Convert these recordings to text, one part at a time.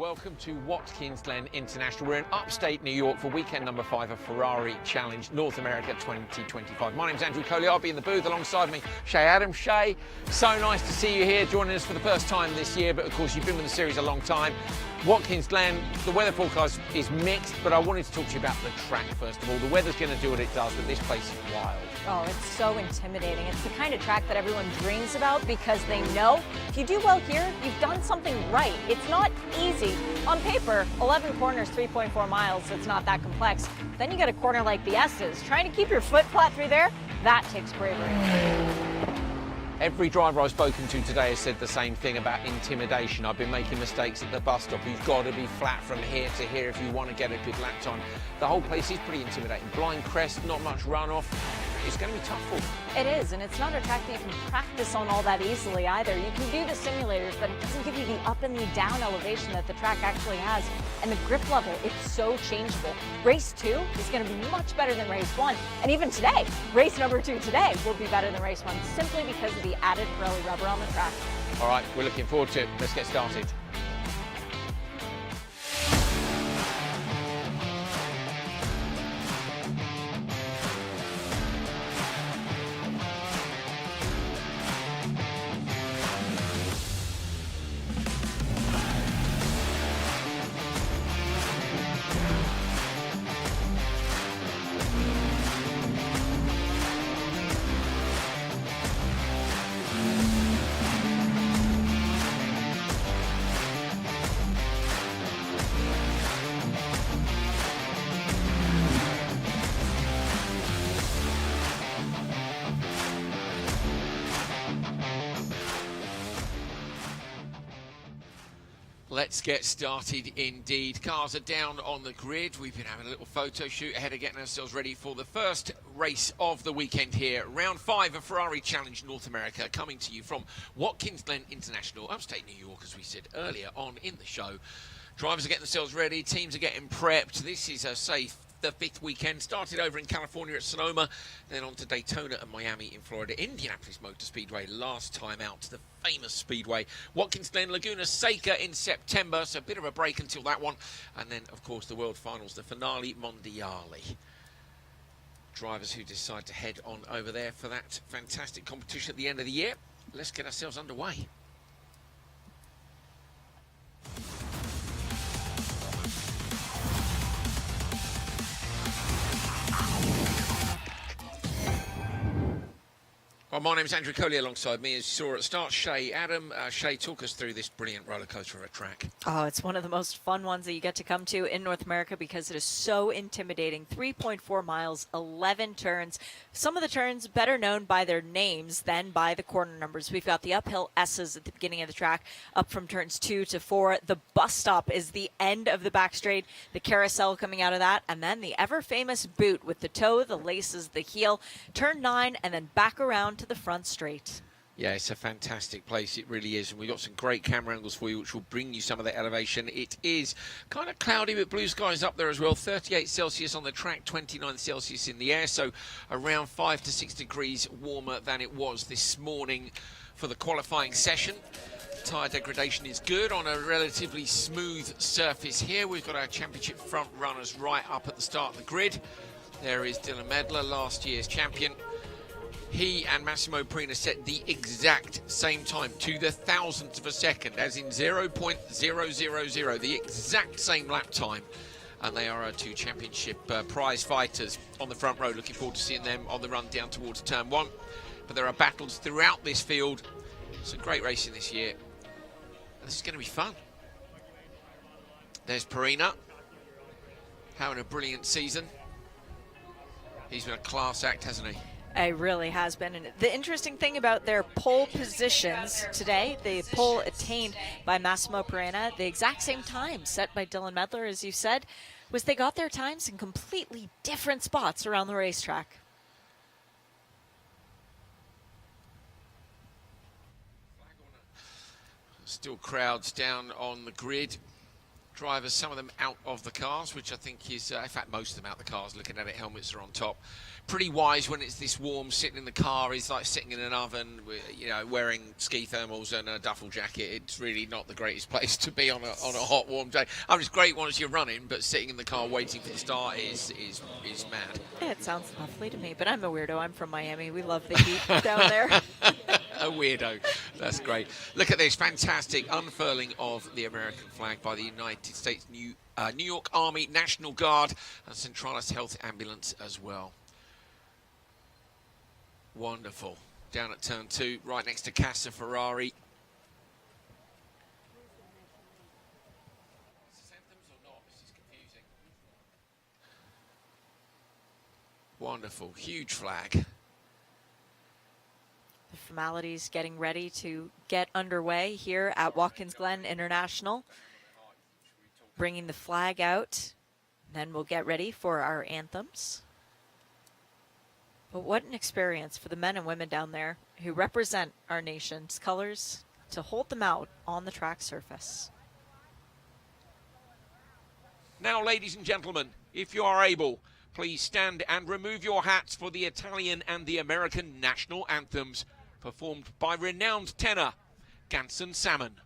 welcome to Watkins, Glen International. We're in upstate New York for weekend number 5 of Ferrari Challenge North America 2025. My name's Andrew Coley. I'll be in the booth alongside me, Shay Adams. Shay, so nice to see you here joining us for the first time this year, but of course you've been with the series a long time. Watkins, Glen, the weather forecast is mixed, but I wanted to talk to you about the track first of all. The weather's going to do what it does, but this place is wild. Oh, it's so intimidating. It's the kind of track that everyone dreams about because they know if you do well here, you've done something right. It's not easy. On paper, 11 corners, 3.4 miles, it's not that complex. Then you get a corner like the S's. Trying to keep your foot flat through there, that takes bravery. Every driver I've spoken to today has said the same thing about intimidation. I've been making mistakes at the bus stop. You've got to be flat from here to here if you want to get a good lap time. The whole place is pretty intimidating. Blind crest, not much runoff. It's going to be tough for them. It is, and it's not a track that you can practice on all that easily either. You can do the simulators, but it doesn't give you the up and the down elevation that the track actually has. And the grip level, it's so changeable. Race 2 is going to be much better than race 1. And even today, race number 2 today will be better than race 1 simply because of the added Pirelli rubber on the track. All right, we're looking forward to it. Let's get started. Let's get started indeed. Cars are down on the grid. We've been having a little photo shoot ahead of getting ourselves ready for the first race of the weekend here. Round 5 of Ferrari Challenge North America, coming to you from Watkins, Glen International, upstate New York, as we said earlier on in the show. Drivers are getting themselves ready. Teams are getting prepped. This is a safe the 5th weekend. Started over in California at Sonoma, then on to Daytona and Miami in Florida. Indianapolis Motor Speedway last time out to the famous speedway. Watkins Glen, Laguna Seca in September, so a bit of a break until that one. And then, of course, the World Finals, the Finale Mondiale. Drivers who decide to head on over there for that fantastic competition at the end of the year. Let's get ourselves underway. Well, my name's Andrew Coley. Alongside me, as you saw at the start, Shay Adam. Shay, talk us through this brilliant roller coaster of a track. Oh, it's one of the most fun ones that you get to come to in North America because it is so intimidating. 3.4 miles, 11 turns. Some of the turns better known by their names than by the corner numbers. We've got the uphill S's at the beginning of the track, up from turns 2 to 4. The bus stop is the end of the back straight, the carousel coming out of that, and then the ever-famous boot with the toe, the laces, the heel, turn 9, and then back around to the front straight. Yeah, it's a fantastic place. It really is. And we've got some great camera angles for you, which will bring you some of the elevation. It is kind of cloudy, but blue skies up there as well. 38 Celsius on the track, 29 Celsius in the air. So around 5 to 6 degrees warmer than it was this morning for the qualifying session. Tyre degradation is good on a relatively smooth surface here. We've got our championship front runners right up at the start of the grid. There is Dylan Medler, last year's champion. He and Massimo Prina set the exact same time to the thousandth of a second, as in 0.000, the exact same lap time. And they are our 2 championship prize fighters on the front row. Looking forward to seeing them on the run down towards turn 1. But there are battles throughout this field. It's a great racing this year. And this is going to be fun. There's Prina, having a brilliant season. He's been a class act, hasn't he? It really has been. And the interesting thing about their pole positions today, the pole attained by Massimo Prina, the exact same time set by Dylan Medler, as you said, was they got their times in completely different spots around the racetrack. Still crowds down on the grid. drivers, some of them out of the cars, which I think is, in fact, most of them out of the cars. Looking at it, helmets are on top. Pretty wise when it's this warm. Sitting in the car is like sitting in an oven, you know, wearing ski thermals and a duffel jacket. It's really not the greatest place to be on a hot, warm day. I mean, it's great once you're running, but sitting in the car waiting for the start is mad. Yeah, it sounds lovely to me, but I'm a weirdo. I'm from Miami. We love the heat down there. A weirdo. That's great. Look at this fantastic unfurling of the American flag by the United States New York Army National Guard and Centralis Health Ambulance as well. Wonderful. Down at turn 2, right next to Casa Ferrari. Wonderful. Huge flag. The formalities getting ready to get underway here at Watkins Glen International. Bringing the flag out. Then we'll get ready for our anthems. But what an experience for the men and women down there who represent our nation's colors to hold them out on the track surface. Now, ladies and gentlemen, if you are able, please stand and remove your hats for the Italian and the American national anthems, performed by renowned tenor Ganson Salmon.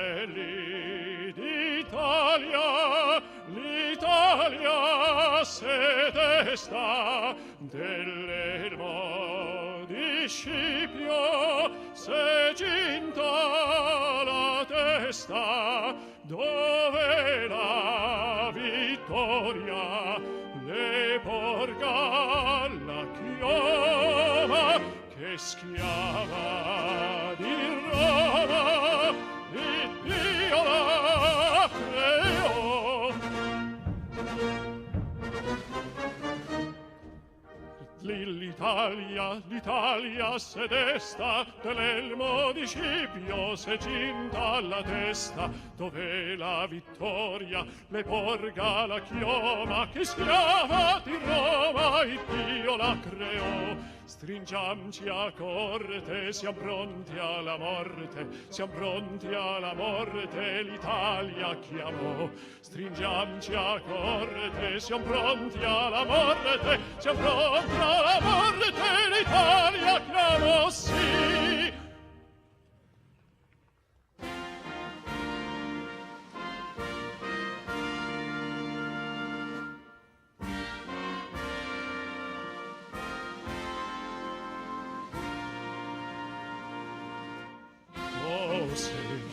Fratelli d'Italia, l'Italia sede sta, dell'elmo di Scipio s'è ginta la testa, dove la vittoria le porga la chioma che schiava di Roma, Dio la creò. L'Italia s'è desta, dell'elmo di Scipio s'è ginta alla testa, dove la vittoria le porga la chioma che schiava di Roma, Dio la creò. Stringiamci a corte, siamo pronti alla morte, siamo pronti alla morte, l'Italia chiamò. Stringiamci a corte, siamo pronti alla morte, siamo pronti alla morte, l'Italia chiamò, sì.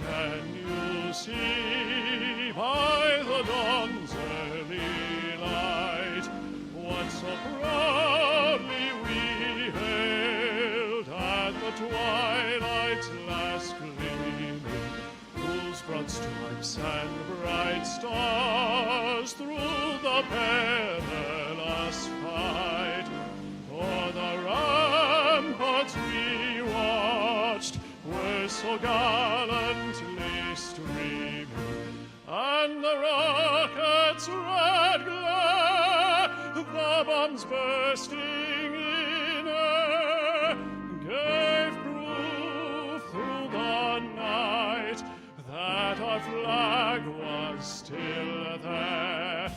Can you see by the dawn's early light what so proudly we hailed at the twilight's last gleaming, whose broad stripes and bright stars through the perilous fight o'er the ramparts we watched were so gallantly streaming, and the rockets' red glare, the bombs bursting in air, gave proof through the night that our flag was still there.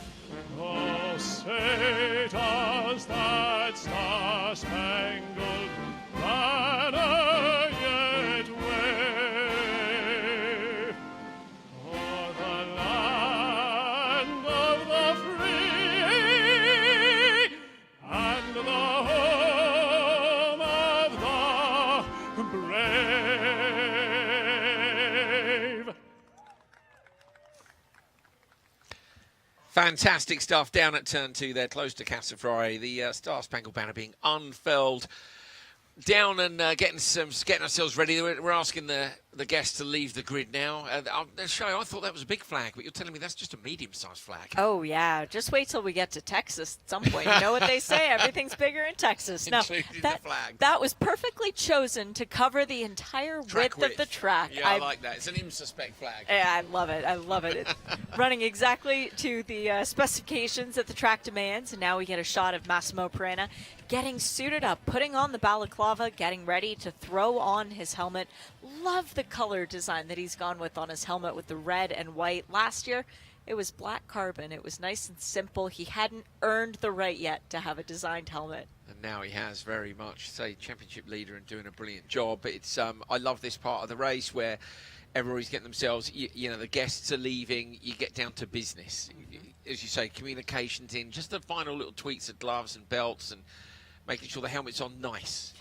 Oh, say does that star-spangled banner yet wave o'er the land of the free and the home of the brave. Fantastic stuff down at turn 2 there, close to Casa Ferrari. The Star Spangled Banner being unfurled. Down and getting ourselves ready. We're asking the the guests to leave the grid now. Shay, I thought that was a big flag, but you're telling me that's just a medium-sized flag. Oh, yeah. Just wait till we get to Texas at some point. You know what they say? Everything's bigger in Texas. No, Including the flag. That was perfectly chosen to cover the entire width of the track. Yeah, I like that. It's an IMSA-spec flag. Yeah, I love it. I love it. It's running exactly to the specifications that the track demands. And now we get a shot of Massimo Perena getting suited up, putting on the balaclava, getting ready to throw on his helmet. Love the color design that he's gone with on his helmet with the red and white. Last year, it was black carbon. It was nice and simple. He hadn't earned the right yet to have a designed helmet. And now he has, very much. Say, championship leader and doing a brilliant job. But it's I love this part of the race where everybody's getting themselves, you know, the guests are leaving, you get down to business. As you say, communications in, just the final little tweaks of gloves and belts and making sure the helmet's on nice.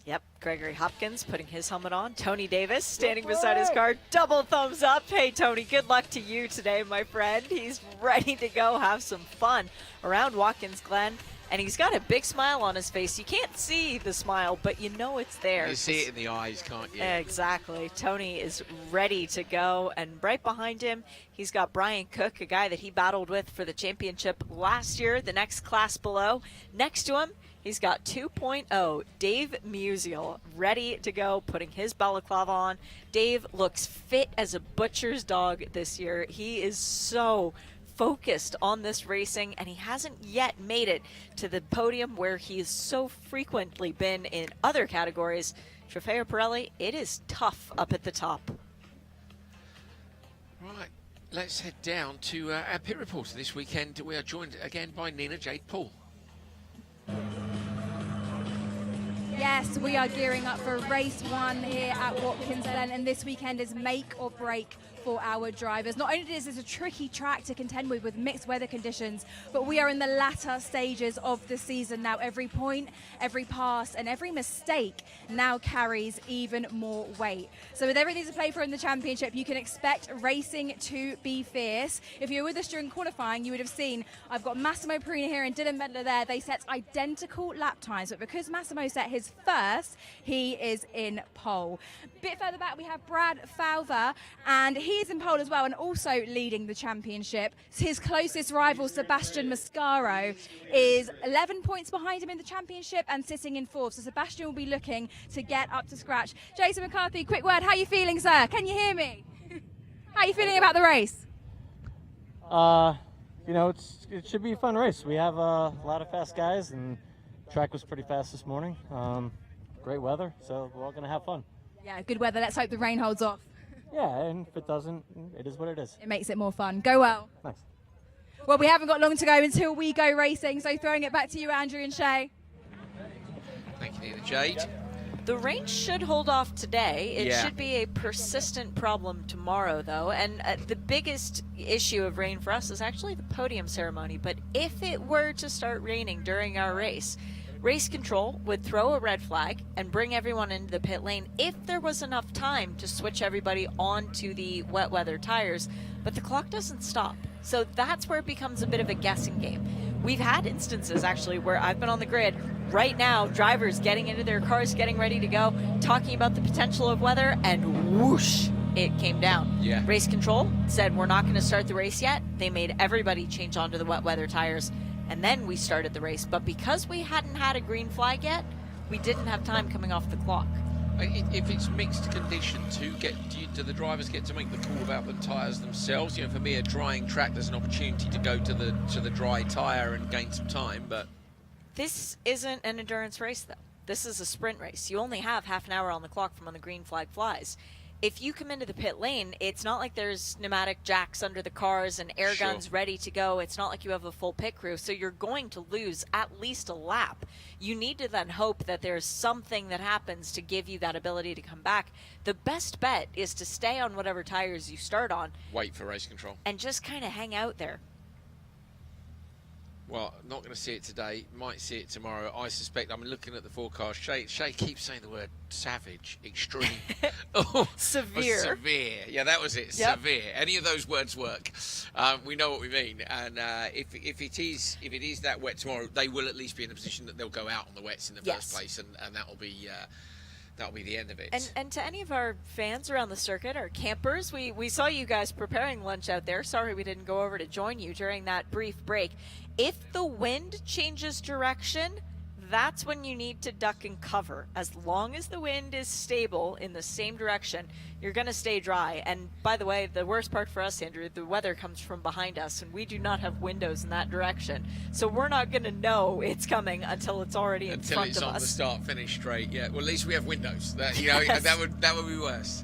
Yep, Gregory Hopkins putting his helmet on. Tony Davis standing beside his car. Double thumbs up. Hey, Tony, good luck to you today, my friend. He's ready to go have some fun around Watkins Glen. And he's got a big smile on his face. You can't see the smile, but you know it's there. You see it in the eyes, can't you? Exactly. Tony is ready to go. And right behind him, he's got Brian Cook, a guy that he battled with for the championship last year, the next class below. Next to him, he's got 2.0, Dave Musial, ready to go, putting his balaclava on. Dave looks fit as a butcher's dog this year. He is so focused on this racing, and he hasn't yet made it to the podium where he's so frequently been in other categories. Trofeo Pirelli, it is tough up at the top. Right, let's head down to our pit reporter this weekend. We are joined again by Nina Jade Paul. Yes, we are gearing up for race one here at Watkins Glen, and this weekend is make or break for our drivers. Not only is this a tricky track to contend with mixed weather conditions, but we are in the latter stages of the season now. Every point, every pass, and every mistake now carries even more weight. So with everything to play for in the championship, you can expect racing to be fierce. If you were with us during qualifying, you would have seen I've got Massimo Perena here and Dylan Medler there. They set identical lap times, but because Massimo set his first, he is in pole. Bit further back, we have Brad Falver, and he's in pole as well and also leading the championship. His closest rival, Sebastian Mascaro, is 11 points behind him in the championship and sitting in fourth. So Sebastian will be looking to get up to scratch. Jason McCarthy, quick word. How are you feeling, sir? Can you hear me? How are you feeling about the race? You know, it should be a fun race. We have a lot of fast guys, and track was pretty fast this morning. Great weather, so we're all going to have fun. Yeah, good weather. Let's hope the rain holds off. Yeah, and if it doesn't, it is what it is. It makes it more fun. Go well. Nice. Well, we haven't got long to go until we go racing, so throwing it back to you, Andrew and Shay. Thank you, Nina Jade. The rain should hold off today. It Yeah. should be a persistent problem tomorrow, though. And the biggest issue of rain for us is actually the podium ceremony. But if it were to start raining during our race, race control would throw a red flag and bring everyone into the pit lane if there was enough time to switch everybody onto the wet weather tires. But the clock doesn't stop. So that's where it becomes a bit of a guessing game. We've had instances, actually, where I've been on the grid right now, drivers getting into their cars, getting ready to go, talking about the potential of weather, and whoosh, it came down. Yeah. Race control said, we're not going to start the race yet. They made everybody change onto the wet weather tires, and then we started the race. But because we hadn't had a green flag yet, we didn't have time coming off the clock. If it's mixed conditions, do the drivers get to make the call about the tyres themselves? You know, for me, a drying track, there's an opportunity to go to the dry tyre and gain some time. But this isn't an endurance race, though. This is a sprint race. You only have half an hour on the clock from when the green flag flies. If you come into the pit lane, it's not like there's pneumatic jacks under the cars and air Sure. guns ready to go. It's not like you have a full pit crew, so you're going to lose at least a lap. You need to then hope that there's something that happens to give you that ability to come back. The best bet is to stay on whatever tires you start on wait for race control. and just kind of hang out there. Well, not going to see it today. Might see it tomorrow. I suspect. I'm looking at the forecast. Shay keeps saying the word savage, extreme, Severe. severe. Yeah, that was it. Yep. Severe. Any of those words work. We know what we mean. And if it is that wet tomorrow, they will at least be in a position that they'll go out on the wets in the Yes. first place, and that will be that'll be the end of it. And to any of our fans around the circuit, our campers, we saw you guys preparing lunch out there. Sorry we didn't go over to join you during that brief break. If the wind changes direction, that's when you need to duck and cover. As long as the wind is stable in the same direction, you're going to stay dry. And by the way, the worst part for us, Andrew, the weather comes from behind us, and we do not have windows in that direction. So we're not going to know it's coming until it's already in front of us. Until it's on the start-finish straight, yeah. Well, at least we have windows. That, you know, Yes. that would be worse.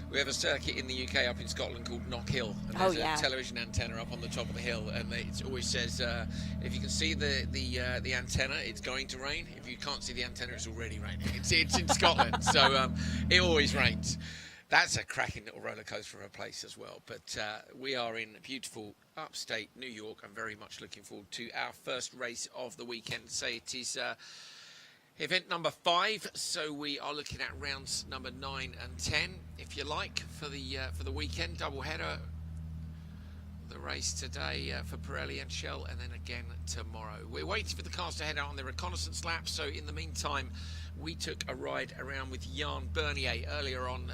We have a circuit in the UK up in Scotland called Knock Hill, and there's a television antenna up on the top of the hill, and it always says if you can see the antenna, it's going to rain. If you can't see the antenna, it's already raining. It's in Scotland, so it always rains. That's a cracking little roller coaster of a place as well. But we are in beautiful upstate New York. I'm very much looking forward to our first race of the weekend. Say it is event number 5, so we are looking at rounds number 9 and 10, if you like, for the weekend double header. The race today for Pirelli and Shell, and then again tomorrow. We're waiting for the cars to head out on their reconnaissance lap, so in the meantime, we took a ride around with Jan Bernier earlier on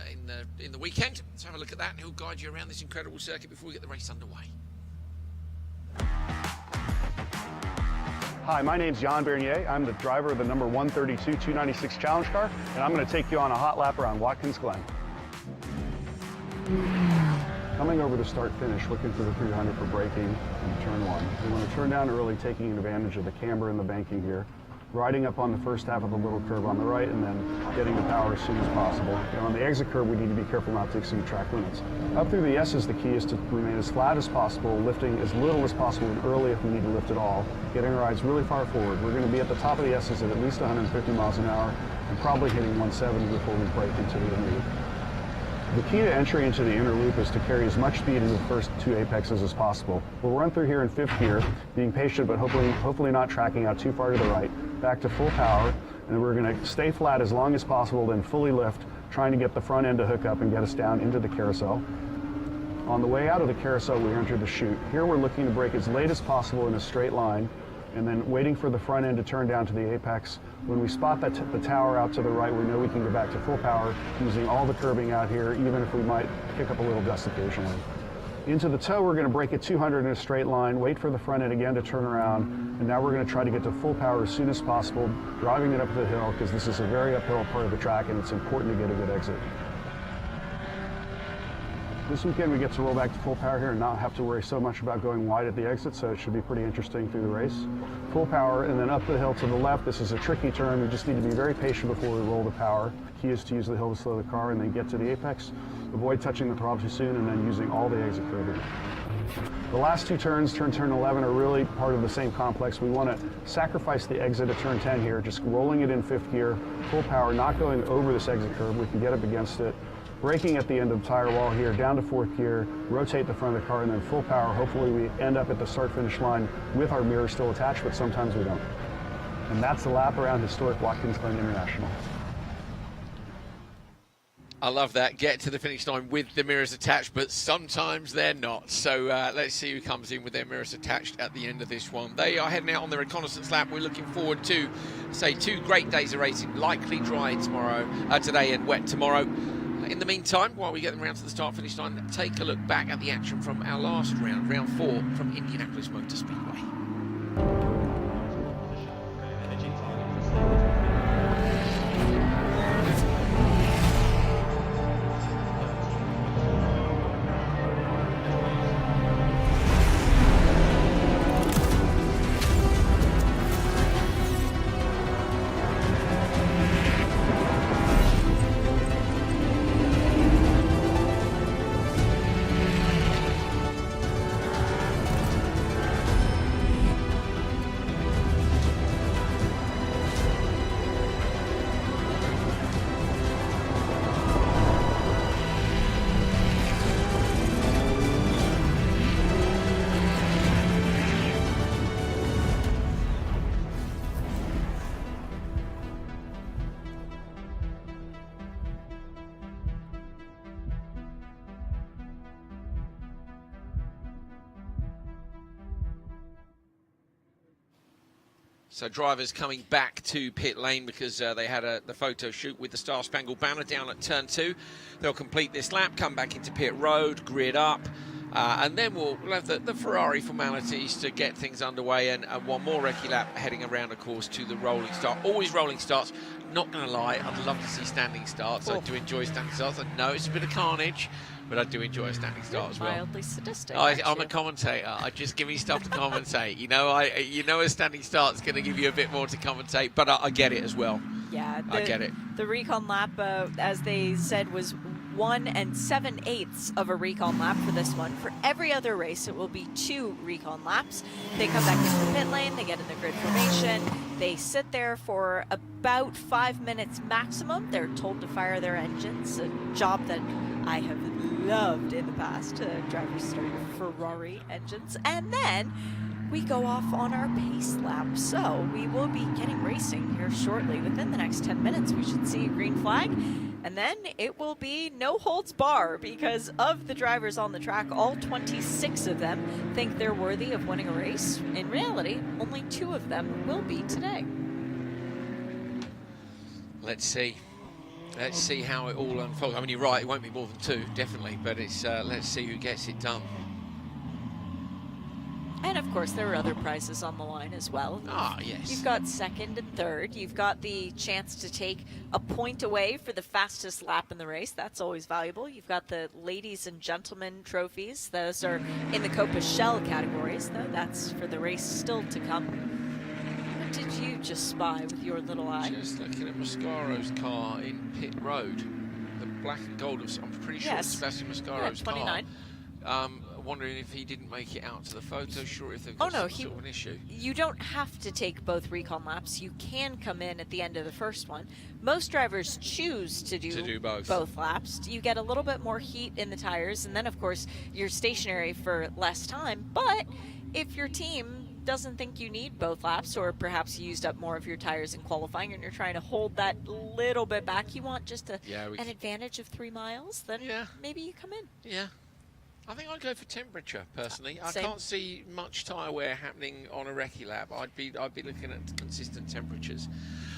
in the weekend. Let's have a look at that, and he'll guide you around this incredible circuit before we get the race underway. Hi, my name's Jan Bernier. I'm the driver of the number 132 296 Challenge car, and I'm going to take you on a hot lap around Watkins Glen. Coming over the start-finish, looking for the 300 for braking in turn 1. We want to turn down early, taking advantage of the camber and the banking here. Riding up on the first half of the little curve on the right, and then getting the power as soon as possible. And on the exit curve, we need to be careful not to exceed track limits. Up through the S's, the key is to remain as flat as possible, lifting as little as possible and early if we need to lift at all. Getting our rides really far forward. We're going to be at the top of the S's at least 150 miles an hour and probably hitting 170 before we break into the inner loop. The key to entry into the inner loop is to carry as much speed into the first 2 apexes as possible. We'll run through here in 5th gear, being patient but hopefully not tracking out too far to the right. Back to full power, and we're going to stay flat as long as possible, then fully lift, trying to get the front end to hook up and get us down into the carousel. On the way out of the carousel, we enter the chute. Here we're looking to brake as late as possible in a straight line, and then waiting for the front end to turn down to the apex. When we spot the tower out to the right, we know we can go back to full power using all the curbing out here, even if we might pick up a little gust occasionally. Into the toe, we're going to brake at 200 in a straight line, wait for the front end again to turn around, and now we're going to try to get to full power as soon as possible, driving it up the hill, because this is a very uphill part of the track and it's important to get a good exit. This weekend we get to roll back to full power here and not have to worry so much about going wide at the exit, so it should be pretty interesting through the race. Full power, and then up the hill to the left. This is a tricky turn. We just need to be very patient before we roll the power. The key is to use the hill to slow the car and then get to the apex. Avoid touching the throttle too soon, and then using all the exit curbing. The last 2 turns, turn 11, are really part of the same complex. We want to sacrifice the exit at turn 10 here, just rolling it in 5th gear, full power, not going over this exit curve. We can get up against it. Braking at the end of the tire wall here, down to 4th gear, rotate the front of the car, and then full power. Hopefully we end up at the start-finish line with our mirror still attached, but sometimes we don't. And that's the lap around historic Watkins Glen International. I love that. Get to the finish line with the mirrors attached, but sometimes they're not. So let's see who comes in with their mirrors attached at the end of this one. They are heading out on the reconnaissance lap. We're looking forward to, say, 2 great days of racing, likely dry today and wet tomorrow. In the meantime, while we get them around to the start-finish line, take a look back at the action from our last round, round 4 from Indianapolis Motor Speedway. So drivers coming back to pit lane because they had the photo shoot with the Star Spangled Banner down at turn 2. They'll complete this lap, come back into pit road, grid up, and then we'll have the Ferrari formalities to get things underway, and one more recce lap heading around, of course, to the rolling start. Always rolling starts. Not going to lie, I'd love to see standing starts. I do enjoy standing starts. I know it's a bit of carnage, but I do enjoy a standing start as well. Mildly sadistic. I'm a commentator. I just give me stuff to commentate. You know, a standing start's going to give you a bit more to commentate, but I get it as well. Yeah, I get it. The recon lap, as they said, was 1 7/8 of a recon lap for this one. For every other race, it will be 2 recon laps. They come back into the pit lane, they get in the grid formation, they sit there for about 5 minutes maximum. They're told to fire their engines, a job that I have loved in the past. Drivers starting Ferrari engines, and then we go off on our pace lap. So we will be getting racing here shortly. Within the next 10 minutes, we should see a green flag. And then it will be no holds bar, because of the drivers on the track, all 26 of them think they're worthy of winning a race. In reality, only 2 of them will be today. Let's see. Let's see how it all unfolds. I mean, you're right, it won't be more than 2, definitely, but it's let's see who gets it done. And of course, there are other prizes on the line as well. Ah, yes. You've got 2nd and 3rd. You've got the chance to take a point away for the fastest lap in the race. That's always valuable. You've got the ladies and gentlemen trophies. Those are in the Copa Shell categories, though. That's for the race still to come. What did you just spy with your little eye? Just looking at Mascaro's car in pit road. The black and gold of, I'm pretty sure it's Sebastian Mascaro's 29. car. Wondering if he didn't make it out to the photo, sure, if they've got some sort of an issue. You don't have to take both recon laps. You can come in at the end of the first one. Most drivers choose to do both laps. You get a little bit more heat in the tires, and then, of course, you're stationary for less time. But if your team doesn't think you need both laps, or perhaps you used up more of your tires in qualifying and you're trying to hold that little bit back, you want just an advantage of 3 miles, then maybe you come in. Yeah. I think I'd go for temperature personally. Same. I can't see much tyre wear happening on a recce lap. I'd be looking at consistent temperatures.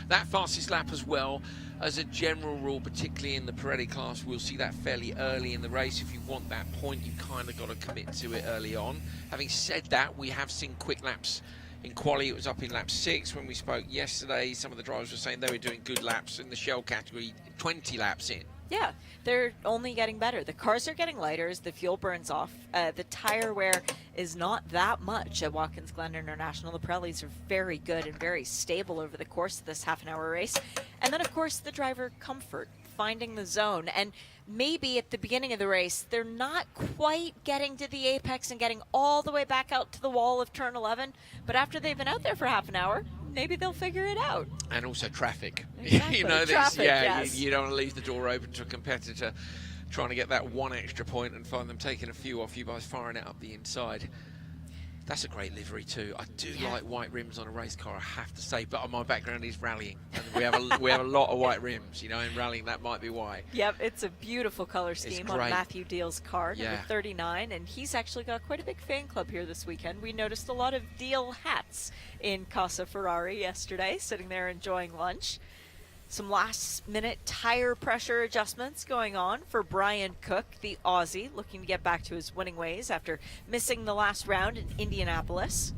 That fastest lap as well, as a general rule, particularly in the Pirelli class, we'll see that fairly early in the race. If you want that point, you kind of got to commit to it early on. Having said that, we have seen quick laps in quali. It was up in lap 6 when we spoke yesterday. Some of the drivers were saying they were doing good laps in the shell category, 20 laps in. Yeah, they're only getting better. The cars are getting lighter as the fuel burns off. The tire wear is not that much at Watkins Glen International. The Pirellis are very good and very stable over the course of this half-an-hour race. And then, of course, the driver comfort, finding the zone. And maybe at the beginning of the race, they're not quite getting to the apex and getting all the way back out to the wall of turn 11. But after they've been out there for half an hour, maybe they'll figure it out. And also traffic. Exactly. You know, traffic, yes. you don't want to leave the door open to a competitor trying to get that 1 extra point and find them taking a few off you by firing it up the inside. That's a great livery too. I do like white rims on a race car, I have to say, but my background is rallying, and we have a lot of white rims, you know, in rallying. That might be why. Yep, it's a beautiful color scheme on Matthew Deal's car, number 39, and he's actually got quite a big fan club here this weekend. We noticed a lot of Deal hats in Casa Ferrari yesterday, sitting there enjoying lunch. Some last-minute tire pressure adjustments going on for Brian Cook, the Aussie, looking to get back to his winning ways after missing the last round in Indianapolis.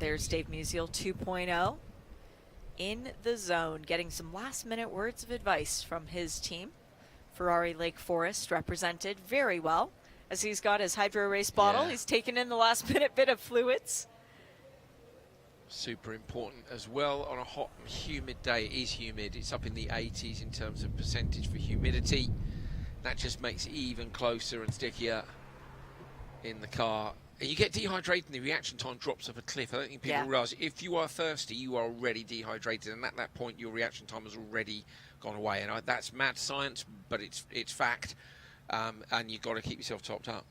There's Dave Musial 2.0 in the zone, getting some last-minute words of advice from his team. Ferrari Lake Forest represented very well as he's got his Hydro Race bottle. He's taken in the last-minute bit of fluids. Super important as well on a hot and humid day. It is humid. It's up in the 80s in terms of percentage for humidity. That just makes it even closer and stickier in the car. And you get dehydrated and the reaction time drops off a cliff. I don't think people realise if you are thirsty, you are already dehydrated, and at that point your reaction time has already gone away. And that's mad science, but it's fact, and you've got to keep yourself topped up.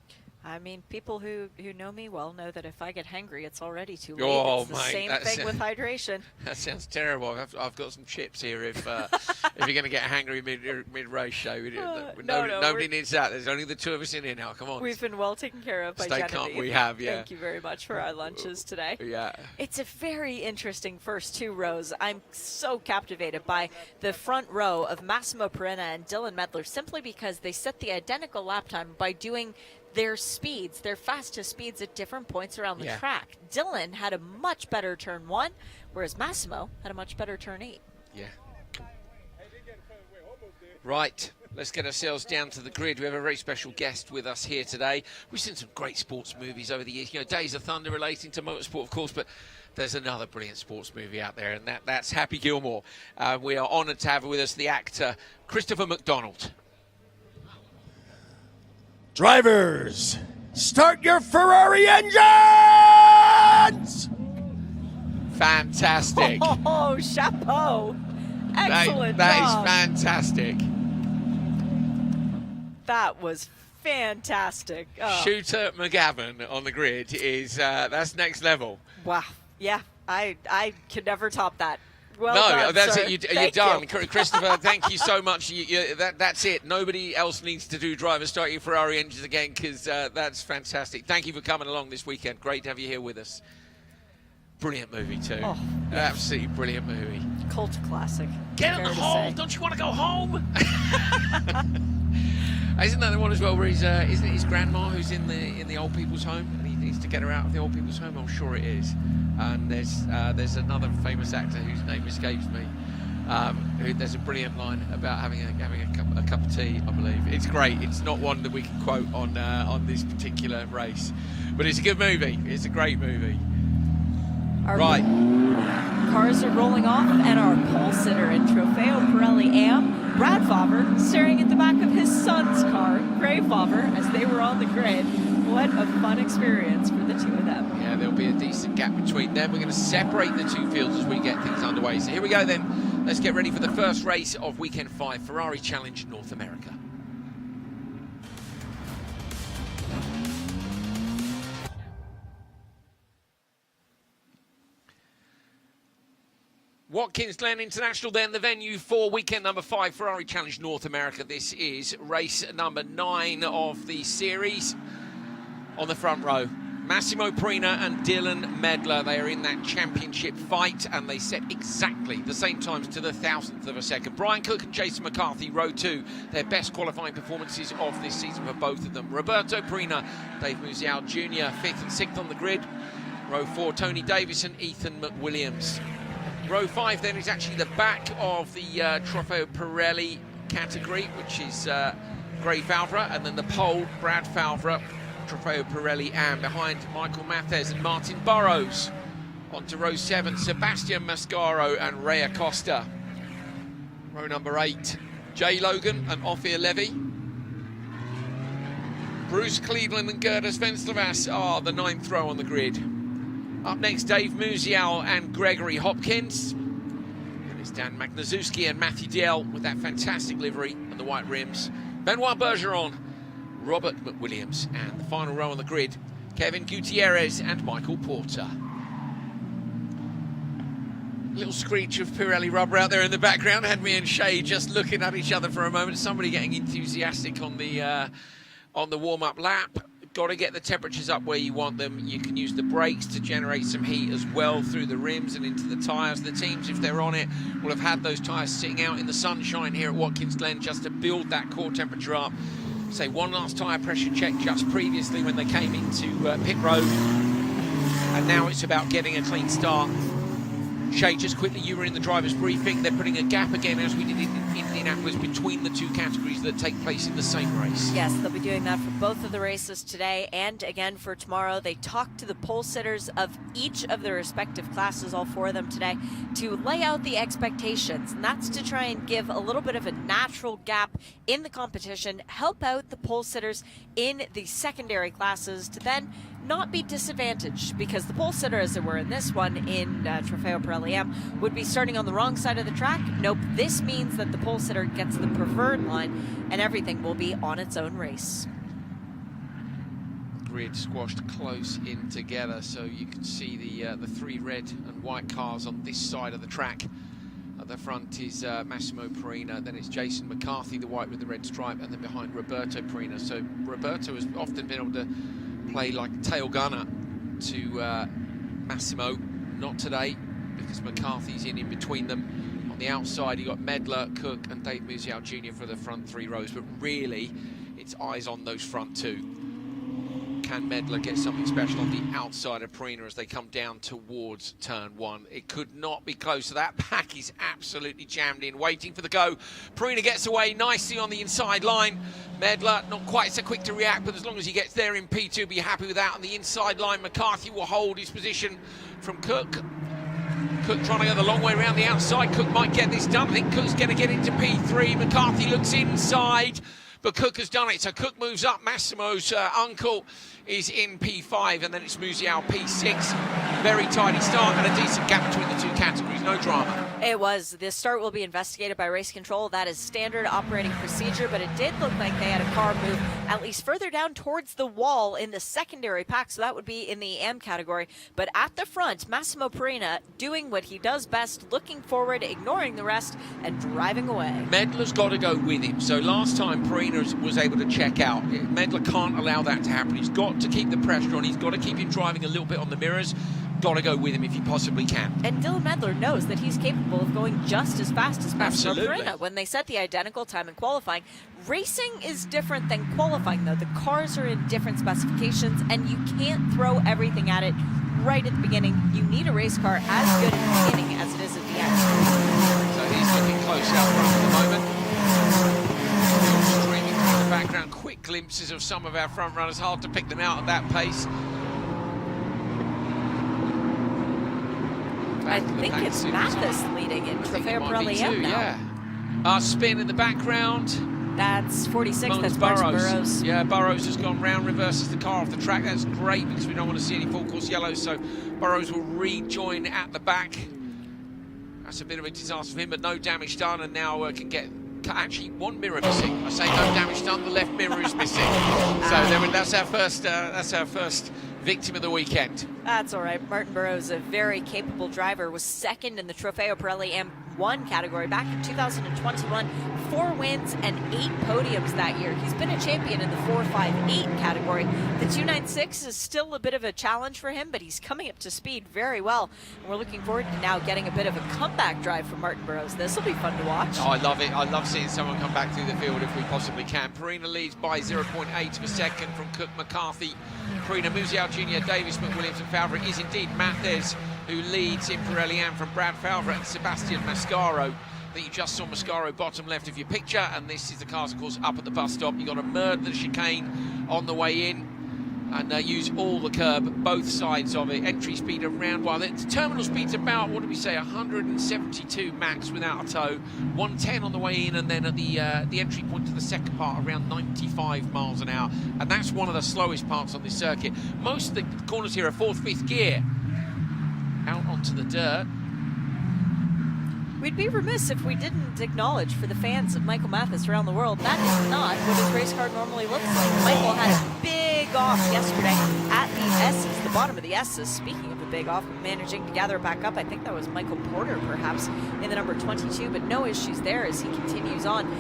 I mean, people who know me well know that if I get hangry, it's already too late. Oh, it's the mate, same thing with hydration. That sounds terrible. I've got some chips here if if you're going to get hangry mid-race show. Nobody needs that. There's only the two of us in here now. Come on. We've been well taken care of by Stay Genevieve. calm. We have, yeah. Thank you very much for our lunches today. Yeah. It's a very interesting first two rows. I'm so captivated by the front row of Massimo Perina and Dylan Medler simply because they set the identical lap time by doing their speeds, their fastest speeds at different points around the track. Dylan had a much better turn 1, whereas Massimo had a much better turn 8. Yeah. Right, let's get ourselves down to the grid. We have a very special guest with us here today. We've seen some great sports movies over the years. You know, Days of Thunder relating to motorsport, of course, but there's another brilliant sports movie out there, and that's Happy Gilmore. We are honoured to have with us the actor Christopher McDonald. Drivers, start your Ferrari engines! Fantastic. Oh, chapeau. Excellent That job. is fantastic. That was fantastic. Oh. Shooter McGavin on the grid is, that's next level. Wow. Yeah, I could never top that. Well No, done, that's sir. it. You're Thank done. you. Christopher, thank you so much. That's it. Nobody else needs to do driver start your Ferrari engines again because that's fantastic. Thank you for coming along this weekend. Great to have you here with us. Brilliant movie too. Oh, Absolutely brilliant movie. Cult classic. Get in the fair to hole. say. Don't you want to go home? Isn't that the one as well where isn't it his grandma who's in the old people's home and he needs to get her out of the old people's home? I'm sure it is. And there's another famous actor whose name escapes me. There's a brilliant line about having a cup of tea, I believe. It's great. It's not one that we can quote on this particular race, but it's a good movie. It's a great movie. Our Right. Cars are rolling off, and our pole sitter in Trofeo Pirelli AM, Brad Favre, staring at the back of his son's car, Gray Favre, as they were on the grid. What a fun experience for the two of them. Yeah, there'll be a decent gap between them. We're going to separate the two fields as we get things underway. So here we go then. Let's get ready for the first race of Weekend 5, Ferrari Challenge North America. Watkins Glen International, then the venue for weekend number 5, Ferrari Challenge North America. This is race number 9 of the series. On the front row, Massimo Perina and Dylan Medler. They are in that championship fight, and they set exactly the same times to the 1,000th of a second. Brian Cook and Jason McCarthy, row 2, their best qualifying performances of this season for both of them. Roberto Perina, Dave Musial Jr., 5th and 6th on the grid. Row 4, Tony Davison, Ethan McWilliams. Row 5 then is actually the back of the Trofeo Pirelli category, which is Gray Favre, and then the pole, Brad Favre, Trofeo Pirelli, and behind Michael Mathes and Martin Burrows. On to row 7, Sebastian Mascaro and Ray Acosta. Row number 8, Jay Logan and Ophir Levy. Bruce Cleveland and Gerdas Venslevas are the 9th row on the grid. Up next, Dave Musial and Gregory Hopkins. And it's Dan Magnaszewski and Matthew Diel with that fantastic livery and the white rims. Benoit Bergeron, Robert McWilliams, and the final row on the grid, Kevin Gutierrez and Michael Porter. Little screech of Pirelli rubber out there in the background had me and Shay just looking at each other for a moment. Somebody getting enthusiastic on the warm-up lap. Got to get the temperatures up where you want them. You can use the brakes to generate some heat as well through the rims and into the tyres. The teams, if they're on it, will have had those tyres sitting out in the sunshine here at Watkins Glen just to build that core temperature up. Say one last tyre pressure check just previously when they came into pit road, and now it's about getting a clean start. Shay, just quickly, you were in the driver's briefing. They're putting a gap again, as we did in Indianapolis, between the two categories that take place in the same race. Yes, they'll be doing that for both of the races today and again for tomorrow. They talked to the pole sitters of each of their respective classes, all 4 of them today, to lay out the expectations. And that's to try and give a little bit of a natural gap in the competition, help out the pole sitters in the secondary classes to then not be disadvantaged, because the pole sitter, as there were in this one in Trofeo Pirelli AM, would be starting on the wrong side of the track. Nope, this means that the pole sitter gets the preferred line and everything will be on its own race. grid squashed close in together, so you can see the three red and white cars on this side of the track. At the front is Massimo Perina, then it's Jason McCarthy, the white with the red stripe, and then behind Roberto Perina. So Roberto has often been able to play like tail gunner to Massimo. Not today, because McCarthy's in between them. On the outside, you got Medler, Cook, and Dave Musial Jr. for the front three rows, but really, it's eyes on those front two. Can Medler get something special on the outside of Perina as they come down towards turn one? It could not be closer. That pack is absolutely jammed in, waiting for the go. Perina gets away nicely on the inside line. Medler not quite so quick to react, but as long as he gets there in P2, be happy with that. On the inside line, McCarthy will hold his position from Cook. Cook trying to go the long way around the outside. Cook might get this done. I think Cook's going to get into P3. McCarthy looks inside, but Cook has done it. So Cook moves up. Massimo's uncle is in P5, and then it's Musial P6. Very tidy start and a decent gap between the two categories. No drama. It was. This start will be investigated by race control. That is standard operating procedure, but it did look like they had a car move at least further down towards the wall in the secondary pack, so that would be in the AM category. But at the front, Massimo Perina doing what he does best, looking forward, ignoring the rest, and driving away. Medler's got to go with him. So last time Perina was able to check out. Medler can't allow that to happen. He's got to keep the pressure on. He's got to keep him driving a little bit on the mirrors. Got to go with him if he possibly can. And Dylan Medler knows that he's capable of going just as fast as Massimo Absolutely. Perina. When they set the identical time in qualifying, racing is different than qualifying, though. The cars are in different specifications, and you can't throw everything at it right at the beginning. You need a race car as good at the beginning as it is at the end. So he's looking close out front at the moment. Streaming through the background, quick glimpses of some of our front runners. Hard to pick them out at that pace. I think it's Mathis leading in Trofeo Pirelli M now. Yeah. Spin in the background. That's 46. Mons That's Martin Burrows. Yeah, Burrows has gone round, reverses the car off the track. That's great because we don't want to see any full course yellows. So Burrows will rejoin at the back. That's a bit of a disaster for him, but no damage done, and now can get actually one mirror missing. I say no damage done. The left mirror is missing. So that's our first. That's our first victim of the weekend. That's all right. Martin Burrows, a very capable driver, was second in the Trofeo Pirelli M1 category back in 2021. 4 wins and 8 podiums that year. He's been a champion in the 458 category. The 296 is still a bit of a challenge for him, but he's coming up to speed very well. And we're looking forward to now getting a bit of a comeback drive from Martin Burrows. This will be fun to watch. Oh, I love it. I love seeing someone come back through the field if we possibly can. Perina leads by 0.8 of a second from Cook, McCarthy, Perina, Musial Jr., Davis, McWilliams, and Fowler. It is indeed Mathis who leads in Pirelli Am from Brad Fowler and Sebastian Mascaro. I think you just saw Mascaro bottom left of your picture, and this is the cars, of course, up at the bus stop. You've got to murder the chicane on the way in and use all the curb, both sides of it. Entry speed around, well, the terminal speed's about, what do we say, 172 max without a tow, 110 on the way in, and then at the entry point to the second part, around 95 miles an hour. And that's one of the slowest parts on this circuit. Most of the corners here are 4th, 5th gear. Out onto the dirt. We'd be remiss if we didn't acknowledge for the fans of Michael Mathis around the world, that is not what his race car normally looks like. Michael had a big off yesterday at the S's, the bottom of the S's. Speaking of a big off, managing to gather it back up. I think that was Michael Porter, perhaps, in the number 22, but no issues there as he continues on.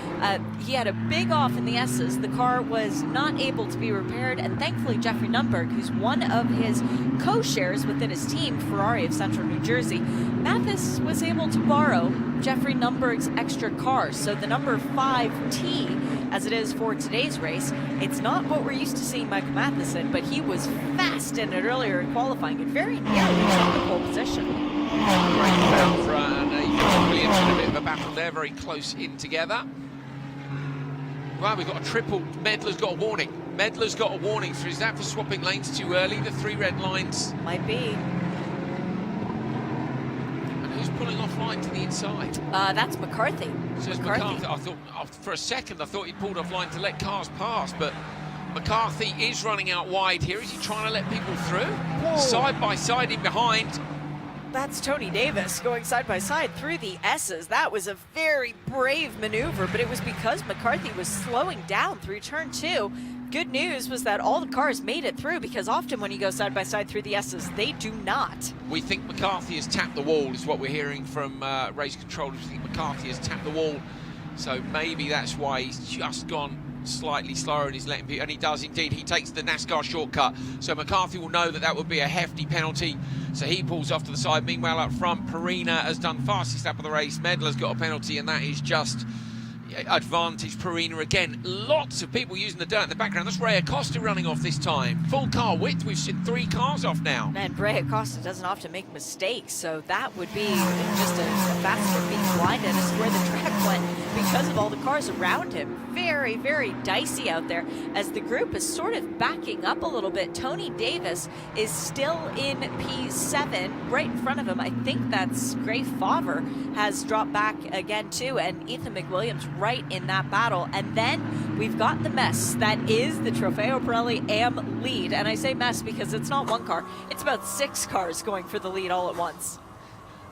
He had a big off in the S's. The car was not able to be repaired, and thankfully Jeffrey Nunberg, who's one of his co-shares within his team, Ferrari of Central New Jersey, Mathis was able to borrow Jeffrey Nunberg's extra car. So the number 5T, as it is for today's race, it's not what we're used to seeing Michael Mathis in, but he was fast in it earlier in qualifying and very nearly reached the pole position. Great battle for Williams in a bit of a battle there, very close in together. Right, we've got a triple. Medler's got a warning. Medler's got a warning. So is that for swapping lanes too early? The 3 red lines. Might be. Who's pulling off line to the inside? That's McCarthy. So it's McCarthy. I thought, for a second, I thought he pulled off line to let cars pass, but McCarthy is running out wide here. Is he trying to let people through? Whoa. Side by side in behind. That's Tony Davis going side by side through the S's. That was a very brave maneuver, but it was because McCarthy was slowing down through turn 2. Good news was that all the cars made it through, because often when you go side by side through the S's, they do not. We think McCarthy has tapped the wall, is what we're hearing from race controllers. We think McCarthy has tapped the wall, so maybe that's why he's just gone slightly slower and he's letting people, and he does indeed. He takes the NASCAR shortcut, so McCarthy will know that that would be a hefty penalty, so he pulls off to the side. Meanwhile, up front, Perina has done fastest lap of the race. Medler's got a penalty, and that is just advantage Perina again. Lots of people using the dirt in the background. That's Ray Acosta running off this time. Full car width. We've seen 3 cars off now. And Ray Acosta doesn't often make mistakes, so that would be just a faster being blinded as to where the track went because of all the cars around him. Very, very dicey out there as the group is sort of backing up a little bit. Tony Davis is still in P7 right in front of him. I think that's Gray Favre has dropped back again too, and Ethan McWilliams right in that battle. And then we've got the mess that is the Trofeo Pirelli AM lead, and I say mess because it's not 1 car, it's about 6 cars going for the lead all at once.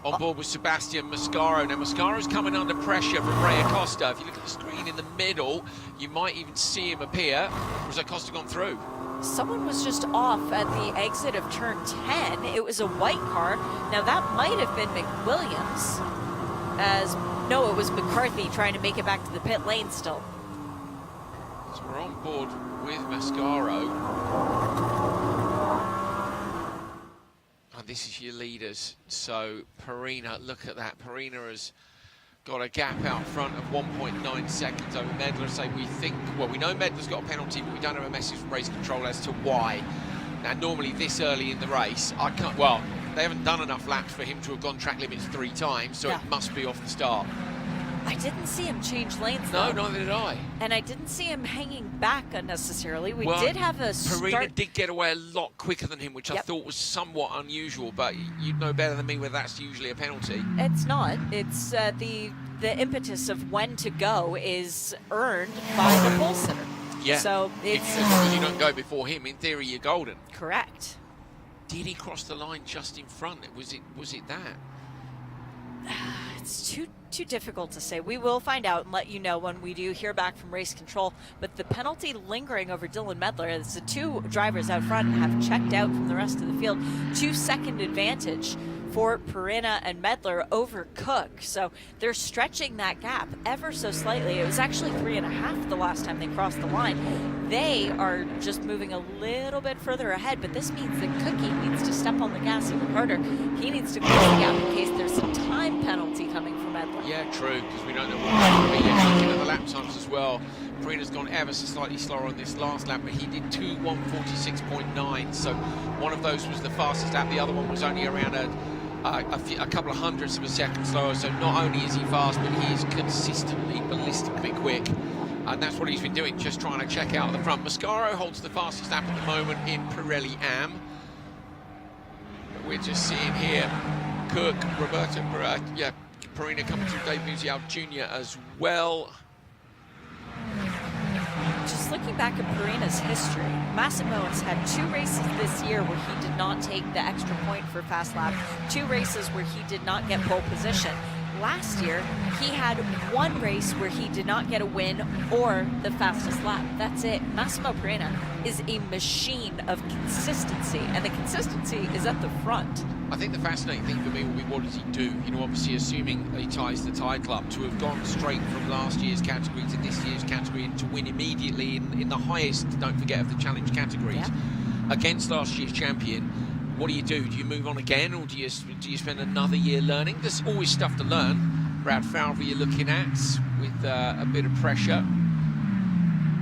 On board with Sebastian Mascaro. Now, Mascaro's coming under pressure from Ray Acosta. If you look at the screen in the middle, you might even see him appear. Or has Acosta gone through? Someone was just off at the exit of turn 10. It was a white car. Now, that might have been McWilliams. No, it was McCarthy trying to make it back to the pit lane still. So we're on board with Mascaro. And this is your leaders. So Perina, look at that. Perina has got a gap out front of 1.9 seconds over Medler. So we think, well, we know Medler's got a penalty, but we don't have a message from race control as to why. Now, normally this early in the race, they haven't done enough laps for him to have gone track limits 3 times, so it must be off the start. I didn't see him change lanes, No, though. neither did I. And I didn't see him hanging back unnecessarily. We Well, did have a Perina did get away a lot quicker than him, which I thought was somewhat unusual, but you'd know better than me whether that's usually a penalty. It's not. It's the impetus of when to go is earned by the pole sitter. Yeah. So it's as long as you don't go before him, in theory, you're golden. correct. Did he cross the line just in front? Was it that? It's too difficult to say. We will find out and let you know when we do hear back from race control. But the penalty lingering over Dylan Medler as the 2 drivers out front have checked out from the rest of the field. 2-second advantage for Perina and Medler over Cook. So they're stretching that gap ever so slightly. It was actually 3.5 the last time they crossed the line. They are just moving a little bit further ahead, but this means that Cookie needs to step on the gas even harder. He needs to close the gap in case there's a time penalty coming from Medler. Yeah, true, because we don't know what that will be. Looking at the lap times as well, Perina's gone ever so slightly slower on this last lap, but he did 1:46.9, so one of those was the fastest lap, the other one was only around a couple of hundredths of a second slower. So not only is he fast, but he is consistently ballistically quick, and that's what he's been doing, just trying to check out at the front. Mascaro holds the fastest lap at the moment in Pirelli AM, but we're just seeing here Cook, Roberto, Perina coming through, Dave Musial Jr. as well. Just looking back at Perina's history, Massimo has had 2 races this year where he did not take the extra point for fast lap, 2 races where he did not get pole position. Last year, he had 1 race where he did not get a win or the fastest lap. That's it. Massimo Perina is a machine of consistency, and the consistency is at the front. I think the fascinating thing for me will be, what does he do? You know, obviously assuming he ties the tie club, to have gone straight from last year's category to this year's category and to win immediately in the highest, don't forget, of the challenge categories against last year's champion. What do? Do you move on again, or do you spend another year learning? There's always stuff to learn. Brad Falvey you're looking at with a bit of pressure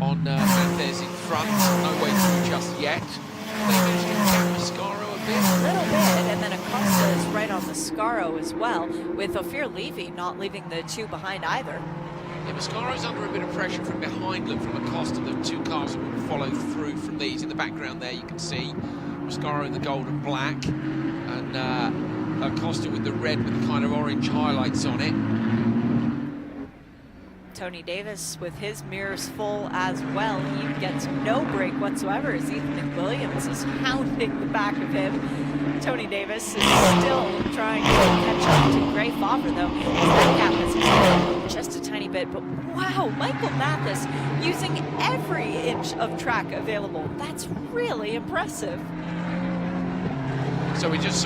on Santhers in front. No way through just yet. They managed to gap Mascaro a bit. A little bit, and then Acosta is right on Mascaro as well, with Ophir Levy not leaving the 2 behind either. Yeah, Mascaro's under a bit of pressure from behind. Look, from Acosta, the 2 cars that will follow through from these. In the background there you can see Mascaro in the gold and black, and Acosta with the red with the kind of orange highlights on it. Tony Davis with his mirrors full as well. He gets no break whatsoever as Ethan Williams is hounding the back of him. Tony Davis is still trying to catch up to Gray Favre, though. That gap has expanded just a tiny bit, but wow, Michael Mathis using every inch of track available. That's really impressive. So we just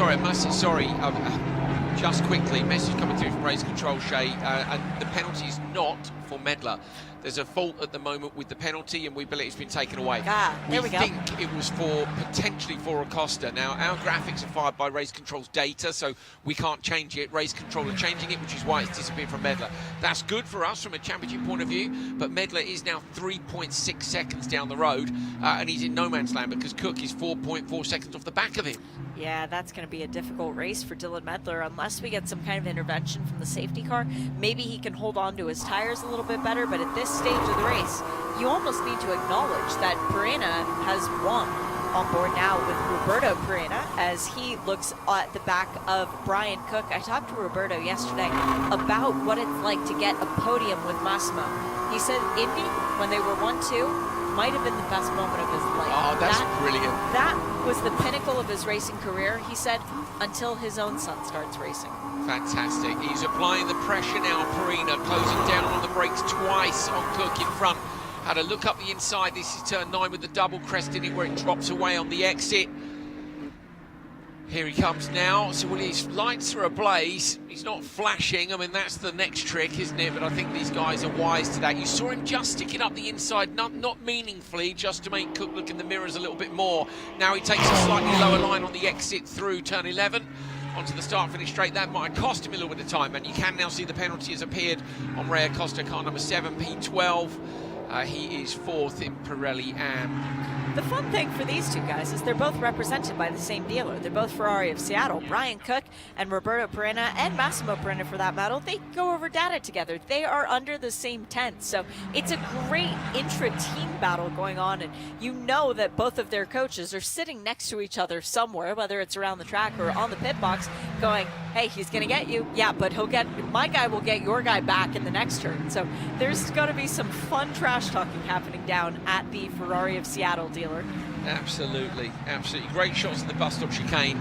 just quickly, message coming through from Race Control, Shay, and the penalty is not for Medler. There's a fault at the moment with the penalty, and we believe it's been taken away. There we go. We think it was potentially for Acosta. Now, our graphics are fired by Race Control's data, so we can't change it. Race Control are changing it, which is why it's disappeared from Medler. That's good for us from a championship point of view, but Medler is now 3.6 seconds down the road, and he's in no man's land because Cook is 4.4 seconds off the back of him. Yeah, that's going to be a difficult race for Dylan Medler unless we get some kind of intervention from the safety car. Maybe he can hold on to his tires a little bit better, but at this stage of the race, you almost need to acknowledge that Perena has won on board now with Roberto Perena as he looks at the back of Brian Cook. I talked to Roberto yesterday about what it's like to get a podium with Massimo. He said Indy, when they were 1-2, might have been the best moment of his life. Oh, that's brilliant. That was the pinnacle of his racing career, he said, until his own son starts racing. Fantastic. He's applying the pressure now, Perena, closing down on the brakes twice on Cook in front. Had a look up the inside. This is turn 9 with the double crest in it where it drops away on the exit. Here he comes now. So when his lights are ablaze, he's not flashing. I mean, that's the next trick, isn't it? But I think these guys are wise to that. You saw him just sticking up the inside, not meaningfully, just to make Cook look in the mirrors a little bit more. Now he takes a slightly lower line on the exit through turn 11. Onto the start-finish straight. That might have cost him a little bit of time, and you can now see the penalty has appeared on Ray Acosta, car number 7, P12. He is 4th in Pirelli Am. The fun thing for these two guys is they're both represented by the same dealer. They're both Ferrari of Seattle. Brian Cook and Roberto Perena, and Massimo Perena for that matter, they go over data together. They are under the same tent. So it's a great intra-team battle going on, and you know that both of their coaches are sitting next to each other somewhere, whether it's around the track or on the pit box, going, hey, he's going to get you. Yeah, but my guy will get your guy back in the next turn. So there's going to be some fun trash talking happening down at the Ferrari of Seattle dealer. Absolutely. Great shots in the bus stop chicane.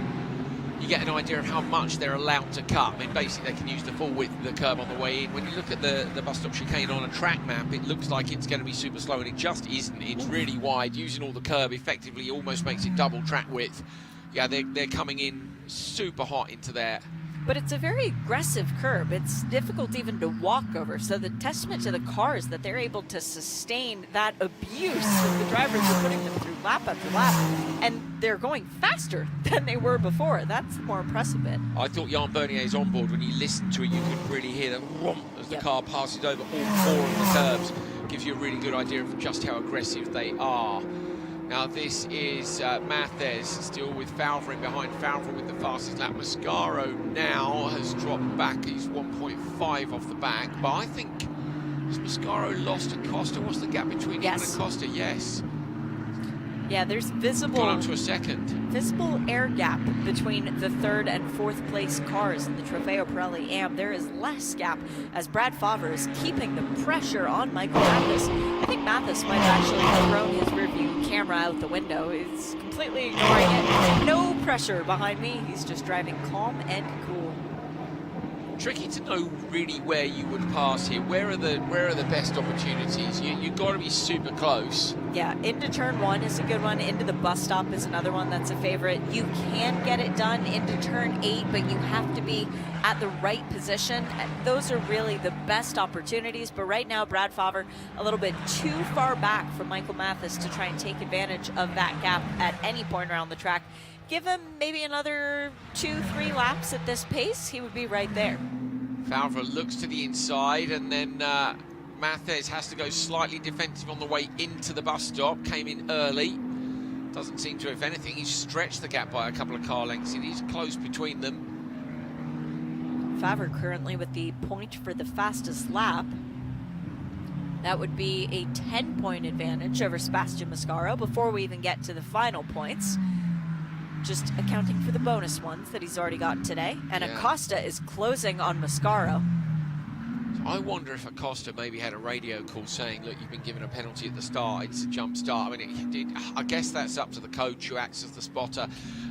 You get an idea of how much they're allowed to cut. I mean, basically they can use the full width of the curb on the way in. When you look at the bus stop chicane on a track map, it looks like it's going to be super slow, and it just isn't. It's really wide. Using all the curb effectively almost makes it double track width. Yeah, they're coming in super hot into there. But it's a very aggressive curb. It's difficult even to walk over. So the testament to the cars that they're able to sustain that abuse that the drivers are putting them through lap after lap. And they're going faster than they were before. That's the more impressive bit. I thought Jan Bernier's on board. When you listen to it, you could really hear the rump as the car passes over all 4 of the curbs. Gives you a really good idea of just how aggressive they are. Now this is Mathez still with Favre behind. Favre with the fastest lap. Mascaro now has dropped back. He's 1.5 off the back. But I think, has Mascaro lost Acosta? What's the gap between him and Acosta? Yes. Yeah, there's visible... Gone up to a second. Visible air gap between the 3rd and 4th place cars in the Trofeo Pirelli Am. There is less gap as Brad Favre is keeping the pressure on Michael Mathis. I think Mathis might have actually thrown his rearview camera out the window. He's completely ignoring it. No pressure behind me. He's just driving calm and cool. Tricky to know really where you would pass here. Where are the best opportunities? You've got to be super close. Yeah, into turn 1 is a good one. Into the bus stop is another one that's a favorite. You can get it done into turn 8, but you have to be at the right position. Those are really the best opportunities. But right now, Brad Favre a little bit too far back from Michael Mathis to try and take advantage of that gap at any point around the track. Give him maybe another 2-3 laps at this pace, he would be right there. Favre looks to the inside, and then Mathez has to go slightly defensive on the way into the bus stop. Came in early. Doesn't seem to, if anything, he's stretched the gap by a couple of car lengths. It is close between them. Favre currently with the point for the fastest lap. That would be a 10-point advantage over Sebastian Mascaro before we even get to the final points. Just accounting for the bonus ones that he's already got today. And Acosta is closing on Mascaro. So I wonder if Acosta maybe had a radio call saying, look, you've been given a penalty at the start, it's a jump start. I mean, I guess that's up to the coach who acts as the spotter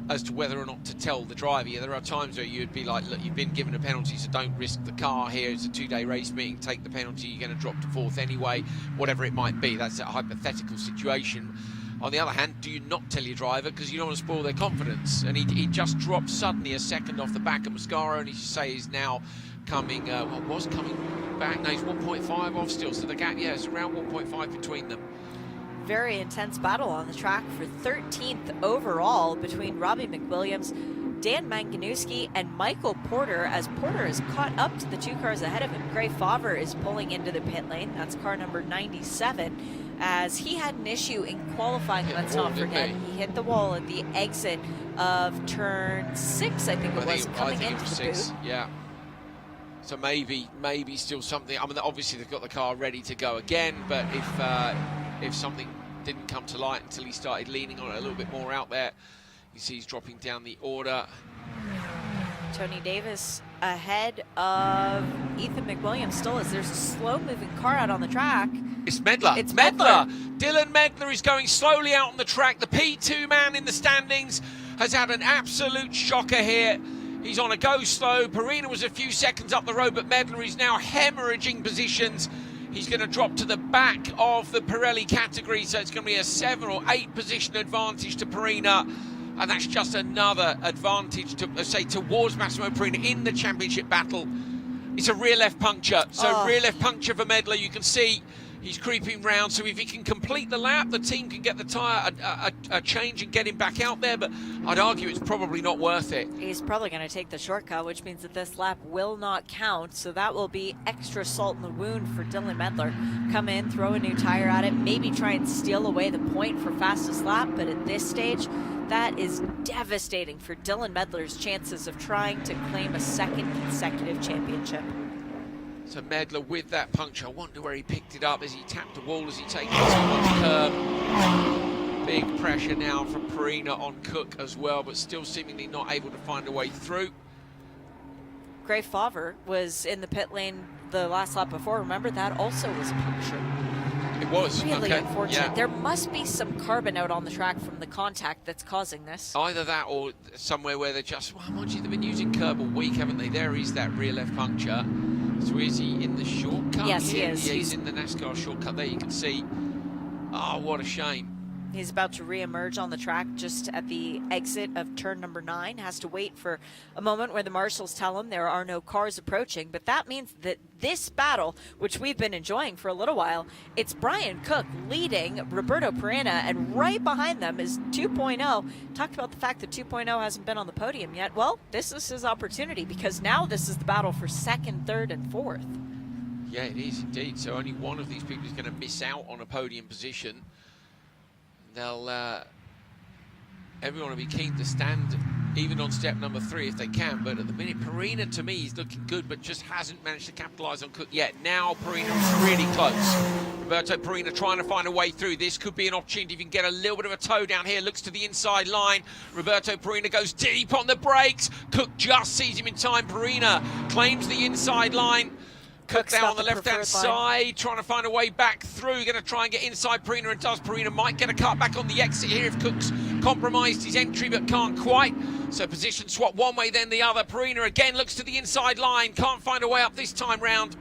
as to whether or not to tell the driver. Yeah, there are times where you'd be like, look, you've been given a penalty, so don't risk the car here. It's a 2-day race meeting, take the penalty, you're going to drop to 4th anyway, whatever it might be. That's a hypothetical situation. On the other hand, do you not tell your driver because you don't want to spoil their confidence? And he just dropped suddenly a second off the back of Mascaro, and he should say he's now coming, was coming back. No, he's 1.5 off still, so the gap, yeah, it's around 1.5 between them. Very intense battle on the track for 13th overall between Robbie McWilliams, Dan Manganewski, and Michael Porter, as Porter is caught up to the 2 cars ahead of him. Gray Favre is pulling into the pit lane. That's car number 97, as he had an issue in qualifying. Let's not forget, he hit the wall at the exit of turn 6, I think it was, coming into the boot. Yeah. So maybe still something. I mean, obviously they've got the car ready to go again, but if something didn't come to light until he started leaning on it a little bit more out there, you see he's dropping down the order. Tony Davis ahead of Ethan McWilliams still, as there's a slow-moving car out on the track. It's Medler. It's Medler. Dylan Medler is going slowly out on the track. The P2 man in the standings has had an absolute shocker here. He's on a go slow. Perina was a few seconds up the road, but Medler is now hemorrhaging positions. He's going to drop to the back of the Pirelli category, so it's going to be a 7 or 8 position advantage to Perina. And that's just another advantage to say towards Massimo Perina in the championship battle. It's a rear left puncture. So rear left puncture for Medler. You can see he's creeping round. So if he can complete the lap, the team can get the tyre a change and get him back out there. But I'd argue it's probably not worth it. He's probably going to take the shortcut, which means that this lap will not count. So that will be extra salt in the wound for Dylan Medler. Come in, throw a new tyre at it, maybe try and steal away the point for fastest lap. But at this stage, that is devastating for Dylan Medler's chances of trying to claim a 2nd consecutive championship. So Medler with that puncture, I wonder where he picked it up as he tapped the wall, as he takes too much curb. Big pressure now from Perina on Cook as well, but still seemingly not able to find a way through. Gray Favre was in the pit lane the last lap before. Remember, that also was a puncture. It was. Really okay. unfortunate. Yeah. There must be some carbon out on the track from the contact that's causing this. Either that or somewhere where they're just, well, mind you, they've been using curb all week, haven't they? There is that rear left puncture. So is he in the shortcut? Yes, he is. Yeah, he's in the NASCAR shortcut there, you can see. Oh, what a shame. He's about to re-emerge on the track just at the exit of turn number 9. Has to wait for a moment where the marshals tell him there are no cars approaching. But that means that this battle, which we've been enjoying for a little while, it's Brian Cook leading Roberto Perina, and right behind them is 2.0. Talked about the fact that 2.0 hasn't been on the podium yet. Well, this is his opportunity, because now this is the battle for 2nd, 3rd, and 4th. Yeah, it is indeed. So only one of these people is going to miss out on a podium position. They'll everyone will be keen to stand even on step number 3 if they can, but at the minute Perina to me is looking good, but just hasn't managed to capitalise on Cook yet. Now Perina is really close. Roberto Perina trying to find a way through. This could be an opportunity if you can get a little bit of a toe down here. Looks to the inside line. Roberto Perina goes deep on the brakes. Cook just sees him in time. Perina claims the inside line. Cook down on the left-hand side, trying to find a way back through. Going to try and get inside Perina, and does. Perina might get a cut back on the exit here if Cook's compromised his entry, but can't quite. So position swap one way, then the other. Perina again looks to the inside line. Can't find a way up this time round.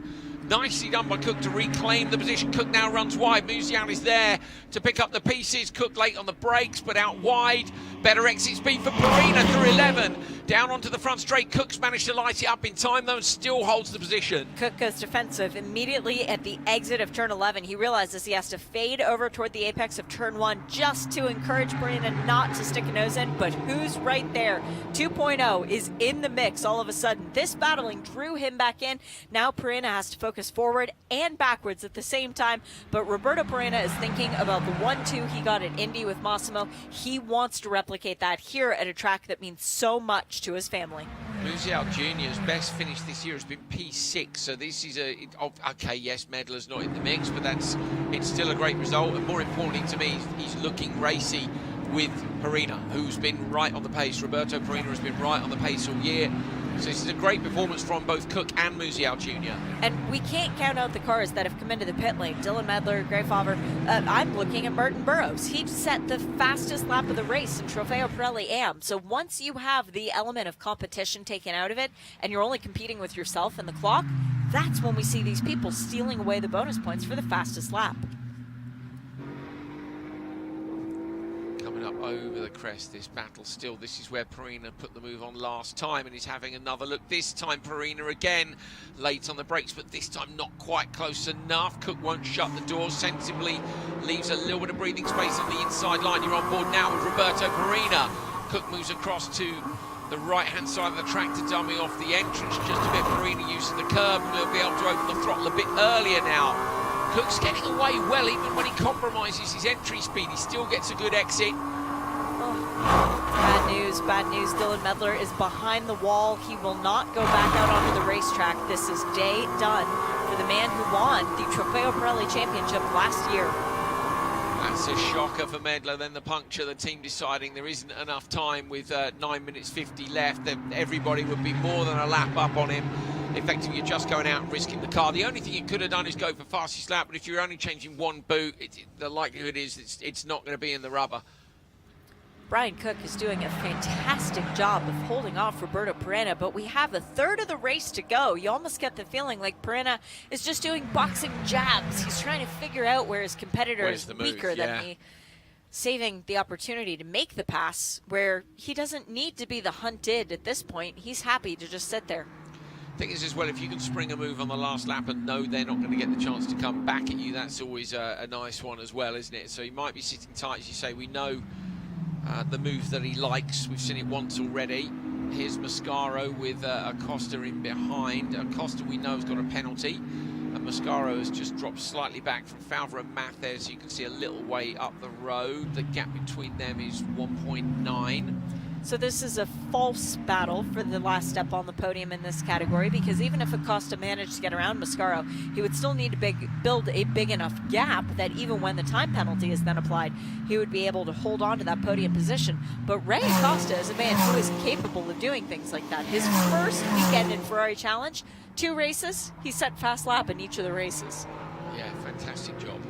Nicely done by Cook to reclaim the position. Cook now runs wide. Musial is there to pick up the pieces. Cook late on the brakes, but out wide. Better exit speed for Perina through 11. Down onto the front straight. Cook's managed to light it up in time, though, and still holds the position. Cook goes defensive immediately at the exit of turn 11. He realizes he has to fade over toward the apex of turn 1 just to encourage Perina not to stick a nose in, but who's right there? 2.0 is in the mix all of a sudden. This battling drew him back in. Now Perina has to focus forward and backwards at the same time, but Roberto Perina is thinking about the 1-2 he got at Indy with Massimo. He wants to replicate that here at a track that means so much to his family. Musial Jr.'s best finish this year has been P6, so this is okay, yes, Medler's not in the mix, but it's still a great result, and more importantly to me, he's looking racy with Perina, who's been right on the pace. Roberto Perina has been right on the pace all year. So this is a great performance from both Cook and Musial Jr. And we can't count out the cars that have come into the pit lane. Dylan Medler, Gray Favre. I'm looking at Martin Burrows. He set the fastest lap of the race in Trofeo Pirelli AM. So once you have the element of competition taken out of it, and you're only competing with yourself and the clock, that's when we see these people stealing away the bonus points for the fastest lap. Coming up over the crest, this battle still. This is where Perina put the move on last time and is having another look. This time Perina again late on the brakes, but this time not quite close enough. Cook won't shut the door, sensibly leaves a little bit of breathing space on the inside line. You're on board now with Roberto Perina. Cook moves across to the right-hand side of the track to dummy off the entrance just a bit. Perina using the curb, and he'll be able to open the throttle a bit earlier now. Cook's getting away well, even when he compromises his entry speed. He still gets a good exit. Bad news, bad news. Dylan Medler is behind the wall. He will not go back out onto the racetrack. This is day done for the man who won the Trofeo Pirelli Championship last year. That's a shocker for Medler. Then the puncture, the team deciding there isn't enough time with 9 minutes 50 left. That everybody would be more than a lap up on him. Effectively, you're just going out and risking the car. The only thing you could have done is go for fastest lap, but if you're only changing one boot, the likelihood is it's not going to be in the rubber. Brian Cook is doing a fantastic job of holding off Roberto Perina, but we have a third of the race to go. You almost get the feeling like Perina is just doing boxing jabs. He's trying to figure out where his competitor is weaker than me, saving the opportunity to make the pass where he doesn't need to be the hunted at this point. He's happy to just sit there. Thing is as well, if you can spring a move on the last lap and know they're not going to get the chance to come back at you, that's always a nice one as well, isn't it? So he might be sitting tight, as you say. We know the move that he likes. We've seen it once already. Here's Mascaro with Acosta in behind. Acosta, we know, has got a penalty, and Mascaro has just dropped slightly back from Favre and Math there, so you can see a little way up the road. The gap between them is 1.9. So this is a false battle for the last step on the podium in this category, because even if Acosta managed to get around Mascaro, he would still need to build a big enough gap that even when the time penalty is then applied, he would be able to hold on to that podium position. But Ray Acosta is a man who is capable of doing things like that. His first weekend in Ferrari Challenge, 2 races, he set fast lap in each of the races. Yeah, fantastic job.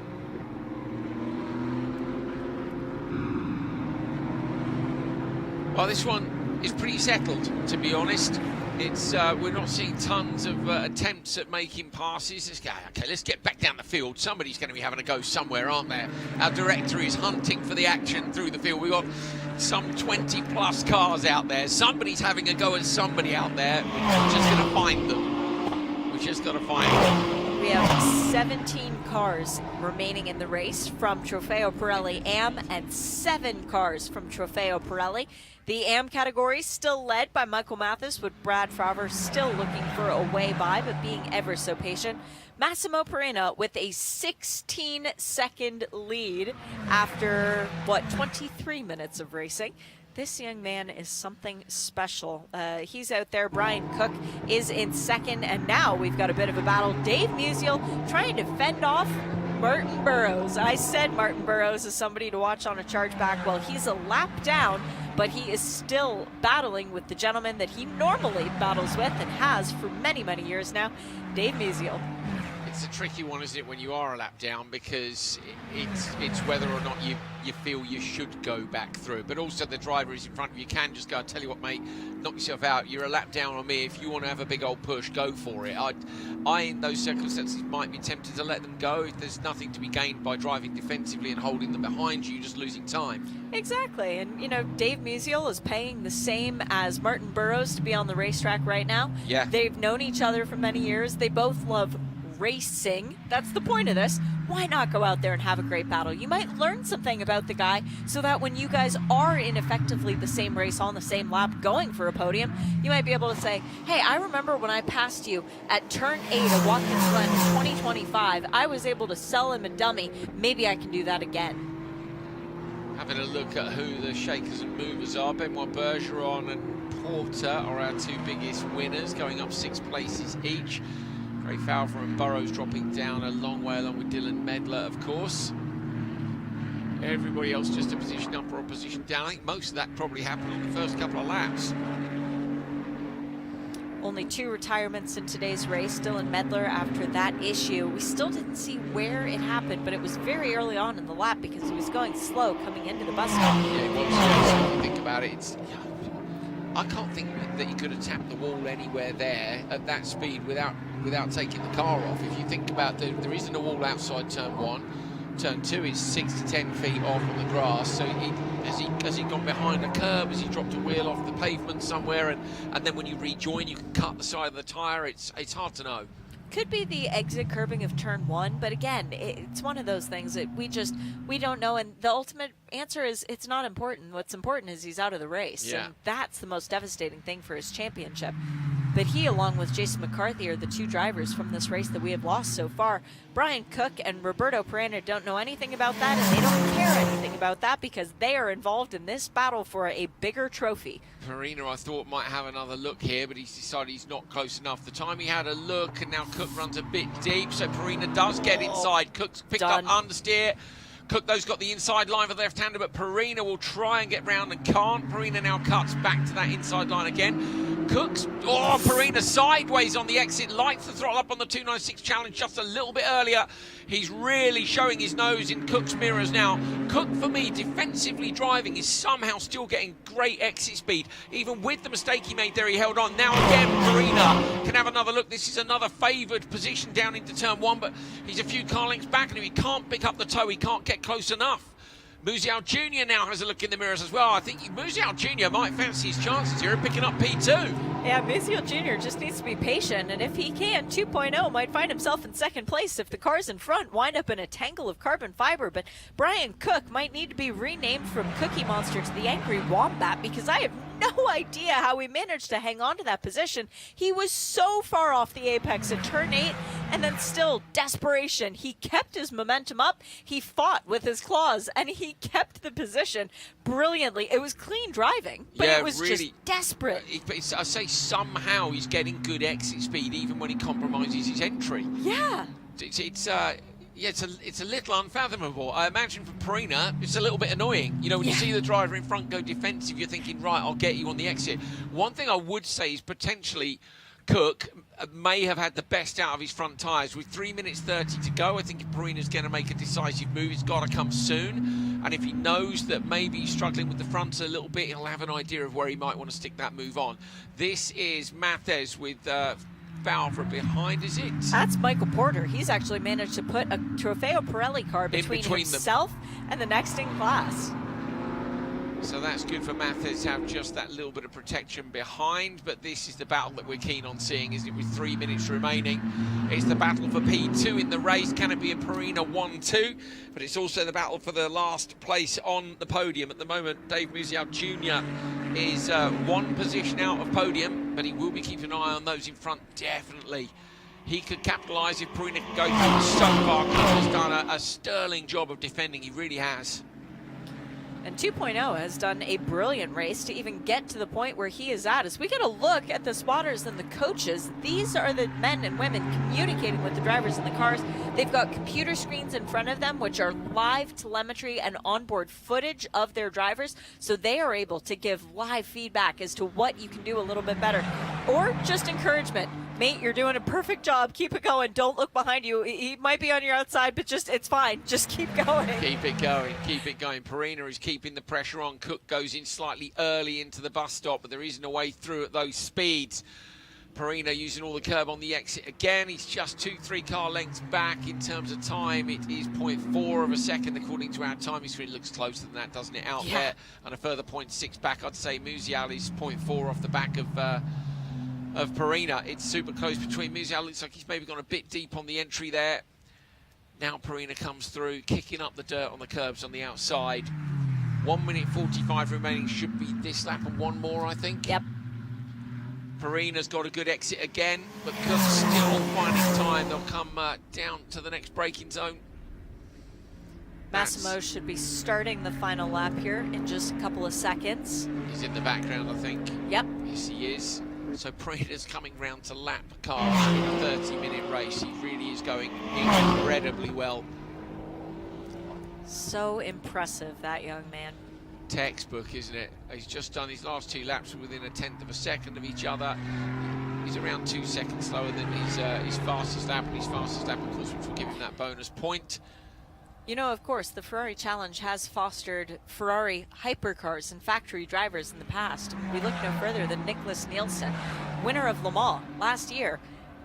Well, this one is pretty settled, to be honest. It's we're not seeing tons of attempts at making passes. Let's get back down the field. Somebody's going to be having a go somewhere, aren't there? Our director is hunting for the action through the field. We've got some 20-plus cars out there. Somebody's having a go at somebody out there. We're just going to find them. We've just got to find them. We have 17 cars remaining in the race from Trofeo Pirelli AM and 7 cars from Trofeo Pirelli. The AM category still led by Michael Mathis, with Brad Favre still looking for a way by, but being ever so patient. Massimo Perina with a 16-second lead after, 23 minutes of racing. This young man is something special. He's out there. Brian Cook is in second, and now we've got a bit of a battle. Dave Musial trying to fend off Martin Burrows. I said Martin Burrows is somebody to watch on a chargeback. Well, he's a lap down, but he is still battling with the gentleman that he normally battles with and has for many, many years now, Dave Musial. It's a tricky one, isn't it, when you are a lap down, because it's whether or not you feel you should go back through. But also the driver is in front of you. You can just go, I tell you what, mate, knock yourself out. You're a lap down on me. If you want to have a big old push, go for it. I in those circumstances, might be tempted to let them go if there's nothing to be gained by driving defensively and holding them behind you, just losing time. Exactly. And, you know, Dave Musial is paying the same as Martin Burrows to be on the racetrack right now. Yeah. They've known each other for many years. They both love racing. That's the point of this. Why not go out there and have a great battle? You might learn something about the guy so that when you guys are in effectively the same race on the same lap going for a podium, you might be able to say, hey, I remember when I passed you at turn 8 of Watkins Glen in 2025, I was able to sell him a dummy. Maybe I can do that again. Having a look at who the shakers and movers are, Benoit Bergeron and Porter are our 2 biggest winners, going up 6 places each. Gray Favre and Burrows dropping down a long way, along with Dylan Medler, of course. Everybody else just a position up or a position down. I think most of that probably happened on the first couple of laps. only 2 retirements in today's race. Dylan Medler, after that issue, we still didn't see where it happened, but it was very early on in the lap because he was going slow coming into the bus stop. Yeah, it was. Yeah, if you think about it, I can't think that you could have tapped the wall anywhere there at that speed without taking the car off. If you think about there isn't a wall outside turn 1. Turn 2 is 6 to 10 feet off on the grass, so has he gone behind a curb, has he dropped a wheel off the pavement somewhere, and then when you rejoin you can cut the side of the tyre? It's hard to know. Could be the exit curbing of turn 1, but again, it's one of those things that we don't know, and the ultimate answer is it's not important. What's important is he's out of the race, and that's the most devastating thing for his championship. But he, along with Jason McCarthy, are the 2 drivers from this race that we have lost so far. Brian Cook and Roberto Perena don't know anything about that, and they don't care anything about that because they are involved in this battle for a bigger trophy. Perena, I thought, might have another look here, but he's decided he's not close enough. The time he had a look, and now Cook runs a bit deep, so Perena does get inside. Cook's picked up understeer. Cook, though's got the inside line for the left-hander, but Perena will try and get round and can't. Perena now cuts back to that inside line again. Perena sideways on the exit, lights the throttle up on the 296 challenge just a little bit earlier. He's really showing his nose in Cook's mirrors now. Cook, for me, defensively driving, is somehow still getting great exit speed. Even with the mistake he made there, he held on. Now again, Perena can have another look. This is another favoured position down into turn 1, but he's a few car lengths back, and if he can't pick up the toe, he can't get close enough. Musial Jr. now has a look in the mirrors as well. I think Musial Jr. might fancy his chances here of picking up P2. Yeah, Musial Jr. just needs to be patient, and if he can, 2.0 might find himself in second place if the cars in front wind up in a tangle of carbon fiber. But Brian Cook might need to be renamed from Cookie Monster to the Angry Wombat, because I have no idea how he managed to hang on to that position. He was so far off the apex at turn 8, and then still, desperation. He kept his momentum up, he fought with his claws, and he kept the position brilliantly. It was clean driving, but it was really just desperate. I say somehow he's getting good exit speed even when he compromises his entry. Yeah. It's a little unfathomable. I imagine for Perena, it's a little bit annoying. You know, when you see the driver in front go defensive, you're thinking, right, I'll get you on the exit. One thing I would say is potentially Cook may have had the best out of his front tyres. With 3 minutes 30 to go, I think if Perena's going to make a decisive move, it's got to come soon. And if he knows that maybe he's struggling with the front a little bit, he'll have an idea of where he might want to stick that move on. This is Mathes with foul from behind, is it? That's Michael Porter. He's actually managed to put a Trofeo Pirelli car between himself and the next in class. So that's good for Mathes to have just that little bit of protection behind, but this is the battle that we're keen on seeing, isn't it, with 3 minutes remaining. It's the battle for P2 in the race. Can it be a Perena 1-2? But it's also the battle for the last place on the podium. At the moment, Dave Musial Jr. is 1 position out of podium, but he will be keeping an eye on those in front, definitely. He could capitalise if Perena can go through. So far, Cook has done a sterling job of defending. He really has. And 2.0 has done a brilliant race to even get to the point where he is at. As we get a look at the spotters and the coaches, these are the men and women communicating with the drivers in the cars. They've got computer screens in front of them, which are live telemetry and onboard footage of their drivers. So they are able to give live feedback as to what you can do a little bit better. Or just encouragement. Mate, you're doing a perfect job. Keep it going. Don't look behind you. He might be on your outside, but it's fine. Just keep going. Keep it going. Keep it going. Perena is keeping the pressure on. Cook goes in slightly early into the bus stop, but there isn't a way through at those speeds. Perena using all the curb on the exit again. He's just 2-3 car lengths back in terms of time. It is 0.4 of a second according to our timing screen. It looks closer than that, doesn't it, out there? And a further 0.6 back. I'd say Musial is 0.4 off the back of Perena. It's super close between Musial. Looks like he's maybe gone a bit deep on the entry there. Now Perena comes through, kicking up the dirt on the curbs on the outside. 1 minute 45 remaining. Should be this lap and one more, I think. Yep. Perena's got a good exit again, but because still finding time, they'll come down to the next braking zone. Massimo should be starting the final lap here in just a couple of seconds. He's in the background, I think. Yep. Yes, he is. So Perena's coming round to lap cars in a 30-minute race. He really is going incredibly well. So impressive, that young man. Textbook, isn't it? He's just done his last 2 laps within 1/10 of a second of each other. He's around 2 seconds slower than his fastest lap, and his fastest lap, of course, which will give him that bonus point. You know, of course, the Ferrari Challenge has fostered Ferrari hypercars and factory drivers in the past. We look no further than Nicholas Nielsen, winner of Le Mans last year.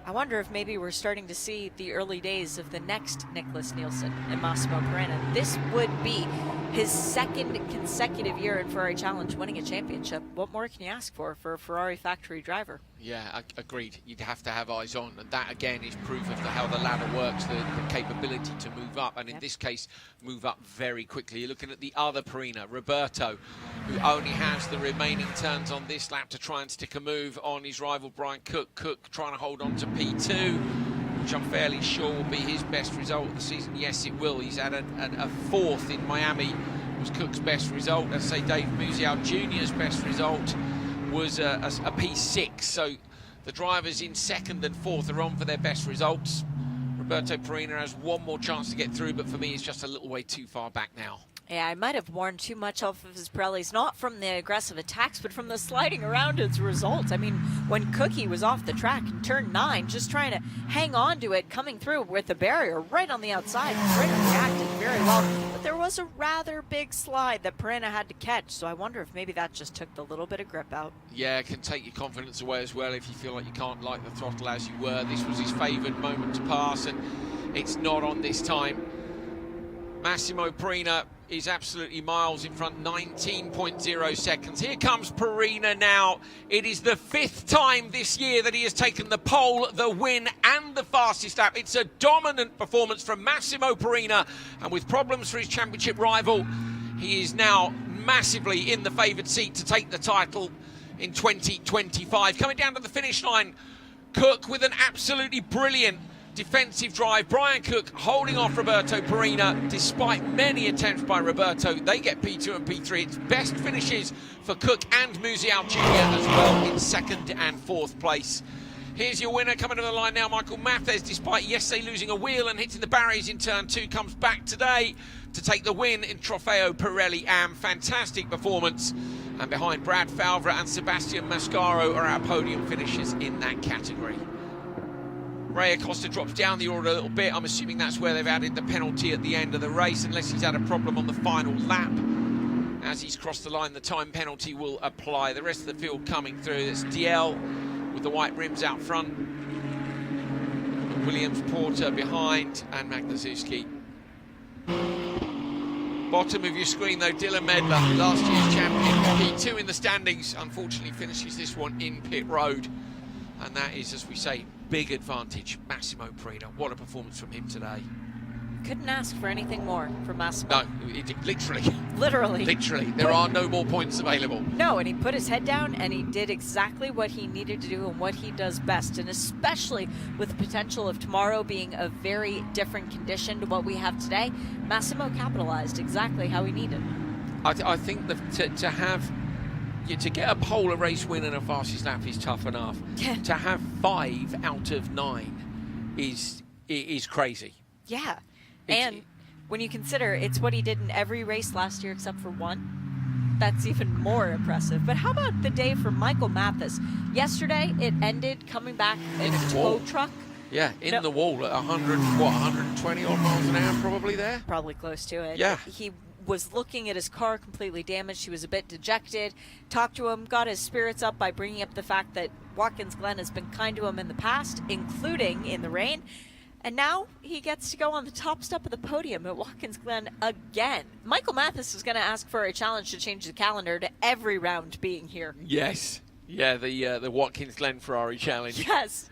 I wonder if maybe we're starting to see the early days of the next Nicholas Nielsen and Massimo Pereira. This would be his second consecutive year in Ferrari Challenge winning a championship. What more can you ask for a Ferrari factory driver? Yeah, agreed. You'd have to have eyes on, and that again is proof of how the ladder works, the capability to move up, and in this case, move up very quickly. You're looking at the other Perina, Roberto, who only has the remaining turns on this lap to try and stick a move on his rival Brian Cook. Cook trying to hold on to P2, which I'm fairly sure will be his best result of the season. Yes, it will. He's had a fourth in Miami, was Cook's best result. Let's say Dave Musial Jr.'s best result was a P6, so the drivers in second and fourth are on for their best results. Roberto Perina has one more chance to get through, but for me it's just a little way too far back now. Yeah, I might have worn too much off of his Pirellis, not from the aggressive attacks, but from the sliding around as a result. I mean, when Cookie was off the track in turn 9, just trying to hang on to it, coming through with the barrier right on the outside, Perina reacted very well. But there was a rather big slide that Perina had to catch, so I wonder if maybe that just took the little bit of grip out. Yeah, it can take your confidence away as well if you feel like you can't like the throttle as you were. This was his favoured moment to pass, and it's not on this time. Massimo Perina is absolutely miles in front, 19.0 seconds. Here comes Perina now. It is the 5th time this year that he has taken the pole, the win, and the fastest lap. It's a dominant performance from Massimo Perina, and with problems for his championship rival, he is now massively in the favoured seat to take the title in 2025. Coming down to the finish line, Cook with an absolutely brilliant defensive drive. Brian Cook holding off Roberto Perina despite many attempts by Roberto. They get P2 and P3. It's best finishes for Cook and Musial Jr. as well in second and fourth place. Here's your winner coming to the line now, Michael Mathes, despite yesterday losing a wheel and hitting the barriers in turn 2, comes back today to take the win in Trofeo Pirelli Am. Fantastic performance. And behind Brad Falvera and Sebastian Mascaro are our podium finishers in that category. Ray Acosta drops down the order a little bit. I'm assuming that's where they've added the penalty at the end of the race, unless he's had a problem on the final lap. As he's crossed the line, the time penalty will apply. The rest of the field coming through. It's DL with the white rims out front. Williams, Porter behind, and Magnuszewski. Bottom of your screen, though, Dylan Medler, last year's champion. P2 in the standings, unfortunately finishes this one in pit road. And that is, as we say, big advantage. Massimo Perina, what a performance from him today. Couldn't ask for anything more from Massimo. No, literally. Literally. There are no more points available. No, and he put his head down and he did exactly what he needed to do and what he does best. And especially with the potential of tomorrow being a very different condition to what we have today, Massimo capitalized exactly how he needed. I think to have... to get a pole race win and a fastest lap is tough enough. Yeah. To have 5 out of 9 is crazy. Yeah. And when you consider it's what he did in every race last year except for one, that's even more impressive. But how about the day for Michael Mathis? Yesterday, it ended coming back in a tow truck. Yeah, in the wall at 120 odd miles an hour probably there? Probably close to it. Yeah. He was looking at his car completely damaged. He was a bit dejected. Talked to him, got his spirits up by bringing up the fact that Watkins Glen has been kind to him in the past, including in the rain. And now he gets to go on the top step of the podium at Watkins Glen again. Michael Mathis is going to ask for a challenge to change the calendar to every round being here. Yes. Yeah, the Watkins Glen Ferrari challenge. Yes.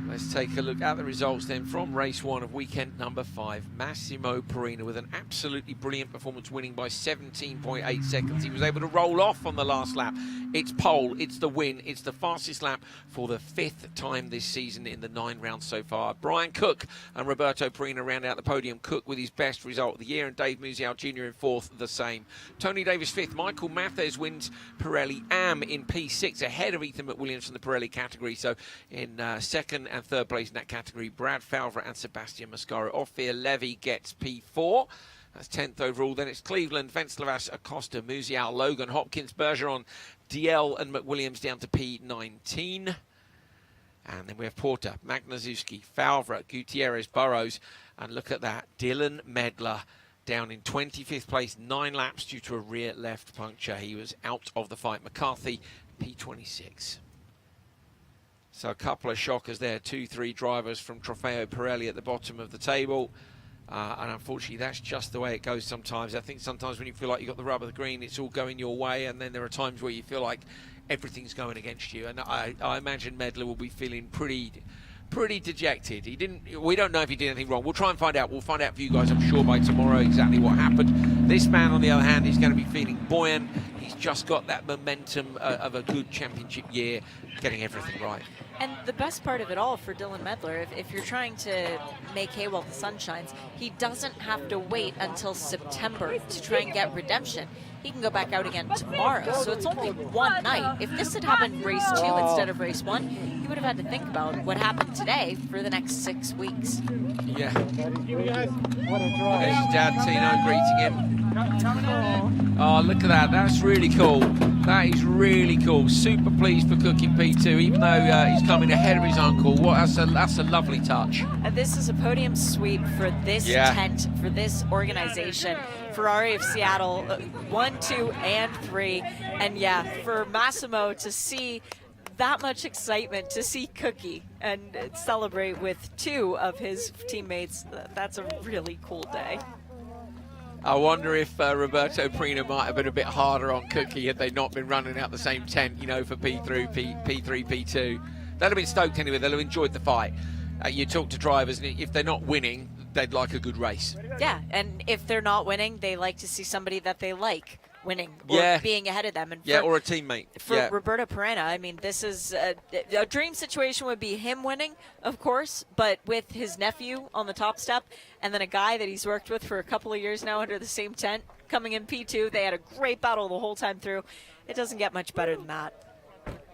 Let's take a look at the results then from race 1 of weekend number 5. Massimo Perina with an absolutely brilliant performance, winning by 17.8 seconds. He was able to roll off on the last lap. It's pole, it's the win, it's the fastest lap for the 5th time this season in the 9 rounds so far. Brian Cook and Roberto Perina round out the podium. Cook with his best result of the year, and Dave Musial Jr. in 4th, the same. Tony Davis 5th. Michael Mathes wins Pirelli Am in P6, ahead of Ethan McWilliams from the Pirelli category. So in 2nd and 3rd place in that category, Brad Falvera and Sebastian Mascaro. Ophir Levy gets P4. That's 10th overall. Then it's Cleveland, Venceslas, Acosta, Musial, Logan, Hopkins, Bergeron, DL and McWilliams down to P19. And then we have Porter, Magnazuski, Favre, Gutierrez, Burrows. And look at that, Dylan Medler down in 25th place, 9 laps due to a rear left puncture. He was out of the fight. McCarthy, P26. So a couple of shockers there, 2-3 drivers from Trofeo Pirelli at the bottom of the table. And unfortunately, that's just the way it goes sometimes. I think sometimes when you feel like you've got the rub of the green, it's all going your way. And then there are times where you feel like everything's going against you. And I imagine Medler will be feeling pretty dejected. We don't know if he did anything wrong. We'll try and find out. We'll find out for you guys, I'm sure, by tomorrow exactly what happened. This man, on the other hand, is going to be feeling buoyant. He's just got that momentum of a good championship year, getting everything right. And the best part of it all for Dylan Medler, if you're trying to make hay while the sun shines, he doesn't have to wait until September to try and get redemption. He can go back out again tomorrow, so it's only one night. If this had happened race 2 instead of race 1, he would have had to think about what happened today for the next 6 weeks. Yeah. There's his dad, Tino, greeting him. Oh, look at that. That's really cool. That is really cool. Super pleased for Cook in P2, even though he's coming ahead of his uncle. That's a lovely touch. And this is a podium sweep for this tent, for this organization. Ferrari of Seattle, 1, 2, and 3. And yeah, for Massimo to see that much excitement, to see Cookie and celebrate with 2 of his teammates, that's a really cool day. I wonder if Roberto Prina might have been a bit harder on Cookie had they not been running out the same tent, you know, for P3, P2. They'd have been stoked anyway. They'll have enjoyed the fight. You talk to drivers, and if they're not winning, they'd like a good race. Yeah, and if they're not winning, they like to see somebody that they like winning or being ahead of them. And or a teammate. For Roberto Perena, I mean, this is a dream situation would be him winning, of course, but with his nephew on the top step and then a guy that he's worked with for a couple of years now under the same tent coming in P2. They had a great battle the whole time through. It doesn't get much better than that.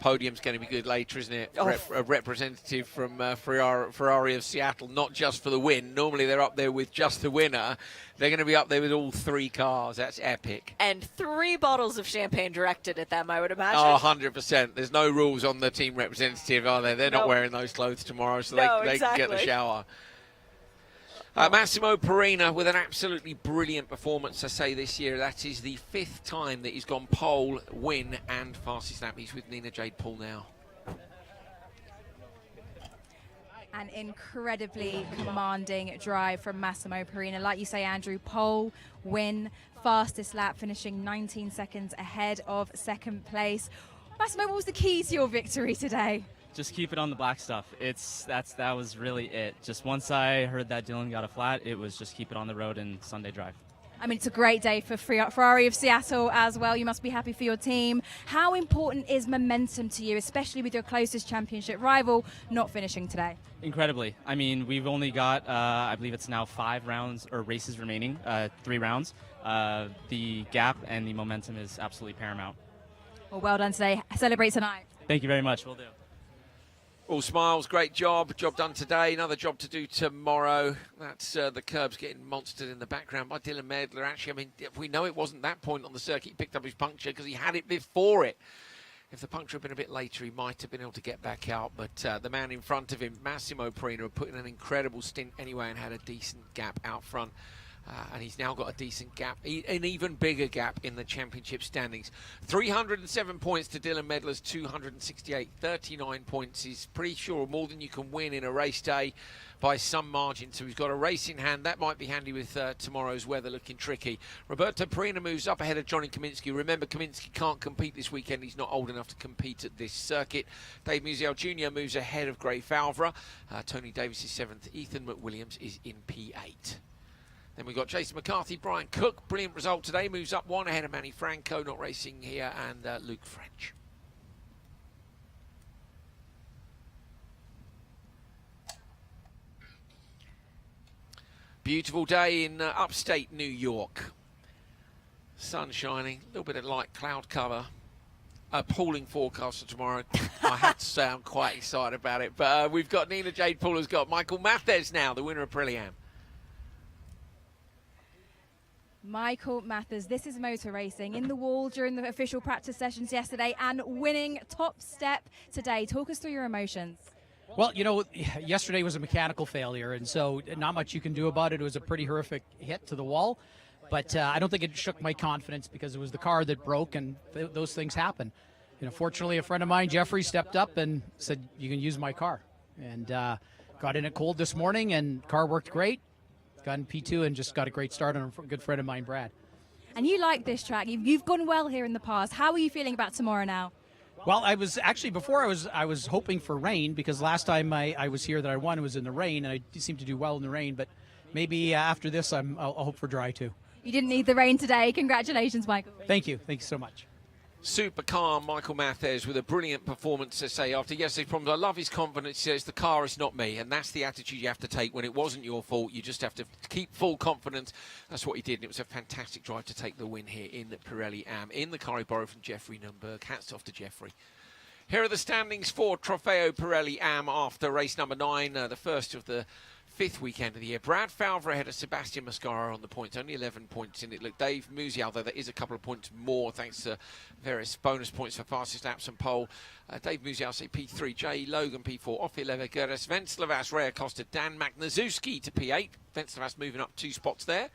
Podium's going to be good later, isn't it? A representative from Ferrari of Seattle, not just for the win. Normally they're up there with just the winner. They're going to be up there with all 3 cars. That's epic. And 3 bottles of champagne directed at them, I would imagine. Oh, 100%. There's no rules on the team representative, are there? They're not wearing those clothes tomorrow, so they can get the shower. Massimo Perena with an absolutely brilliant performance, I say, this year. That is the 5th time that he's gone pole, win, and fastest lap. He's with Nina Jade Paul now. An incredibly commanding drive from Massimo Perena. Like you say, Andrew, pole, win, fastest lap, finishing 19 seconds ahead of 2nd place. Massimo, what was the key to your victory today? Just keep it on the black stuff. That was really it. Just once I heard that Dylan got a flat, it was just keep it on the road and Sunday drive. I mean, it's a great day for Ferrari of Seattle as well. You must be happy for your team. How important is momentum to you, especially with your closest championship rival not finishing today? Incredibly. I mean, we've only got, I believe it's now 5 rounds or races remaining, 3 rounds. The gap and the momentum is absolutely paramount. Well done today. Celebrate tonight. Thank you very much. Will do. All smiles, great job done today, another job to do tomorrow. That's the curbs getting monstered in the background by Dylan Medler. Actually, I mean, we know it wasn't that point on the circuit. He picked up his puncture because he had it before it. If the puncture had been a bit later, he might have been able to get back out. But the man in front of him, Massimo Perena, had put in an incredible stint anyway and had a decent gap out front. And he's now got a decent gap, an even bigger gap in the championship standings. 307 points to Dylan Medler's 268. 39 points is pretty sure more than you can win in a race day by some margin. So we've got a race in hand. That might be handy with tomorrow's weather looking tricky. Roberto Perena moves up ahead of Johnny Kaminsky. Remember, Kaminsky can't compete this weekend. He's not old enough to compete at this circuit. Dave Musial Jr. moves ahead of Gray Favre. Tony Davis is 7th. Ethan McWilliams is in P8. Then we've got Jason McCarthy, Brian Cook. Brilliant result today. Moves up 1 ahead of Manny Franco, not racing here, and Luke French. Beautiful day in upstate New York. Sun shining, a little bit of light cloud cover. Appalling forecast for tomorrow. I have to say I'm quite excited about it. But we've got Nina Jade Paul, who's got Michael Mathes now, the winner of Brilliant. Michael Mathers, this is motor racing in the wall during the official practice sessions yesterday and winning top step today. Talk us through your emotions. Well, you know, yesterday was a mechanical failure, and so not much you can do about it. It was a pretty horrific hit to the wall, but I don't think it shook my confidence because it was the car that broke, and those things happen. You know, fortunately, a friend of mine, Jeffrey, stepped up and said, "You can use my car," and got in it cold this morning, and car worked great. Got in P2 and just got a great start on a good friend of mine, Brad. And you like this track. You've gone well here in the past. How are you feeling about tomorrow now? Well, I was actually before I was hoping for rain because last time I was here that I won was in the rain, and I seemed to do well in the rain. But maybe after this, I'll hope for dry too. You didn't need the rain today. Congratulations, Michael. Thank you so much. Super calm Michael Mathers with a brilliant performance to say after yesterday's problems. I love his confidence. He says the car is not me, and that's the attitude you have to take when it wasn't your fault. You just have to keep full confidence. That's what he did, and it was a fantastic drive to take the win here in the Pirelli Am in the car he borrowed from Jeffrey Nürnberg. Hats off to Jeffrey. Here are the standings for Trofeo Pirelli Am after race number 9, the first of the 5th weekend of the year. Brad Falver ahead of Sebastian Mascara on the points, only 11 points in it. Look, Dave Musial, though, there is a couple of points more thanks to various bonus points for fastest laps and pole. Dave Musial say P3, J. Logan P4, Ophir Levergeres, Venceslas Ray Acosta, Dan Magnazuski to P8. Venceslas moving up 2 spots there.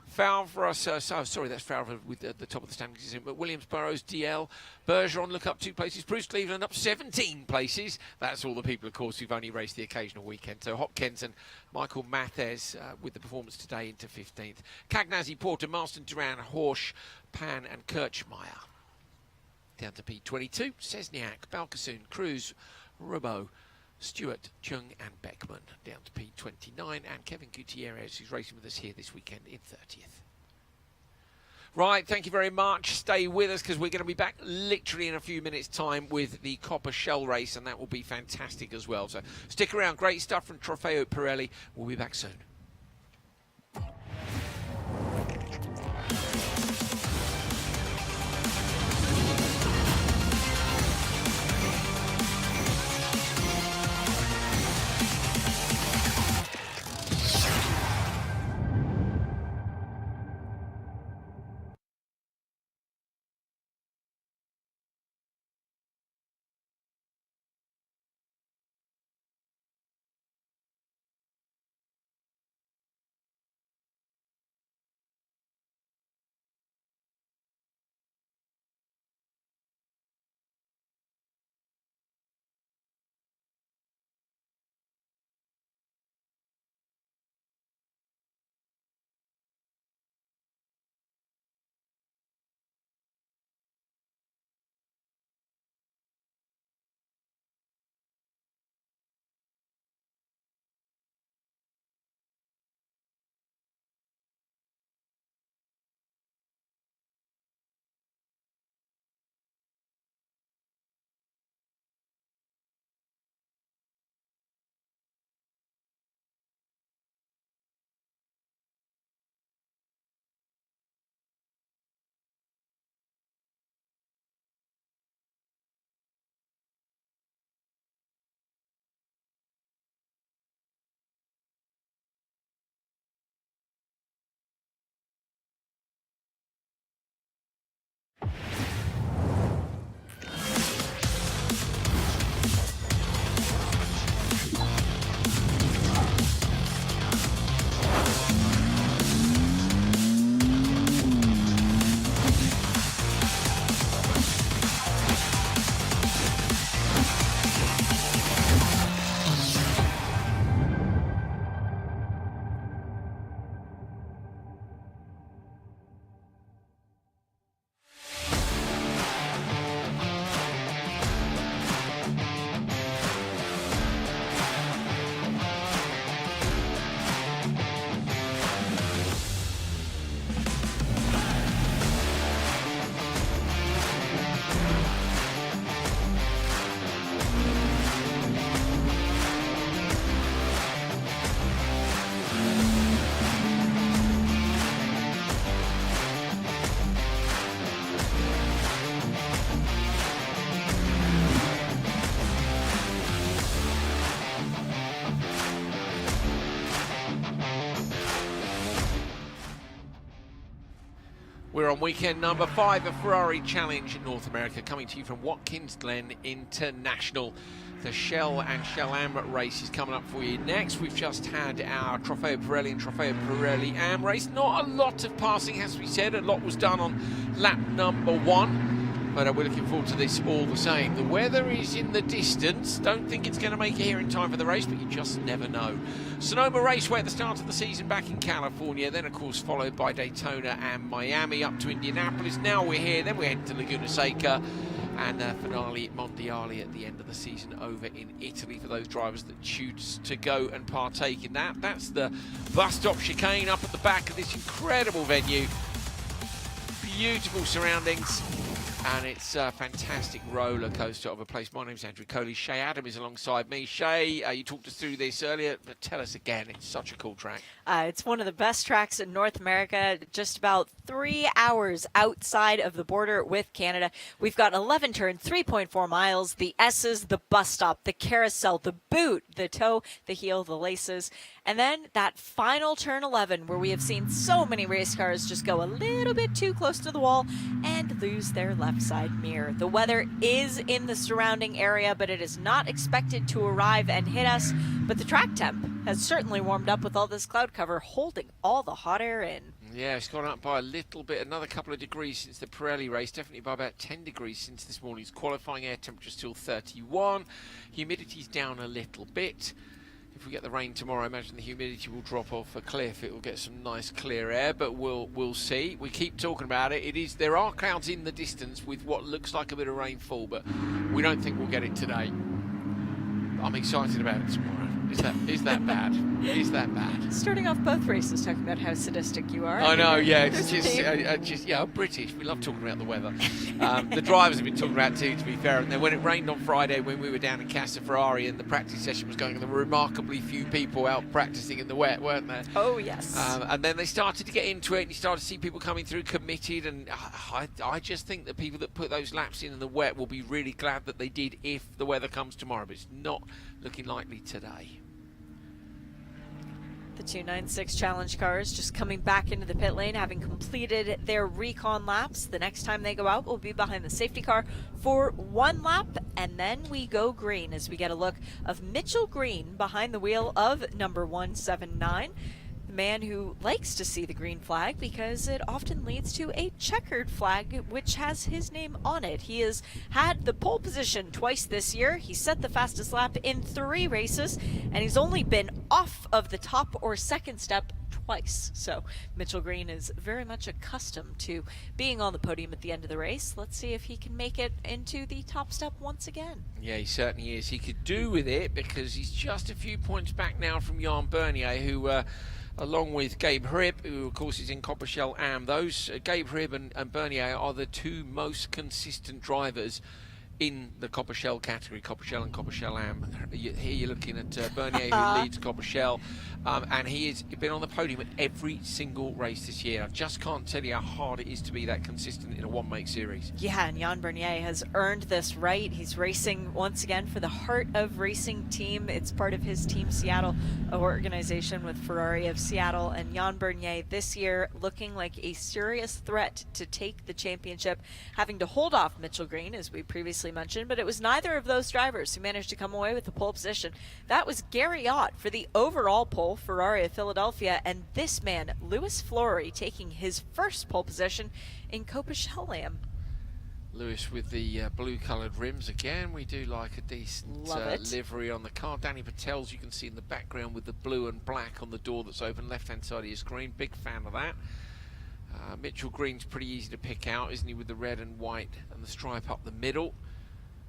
Falver, sorry, that's Falver with the top of the standings, but Williams, Burrows, DL, Bergeron look up 2 places, Bruce Cleveland up 17 places. That's all the people, of course, who've only raced the occasional weekend. So Hopkins and Michael Mathers with the performance today into 15th. Cagnazzi, Porter, Marston, Duran, Horsch, Pan and Kirchmeier. Down to P22, Cesniak, Balkasoon, Cruz, Rubbo, Stewart, Chung and Beckman down to P29, and Kevin Gutierrez, who's racing with us here this weekend, in 30th. Right, thank you very much. Stay with us because we're going to be back literally in a few minutes' time with the Copper Shell race, and that will be fantastic as well. So stick around. Great stuff from Trofeo Pirelli. We'll be back soon. We're on weekend number 5 of Ferrari Challenge North America, coming to you from Watkins Glen International. The Shell and Shell Am race is coming up for you next. We've just had our Trofeo Pirelli and Trofeo Pirelli Am race. Not a lot of passing, has to be said. A lot was done on lap number 1. But we're looking forward to this all the same. The weather is in the distance. Don't think it's going to make it here in time for the race, but you just never know. Sonoma Raceway at the start of the season back in California, then of course followed by Daytona and Miami up to Indianapolis. Now we're here, then we're heading to Laguna Seca, and finale at Mondiali at the end of the season over in Italy for those drivers that choose to go and partake in that. That's the bus stop chicane up at the back of this incredible venue. Beautiful surroundings. And it's a fantastic roller coaster of a place. My name's Andrew Coley. Shay Adam is alongside me. Shay, you talked us through this earlier, but tell us again. It's such a cool track. It's one of the best tracks in North America, just about 3 hours outside of the border with Canada. We've got 11 turns, 3.4 miles, the S's, the bus stop, the carousel, the boot, the toe, the heel, the laces, and then that final turn 11 where we have seen so many race cars just go a little bit too close to the wall and lose their left side mirror. The weather is in the surrounding area, but it is not expected to arrive and hit us. But the track temp has certainly warmed up with all this cloud cover holding all the hot air in. Yeah, it's gone up by a little bit, another couple of degrees since the Pirelli race, definitely by about 10 degrees since this morning's qualifying. Air temperature still 31. Humidity's down a little bit. If we get the rain tomorrow, I imagine the humidity will drop off a cliff. It will get some nice clear air, but we'll see. We keep talking about it. There are clouds in the distance with what looks like a bit of rainfall, but we don't think we'll get it today. I'm excited about it tomorrow. Is that bad? Is that bad? Starting off both races talking about how sadistic you are. I know, yeah. It's just, I'm British. We love talking about the weather. The drivers have been talking about it too, to be fair. And then when it rained on Friday, when we were down in Casa Ferrari and the practice session was going, there were remarkably few people out practicing in the wet, weren't there? Oh, yes. And then they started to get into it, and you started to see people coming through committed. And I just think that people that put those laps in the wet will be really glad that they did if the weather comes tomorrow. But it's not looking likely today. The 296 challenge cars just coming back into the pit lane, having completed their recon laps. The next time they go out will be behind the safety car for 1 lap, and then we go green as we get a look of Mitchell Green behind the wheel of number 179. The man who likes to see the green flag because it often leads to a checkered flag which has his name on it. He has had the pole position twice this year. He set the fastest lap in 3 races, and he's only been off of the top or second step twice. So Mitchell Green is very much accustomed to being on the podium at the end of the race. Let's see if he can make it into the top step once again. Yeah, he certainly is. He could do with it because he's just a few points back now from Jan Bernier, who along with Gabe Hrib, who of course is in Copper Shell Am. Those Gabe Hrib and Bernier are the 2 most consistent drivers in the Copper Shell category, Copper Shell and Copper Shell Am. Here you're looking at Bernier, who leads Copper Shell, and he has been on the podium at every single race this year. I just can't tell you how hard it is to be that consistent in a one-make series. Yeah, and Jan Bernier has earned this right. He's racing once again for the Heart of Racing team. It's part of his Team Seattle organization with Ferrari of Seattle, and Jan Bernier this year looking like a serious threat to take the championship, having to hold off Mitchell Green, as we previously mentioned, but it was neither of those drivers who managed to come away with the pole position. That was Gary Ott for the overall pole, Ferrari of Philadelphia, and this man, Lewis Flory, taking his first pole position in Coppa Shell Am. Lewis with the blue-coloured rims again. We do like a decent livery on the car. Danny Patel's you can see in the background with the blue and black on the door that's open left-hand side of your screen. Big fan of that. Mitchell Green's pretty easy to pick out, isn't he, with the red and white and the stripe up the middle.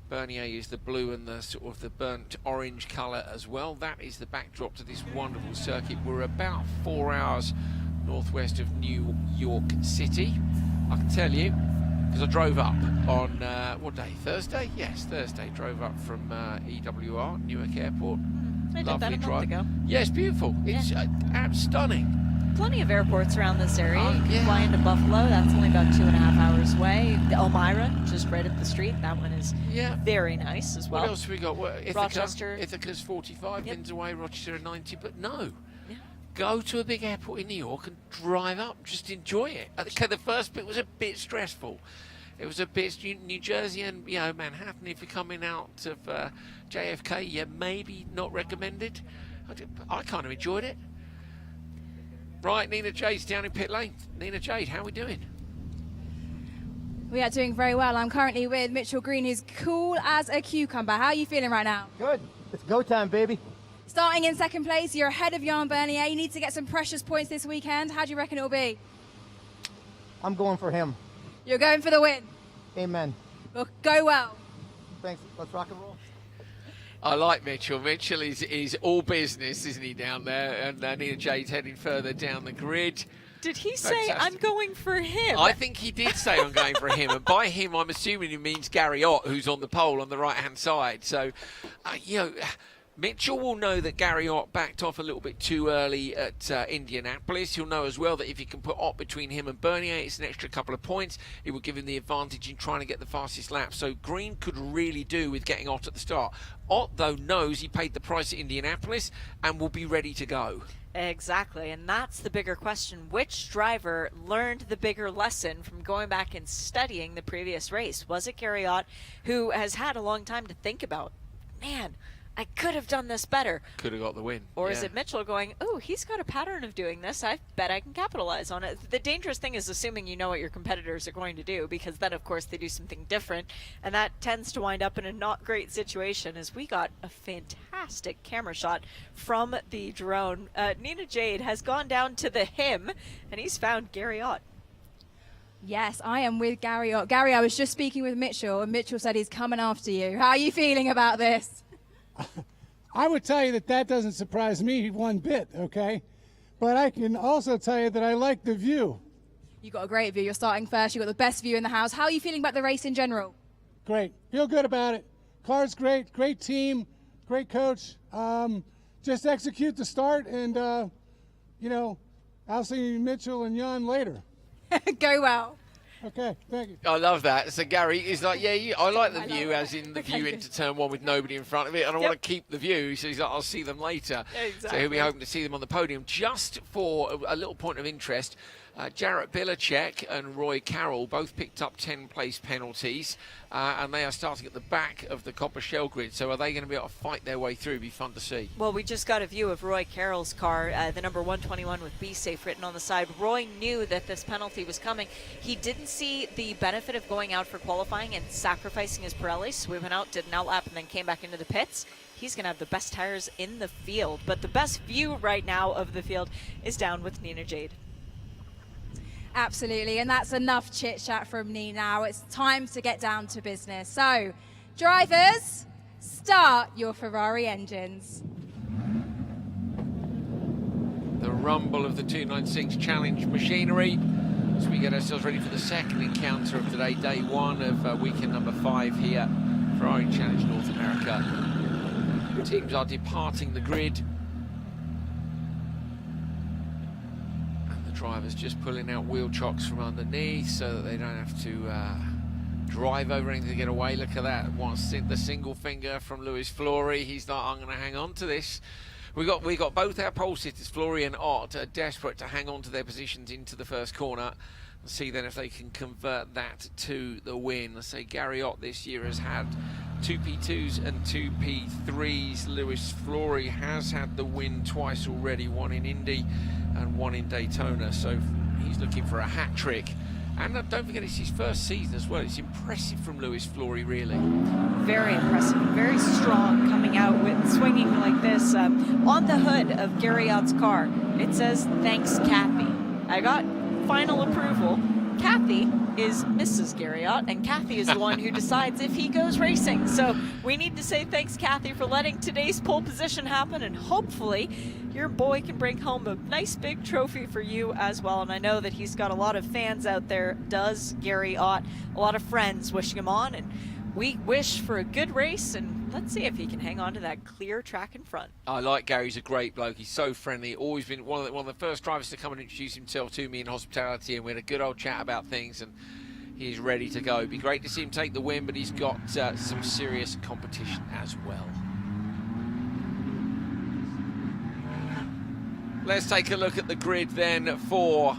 Bernier is the blue and the sort of the burnt orange colour as well. That is the backdrop to this wonderful circuit. We're about 4 hours northwest of New York City. I can tell you, because I drove up on, what day, Thursday? Yes, Thursday. Drove up from EWR, Newark Airport. I did that a month ago. Yeah, it's beautiful. It's stunning. Plenty of airports around this area. You can Yeah. fly into Buffalo. That's only about 2.5 hours away. The Elmira, just right up the street. That one is very nice as well. What else have we got? Ithaca, Rochester. Ithaca's 45 Yep. minutes away. Rochester 90, but no. Yeah. go to a big airport in New York and drive up, just enjoy it. Okay, the first bit was a bit stressful. It was a bit New Jersey and Manhattan. If you're coming out of JFK, yeah, maybe not recommended. I kind of enjoyed it. Right, Nina Jade's down in pit lane. Nina Jade, how are we doing? We are doing very well. I'm currently with Mitchell Green, who's cool as a cucumber. How are you feeling right now? Good. It's go time, baby. Starting in second place, you're ahead of Jan Bernier. You need to get some precious points this weekend. How do you reckon it'll be? I'm going for him. You're going for the win. Amen. Well, go well. Thanks. Let's rock and roll. I like Mitchell. Mitchell is all business, isn't he, down there? And Nina Jade's heading further down the grid. Did he say, Fantastic. I'm going for him? I think he did say I'm going for him. And by him, I'm assuming he means Gary Ott, who's on the pole on the right-hand side. So, Mitchell will know that Gary Ott backed off a little bit too early at Indianapolis. He'll know as well that if he can put Ott between him and Bernier, it's an extra couple of points. It will give him the advantage in trying to get the fastest lap. So Green could really do with getting Ott at the start. Ott, though, knows he paid the price at Indianapolis and will be ready to go. Exactly, and that's the bigger question. Which driver learned the bigger lesson from going back and studying the previous race? Was it Gary Ott, who has had a long time to think about, man, I could have done this better? Could have got the win. Or is it Mitchell going, oh, he's got a pattern of doing this. I bet I can capitalize on it. The dangerous thing is assuming you know what your competitors are going to do, because then, of course, they do something different. And that tends to wind up in a not great situation, as we got a fantastic camera shot from the drone. Nina Jade has gone down to the him, and he's found Gary Ott. Yes, I am with Gary Ott. Gary, I was just speaking with Mitchell, and Mitchell said he's coming after you. How are you feeling about this? I would tell you that doesn't surprise me one bit, okay? But I can also tell you that I like the view. You got a great view. You're starting first. You got the best view in the house. How are you feeling about the race in general? Great. Feel good about it. Car's great. Great team. Great coach. Just execute the start and, I'll see Mitchell and Jan later. Go well. Okay, thank you. I love that. So Gary is like, I like the view, as in the view into turn one with nobody in front of it, and I want to keep the view. So he's like, I'll see them later. Exactly. So he'll be hoping to see them on the podium. Just for a little point of interest, Jarrett Billercheck and Roy Carroll both picked up 10-place penalties, and they are starting at the back of the Copper Shell grid. So are they going to be able to fight their way through? It'll be fun to see. Well, we just got a view of Roy Carroll's car, the number 121 with Be Safe written on the side. Roy knew that this penalty was coming. He didn't see the benefit of going out for qualifying and sacrificing his Pirelli, so we went out, did an outlap, and then came back into the pits. He's going to have the best tires in the field. But the best view right now of the field is down with Nina Jade. Absolutely, and that's enough chit-chat from me now. It's time to get down to business. So, drivers, start your Ferrari engines. The rumble of the 296 Challenge machinery as we get ourselves ready for the second encounter of today, day one of weekend number 5 here, Ferrari Challenge North America. Teams are departing the grid. Drivers just pulling out wheel chocks from underneath so that they don't have to drive over anything to get away. Look at that. Once the single finger from Lewis Flory. He's like, I'm going to hang on to this. We got both our pole sitters, Flory and Ott, are desperate to hang on to their positions into the first corner. We'll see then if they can convert that to the win. Let's say Gary Ott this year has had 2 P2s and 2 P3s. Lewis Flory has had the win twice already, one in Indy and one in Daytona, so he's looking for a hat trick. And don't forget, it's his first season as well. It's impressive from Lewis Flory, really. Very impressive, very strong, coming out with swinging like this. On the hood of Gary Ott's car, it says, thanks, Kathy. I got final approval. Kathy is Mrs. Gary Ott, and Kathy is the one who decides if he goes racing. So we need to say thanks, Kathy, for letting today's pole position happen, and hopefully your boy can bring home a nice big trophy for you as well. And I know that he's got a lot of fans out there, does Gary Ott, a lot of friends wishing him on, and we wish for a good race, and let's see if he can hang on to that clear track in front. I like Gary. He's a great bloke. He's so friendly. Always been one of the first drivers to come and introduce himself to me in hospitality, and we had a good old chat about things, and he's ready to go. It'd be great to see him take the win, but he's got some serious competition as well. let's take a look at the grid then for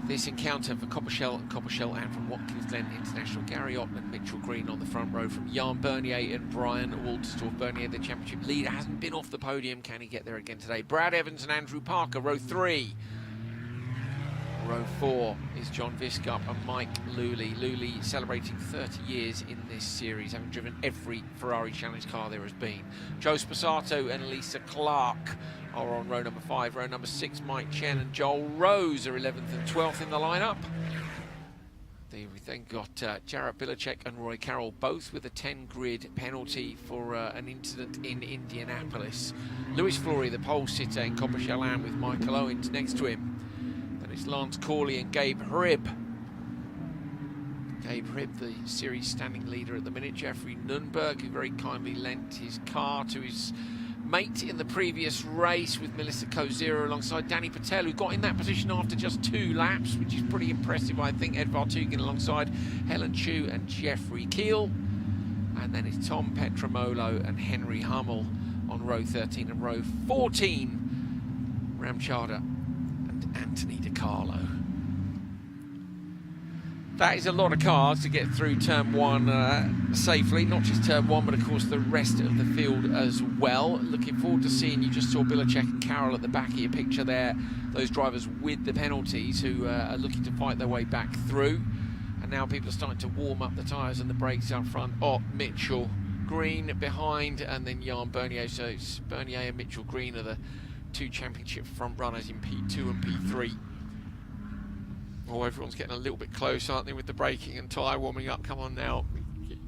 this encounter for Coppershell and Coppershell, and from Watkins Glen International, Gary Ott and Mitchell Green on the front row, from Jan Bernier and Brian Walterstorff. Bernier, the championship leader, hasn't been off the podium. Can he get there again today? Brad Evans and Andrew Parker, row 3. Row 4 is John Viscup and Mike Luley. Luley celebrating 30 years in this series, having driven every Ferrari Challenge car there has been. Joe Sposato and Lisa Clark are on row number 5. Row number 6, Mike Chen and Joel Rose are 11th and 12th in the lineup. We've then got Jarrett Bilacek and Roy Carroll, both with a 10 grid penalty for an incident in Indianapolis. Lewis Flory, the pole sitter in Coppershell Am, with Michael Owens next to him. Then it's Lance Corley and Gabe Hrib. Gabe Hrib, the series standing leader at the minute. Jeffrey Nunberg, who very kindly lent his car to his mate in the previous race, with Melissa Kozira alongside Danny Patel, who got in that position after just 2 laps, which is pretty impressive. I think Ed Vartugin alongside Helen Chu and Jeffrey Keel. And then it's Tom Petromolo and Henry Hummel on row 13, and row 14, Ramchada and Anthony DiCarlo. That is a lot of cars to get through turn 1 safely, not just turn 1, but of course the rest of the field as well. Looking forward to seeing, you just saw Bilacek and Carroll at the back of your picture there, those drivers with the penalties who are looking to fight their way back through. And now people are starting to warm up the tyres and the brakes up front. Ott, Mitchell, Green behind, and then Jan Bernier. So it's Bernier and Mitchell Green are the 2 championship front runners in P2 and P3. Oh, everyone's getting a little bit close, aren't they, with the braking and tyre warming up. Come on now,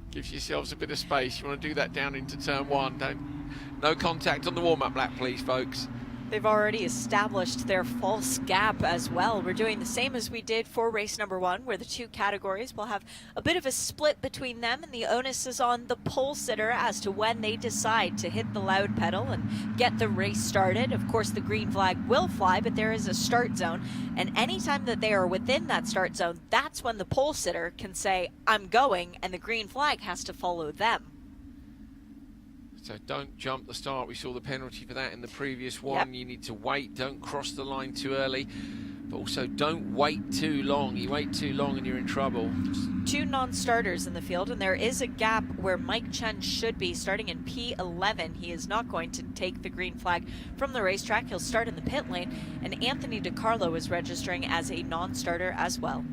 give yourselves a bit of space. You want to do that down into turn 1. No contact on the warm-up lap, please, folks. They've already established their false gap as well. We're doing the same as we did for race number 1, where the 2 categories will have a bit of a split between them, and the onus is on the pole sitter as to when they decide to hit the loud pedal and get the race started. Of course, the green flag will fly, but there is a start zone, and anytime that they are within that start zone, that's when the pole sitter can say, I'm going, and the green flag has to follow them. So don't jump the start. We saw the penalty for that in the previous one. Yep. You need to wait. Don't cross the line too early. But also don't wait too long. You wait too long and you're in trouble. 2 non-starters in the field, and there is a gap where Mike Chen should be starting in P11. He is not going to take the green flag from the racetrack. He'll start in the pit lane, and Anthony DiCarlo is registering as a non-starter as well.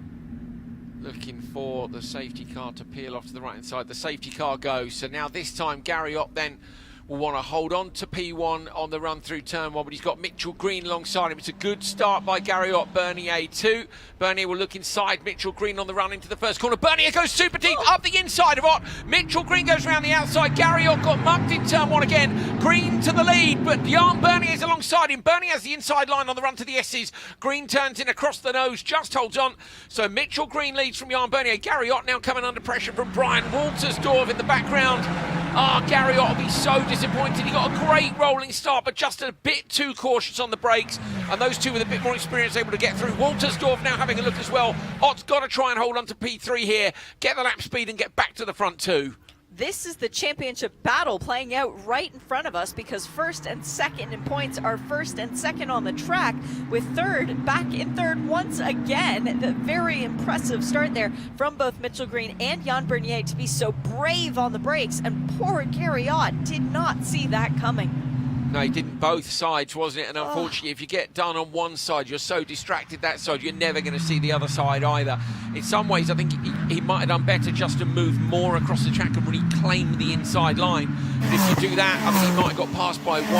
Looking for the safety car to peel off to the right-hand side. The safety car goes. So now this time Gary Ott then will want to hold on to P1 on the run through turn 1, but he's got Mitchell Green alongside him. It's a good start by Gary Ott. Bernier 2. Bernier will look inside. Mitchell Green on the run into the first corner. Bernier goes super deep up the inside of Ott. Mitchell Green goes around the outside. Gary Ott got mugged in turn 1 again. Green to the lead, but Jan Bernier is alongside him. Bernier has the inside line on the run to the S's. Green turns in across the nose, just holds on. So Mitchell Green leads from Jan Bernier. Gary Ott now coming under pressure from Brian Walterstorff in the background. Gary Ott will be so disappointed. He got a great rolling start, but just a bit too cautious on the brakes. And those 2 with a bit more experience able to get through. Walterstorff now having a look as well. Ott's got to try and hold on to P3 here, get the lap speed and get back to the front 2. This is the championship battle playing out right in front of us, because first and second in points are first and second on the track, with third back in third once again. The very impressive start there from both Mitchell Green and Jan Bernier to be so brave on the brakes, and poor Gary Ott did not see that coming. No, he didn't. Both sides, wasn't it? And unfortunately, if you get done on one side, you're so distracted that side, you're never going to see the other side either. In some ways, I think he might have done better just to move more across the track and reclaim the inside line. But if you do that, I think he might have got passed by 1.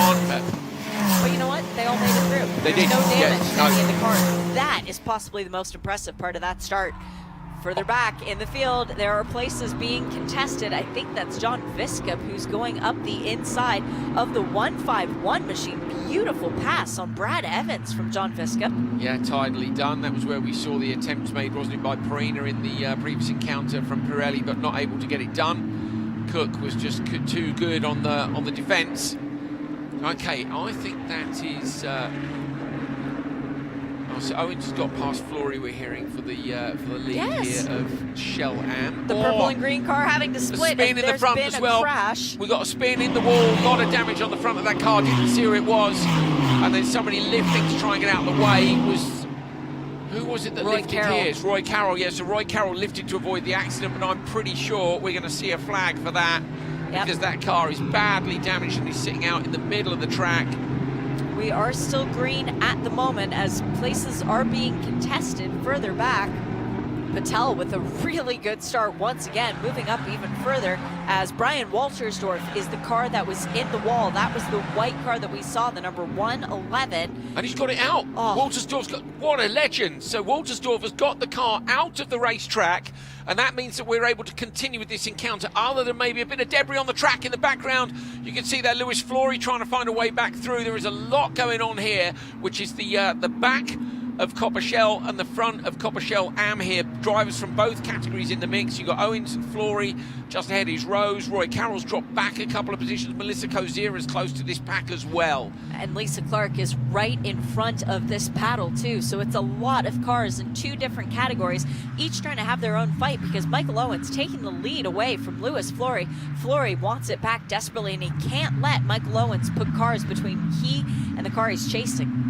But you know what? They all made it through. They There's did. no damage Yes, to any of the cars. That is possibly the most impressive part of that start. Further back in the field, there are places being contested. I think that's John Viscup who's going up the inside of the 151 machine. Beautiful pass on Brad Evans from John Viscup. Yeah, tidily done. That was where we saw the attempts made, wasn't it, by Perina in the previous encounter from Pirelli, but not able to get it done. Cook was just too good on the defence. Okay, I think that is. So Owens has got past Flory, we're hearing, for the lead here of Shell Am. The purple and green car having to split. The spin in the front as well. Crash. We got a spin in the wall, a lot of damage on the front of that car. Didn't see who it was. and then somebody lifting to try and get out of the way. Who was it that Roy lifted Carroll. here? It's Roy Carroll, yeah. So Roy Carroll lifted to avoid the accident, but I'm pretty sure we're going to see a flag for that because that car is badly damaged and he's sitting out in the middle of the track. We are still green at the moment as places are being contested further back. Patel with a really good start once again, moving up even further as Brian Waltersdorf is the car that was in the wall. That was the white car that we saw, the number 111. And he's got it out. Waltersdorf's got, what a legend. So Waltersdorf has got the car out of the racetrack, and that means that we're able to continue with this encounter other than maybe a bit of debris on the track in the background. You can see there Lewis Flory trying to find a way back through. There is a lot going on here, which is the back of Copper Shell and the front of Copper Shell Am here. Drivers from both categories in the mix. You've got Owens and Flory. Just ahead is Rose. Roy Carroll's dropped back a couple of positions. Melissa Cozier is close to this pack as well. And Lisa Clark is right in front of this paddle too. So it's a lot of cars in two different categories, each trying to have their own fight because Michael Owens taking the lead away from Lewis Flory. Flory wants it back desperately and he can't let Michael Owens put cars between he and the car he's chasing.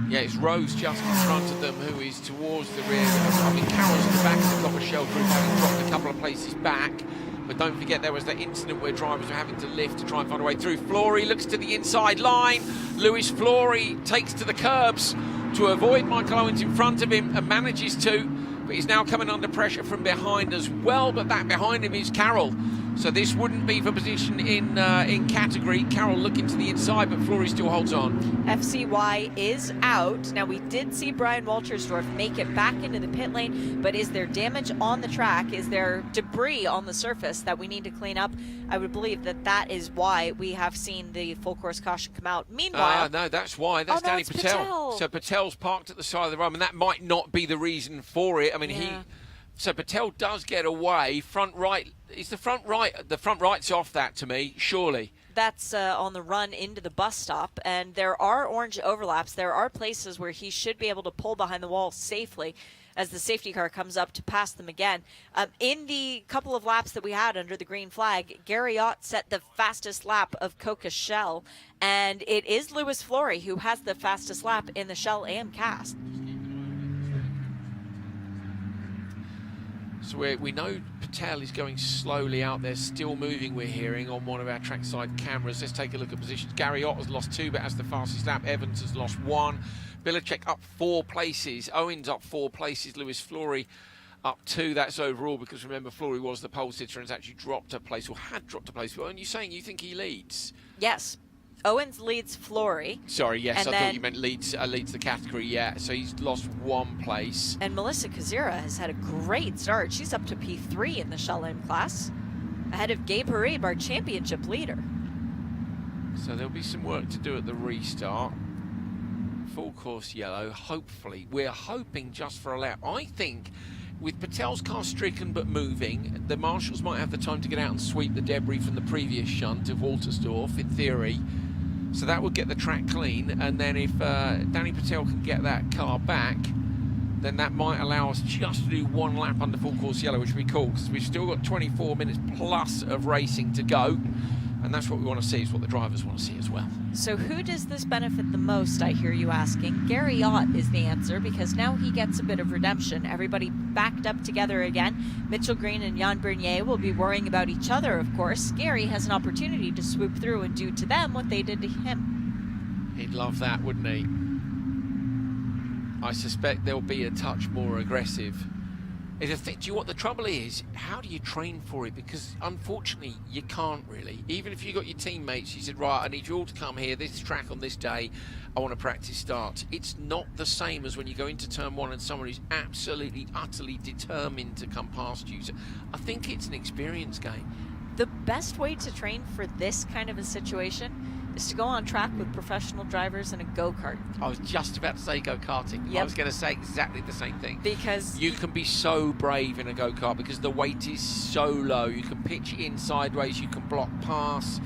Yeah, it's Rose just in front of them who is towards the rear. I mean, Carroll's at the back of the Copper Shell group, having dropped a couple of places back. But don't forget there was that incident where drivers were having to lift to try and find a way through. Flory looks to the inside line. Lewis Flory takes to the curbs to avoid Michael Owens in front of him and manages to. But he's now coming under pressure from behind as well. But that behind him is Carroll. So this wouldn't be for position in category. Carroll looking to the inside, but Flory still holds on. FCY is out. Now, we did see Brian Waltersdorf make it back into the pit lane, but is there damage on the track? Is there debris on the surface that we need to clean up? I would believe that that is why we have seen the full course caution come out. Meanwhile... no, that's why. That's Danny Patel. So Patel's parked at the side of the road, and that might not be the reason for it. I mean, So Patel does get away. Front right, is the front right? The front right's off that to me, surely. That's on the run into the bus stop, and there are orange overlaps. There are places where he should be able to pull behind the wall safely as the safety car comes up to pass them again. In the couple of laps that we had under the green flag, Gary Ott set the fastest lap of Coca Shell, and it is Lewis Flory who has the fastest lap in the Shell AM cast. So we know Patel is going slowly out there, still moving, we're hearing, on one of our trackside cameras. Let's take a look at positions. Gary Ott has lost 2, but has the fastest lap. Evans has lost 1. Bilacek up 4 places. Owens up 4 places. Lewis Flory up 2. That's overall, because remember, Flory was the pole sitter and has actually dropped a place, or had dropped a place. Well, and you're saying you think he leads? Yes. Owens leads Flory. Sorry, yes, I thought you meant leads the category, yeah. So he's lost 1 place. And Melissa Kazira has had a great start. She's up to P3 in the Shell M class, ahead of Gabe Harib, our championship leader. So there'll be some work to do at the restart. Full course yellow, hopefully. We're hoping just for a lap. I think with Patel's car stricken but moving, the marshals might have the time to get out and sweep the debris from the previous shunt of Waltersdorf, in theory. So that would get the track clean, and then if Danny Patel can get that car back, then that might allow us just to do 1 lap under full course yellow, which would be cool, because we've still got 24 minutes plus of racing to go, and that's what we want to see, is what the drivers want to see as well. So who does this benefit the most, I hear you asking? Gary Ott is the answer, because now he gets a bit of redemption. Everybody backed up together again. Mitchell Green and Jan Bernier will be worrying about each other, of course. Gary has an opportunity to swoop through and do to them what they did to him. He'd love that, wouldn't he? I suspect they'll be a touch more aggressive. Do you know what the trouble is? How do you train for it? Because unfortunately, you can't really. Even if you got your teammates, you said, right, I need you all to come here, this track on this day, I want to practice starts. It's not the same as when you go into turn 1 and someone who's absolutely, utterly determined to come past you. So I think it's an experience game. The best way to train for this kind of a situation is to go on track with professional drivers in a go-kart. I was just about to say go-karting. Yep. I was going to say exactly the same thing. Because you can be so brave in a go-kart because the weight is so low. You can pitch in sideways, you can block pass.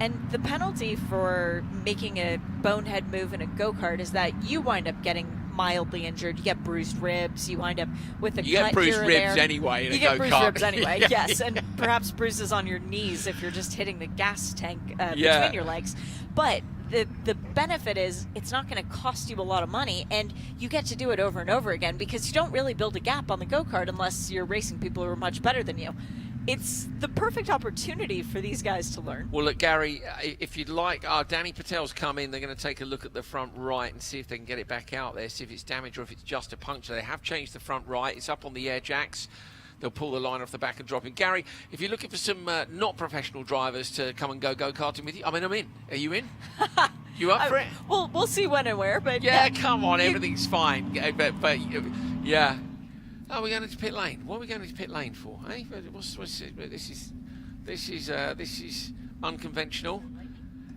And the penalty for making a bonehead move in a go-kart is that you wind up getting mildly injured. You get bruised ribs. You wind up with a cut here or there. You get bruised ribs anyway in a go-kart. You get bruised ribs anyway, yes. And perhaps bruises on your knees if you're just hitting the gas tank between your legs. But the benefit is it's not going to cost you a lot of money, and you get to do it over and over again because you don't really build a gap on the go-kart unless you're racing people who are much better than you. It's the perfect opportunity for these guys to learn. Well, look, Gary, if you'd like, Danny Patel's come in. They're going to take a look at the front right and see if they can get it back out there, see if it's damaged or if it's just a puncture. They have changed the front right. It's up on the air jacks. They'll pull the line off the back and drop in. Gary, if you're looking for some not professional drivers to come and go-karting with you, I mean, I'm in. Are you in? You up for it? Well, we'll see when and where, but yeah, come on, everything's fine. But yeah. Oh, we're going to pit lane. What are we going to pit lane for? Eh? This is unconventional.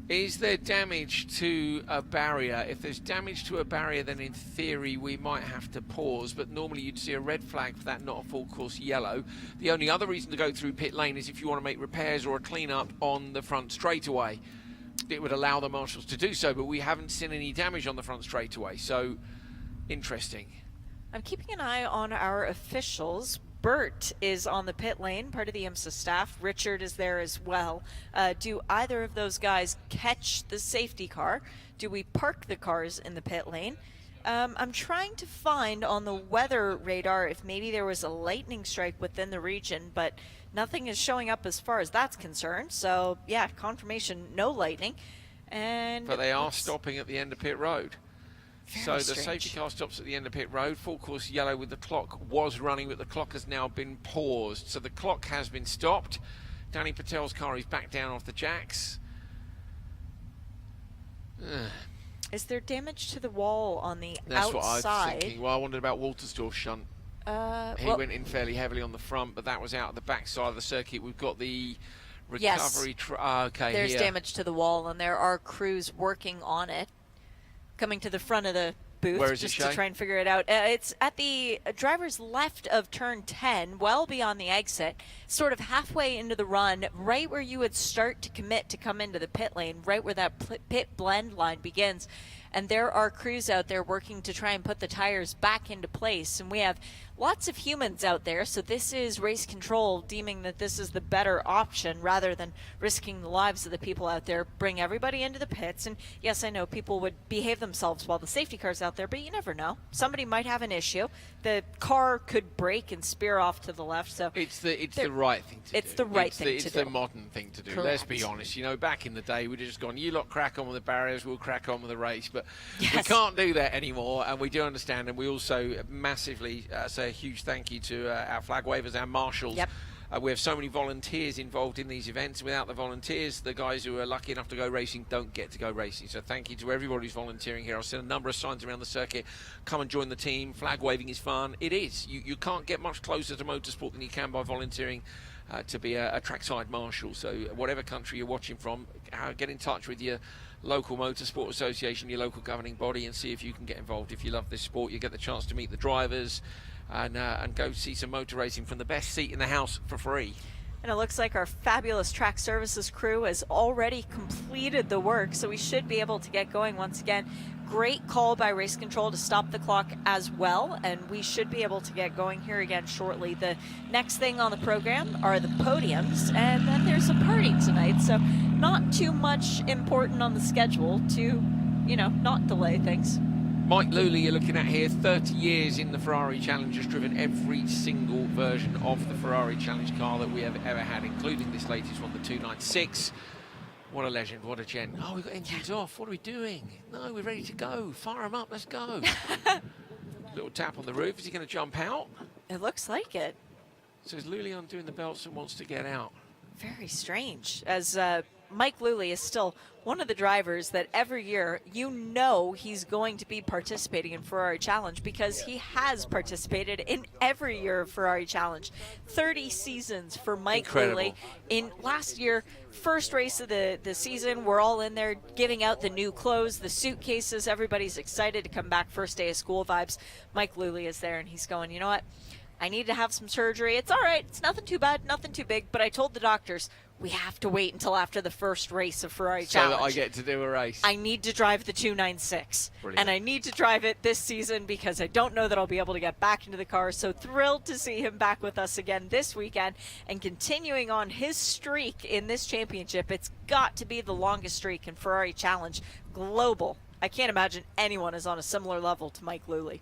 Is there damage to a barrier? If there's damage to a barrier, then in theory we might have to pause. But normally you'd see a red flag for that, not a full course yellow. The only other reason to go through pit lane is if you want to make repairs or a clean up on the front straightaway. It would allow the marshals to do so, but we haven't seen any damage on the front straightaway. So interesting. I'm keeping an eye on our officials. Bert is on the pit lane, part of the IMSA staff. Richard is there as well. Do either of those guys catch the safety car? Do we park the cars in the pit lane? I'm trying to find on the weather radar if maybe there was a lightning strike within the region, but nothing is showing up as far as that's concerned. So, yeah, confirmation, no lightning. But they are stopping at the end of pit road. Very so the strange. safety car stops at the end of pit road. Full course yellow with the clock was running, but the clock has now been paused. So the clock has been stopped. Danny Patel's car is back down off the jacks. Is there damage to the wall on the That's outside? what I was thinking. Well, I wondered about Waltersdorf's shunt. He went in fairly heavily on the front, but that was out at the back side of the circuit. We've got the recovery. Okay, there's here. damage to the wall, and there are crews working on it. Coming to the front of the booth. Where is just it, to Shay? try and figure it out. It's at the driver's left of turn 10, well beyond the exit, sort of halfway into the run, right where you would start to commit to come into the pit lane, right where that pit blend line begins. And there are crews out there working to try and put the tires back into place. And we have lots of humans out there, so this is race control deeming that this is the better option rather than risking the lives of the people out there. Bring everybody into the pits. And yes, I know people would behave themselves while the safety car's out there, but you never know. Somebody might have an issue. The car could break and spear off to the left. So It's the right thing to do. It's the right thing to do. It's the modern thing to do. Correct. Let's be honest. You know, back in the day, we'd have just gone, you lot crack on with the barriers, we'll crack on with the race. But we Yes. can't do that anymore, and we do understand. And we also massively say a huge thank you to our flag wavers, our marshals. Yep. We have so many volunteers involved in these events. Without the volunteers, the guys who are lucky enough to go racing don't get to go racing. So thank you to everybody who's volunteering here. I've seen a number of signs around the circuit. Come and join the team. Flag waving is fun. It is. You can't get much closer to motorsport than you can by volunteering to be a trackside marshal. So whatever country you're watching from, get in touch with your local motorsport association, your local governing body, and see if you can get involved. If you love this sport, you get the chance to meet the drivers and go see some motor racing from the best seat in the house for free. And it looks like our fabulous track services crew has already completed the work, so we should be able to get going once again. Great call by Race Control to stop the clock as well, and we should be able to get going here again shortly. The next thing on the program are the podiums, and then there's a party tonight, so not too much important on the schedule to, not delay things. Mike Luley you're looking at here, 30 years in the Ferrari Challenge, has driven every single version of the Ferrari Challenge car that we have ever had, including this latest one, the 296. What a legend, what a gent. Oh, we've got engines off, what are we doing? No, we're ready to go, fire them up, let's go. Little tap on the roof, is he going to jump out? It looks like it. So is Luley undoing the belts and wants to get out? Very strange, as Mike Luley is still one of the drivers that every year he's going to be participating in Ferrari Challenge because he has participated in every year of Ferrari Challenge. 30 seasons for Mike Luley. In last year, first race of the season, we're all in there giving out the new clothes, the suitcases. Everybody's excited to come back, first day of school vibes. Mike Luley is there and he's going, you know what? I need to have some surgery. It's all right. It's nothing too bad, nothing too big. But I told the doctors, we have to wait until after the first race of Ferrari So Challenge. that I get to do a race. I need to drive the 296. Brilliant. And I need to drive it this season because I don't know that I'll be able to get back into the car. So thrilled to see him back with us again this weekend and continuing on his streak in this championship. It's got to be the longest streak in Ferrari Challenge global. I can't imagine anyone is on a similar level to Mike Luley.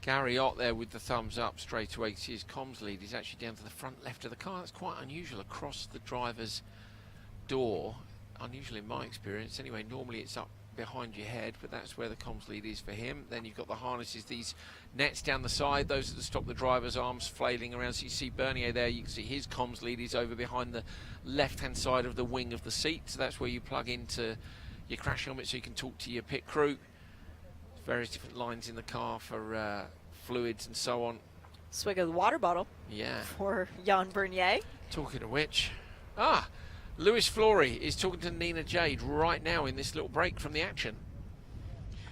Gary Ott there with the thumbs up straight away. See his comms lead is actually down to the front left of the car. That's quite unusual across the driver's door. Unusual in my experience. Anyway, normally it's up behind your head, but that's where the comms lead is for him. Then you've got the harnesses, these nets down the side. Those are to stop the driver's arms flailing around. So you see Bernier there. You can see his comms lead is over behind the left-hand side of the wing of the seat. So that's where you plug into your crash helmet so you can talk to your pit crew. Various different lines in the car for fluids and so on. Swig of the water bottle. Yeah. For Jan Bernier. Talking of which, Lewis Flory is talking to Nina Jade right now in this little break from the action.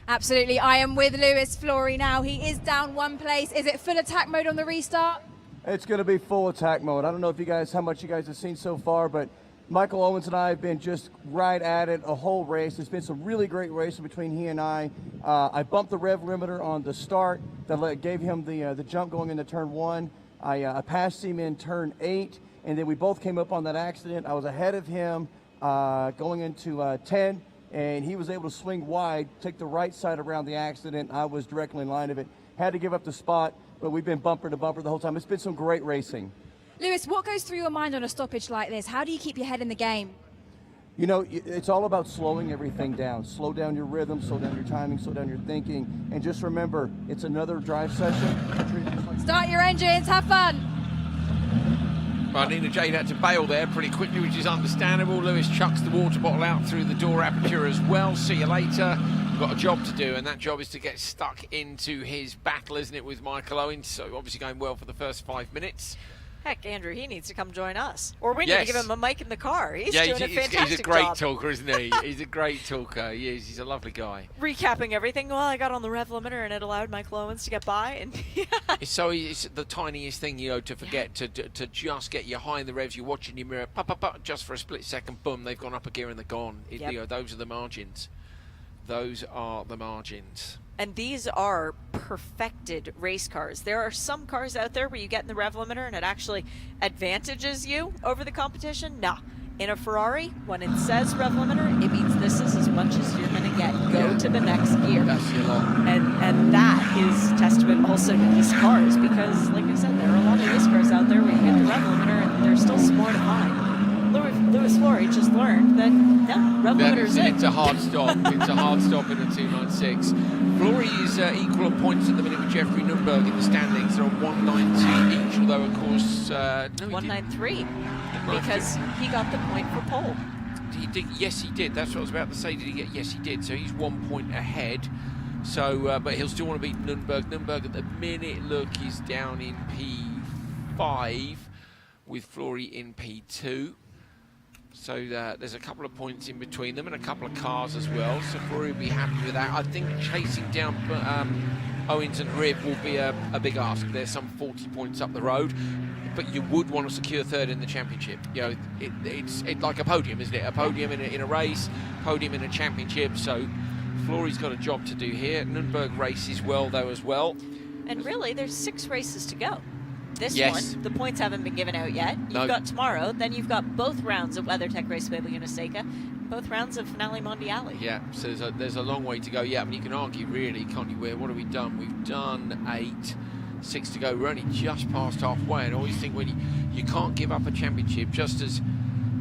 Absolutely, I am with Lewis Flory now. He is down one place. Is it full attack mode on the restart? It's going to be full attack mode. I don't know if how much you guys have seen so far, but Michael Owens and I have been just right at it a whole race. There's been some really great racing between he and I. I bumped the rev limiter on the start that gave him the jump going into turn 1. I passed him in turn 8, and then we both came up on that accident. I was ahead of him going into 10, and he was able to swing wide, take the right side around the accident. I was directly in line of it. Had to give up the spot, but we've been bumper to bumper the whole time. It's been some great racing. Lewis, what goes through your mind on a stoppage like this? How do you keep your head in the game? You know, it's all about slowing everything down. Slow down your rhythm, slow down your timing, slow down your thinking, and just remember, it's another drive session. Start your engines, have fun. Well, Nina Jade had to bail there pretty quickly, which is understandable. Lewis chucks the water bottle out through the door aperture as well. See you later. We've got a job to do, and that job is to get stuck into his battle, isn't it, with Michael Owens? So obviously going well for the first 5 minutes. Heck, Andrew, he needs to come join us. Or we need to give him a mic in the car. He's doing a fantastic he's a great job. talker, isn't he? He's a great talker. He is. He's a lovely guy. Recapping everything, well, I got on the rev limiter and it allowed Michael Owens to get by. And It's the tiniest thing, to forget, to just get you high in the revs. You're watching your mirror, just for a split second, boom, they've gone up a gear and they're gone. Those are the margins. Those are the margins. And these are perfected race cars. There are some cars out there where you get in the rev limiter and it actually advantages you over the competition. No. In a Ferrari, when it says rev limiter, it means this is as much as you're going to get. Go to the next gear. That's your lot. And that is testament also to these cars because, like I said, there are a lot of race cars out there where you get the rev limiter and there's still some more to find. Lewis Flory just learned that no, rev limiter is it. It's a hard stop. It's a hard stop in a 296. Flory is equal on points at the minute with Jeffrey Nürnberg in the standings. They're on 192 each, although of course 193 because he got the point for pole. He did. Yes, he did. That's what I was about to say. Did he get? Yes, he did. So he's 1 point ahead. So, but he'll still want to beat Nürnberg. Nürnberg at the minute, look, is down in P5 with Flory in P2. So there's a couple of points in between them and a couple of cars as well. So Flory will be happy with that. I think chasing down Owens and Rib will be a big ask. There's some 40 points up the road, but you would want to secure third in the championship. It's like a podium, isn't it? A podium in a race, podium in a championship. So Flory's got a job to do here. Nürnberg races well though as well. And really, there's 6 races to go. This one, Yes. the points haven't been given out yet. You've got tomorrow, then you've got both rounds of WeatherTech Raceway Laguna Seca, both rounds of Finale Mondiale. Yeah, so there's a long way to go. Yeah, I mean, you can argue really, can't you? What have we done? We've done 8, 6 to go. We're only just past halfway, and I always think when you can't give up a championship, just as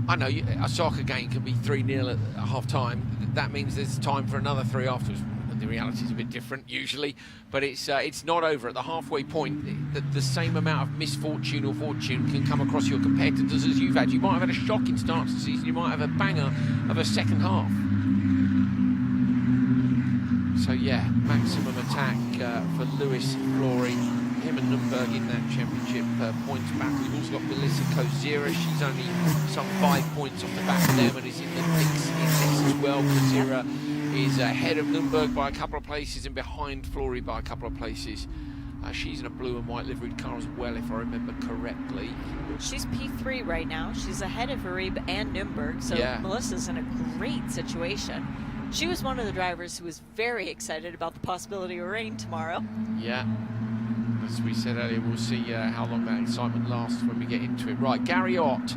I know a soccer game can be 3-0 at half time, that means there's time for another 3 afterwards. The reality is a bit different usually, but it's not over. At the halfway point, the same amount of misfortune or fortune can come across your competitors as you've had. You might have had a shocking start to the season, you might have a banger of a second half. So yeah, maximum attack for Lewis Flory. Him and Nürnberg in that championship points battle. We've also got Melissa Kozira. She's only some 5 points off the back of them and is in the mix in this as well. Kozira is ahead of Nürnberg by a couple of places and behind Flory by a couple of places. She's in a blue and white liveried car as well, if I remember correctly. She's P3 right now. She's ahead of Verib and Nürnberg, so Yeah. Melissa's in a great situation. She was one of the drivers who was very excited about the possibility of rain tomorrow. Yeah. As we said earlier, we'll see how long that excitement lasts when we get into it. Right, Gary Ott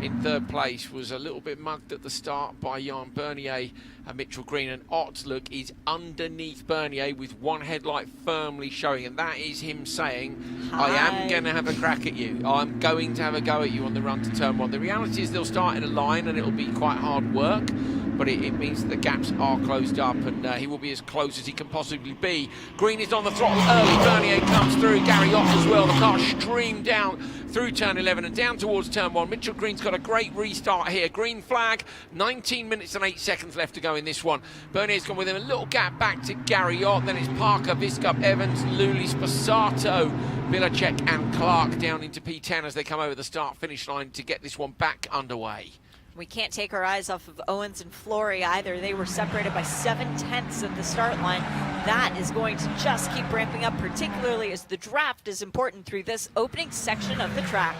in third place was a little bit mugged at the start by Jan Bernier and Mitchell Green, and Ott's look is underneath Bernier with one headlight firmly showing, and that is him saying, I am going to have a crack at you. I'm going to have a go at you on the run to turn one. The reality is they'll start in a line and it'll be quite hard work, but it means that the gaps are closed up, and he will be as close as he can possibly be. Green is on the throttle early. Bernier comes through. Gary Ott as well. The car streamed down through turn 11 and down towards turn 1. Mitchell Green's got a great restart here. Green flag, 19 minutes and 8 seconds left to go in this one. Bernier's gone with him. A little gap back to Gary Ott. Then it's Parker, Viscup, Evans, Lully, Spasato, Vilacek and Clark down into P10 as they come over the start-finish line to get this one back underway. We can't take our eyes off of Owens and Flory either. They were separated by 7/10 at the start line. That is going to just keep ramping up, particularly as the draft is important through this opening section of the track.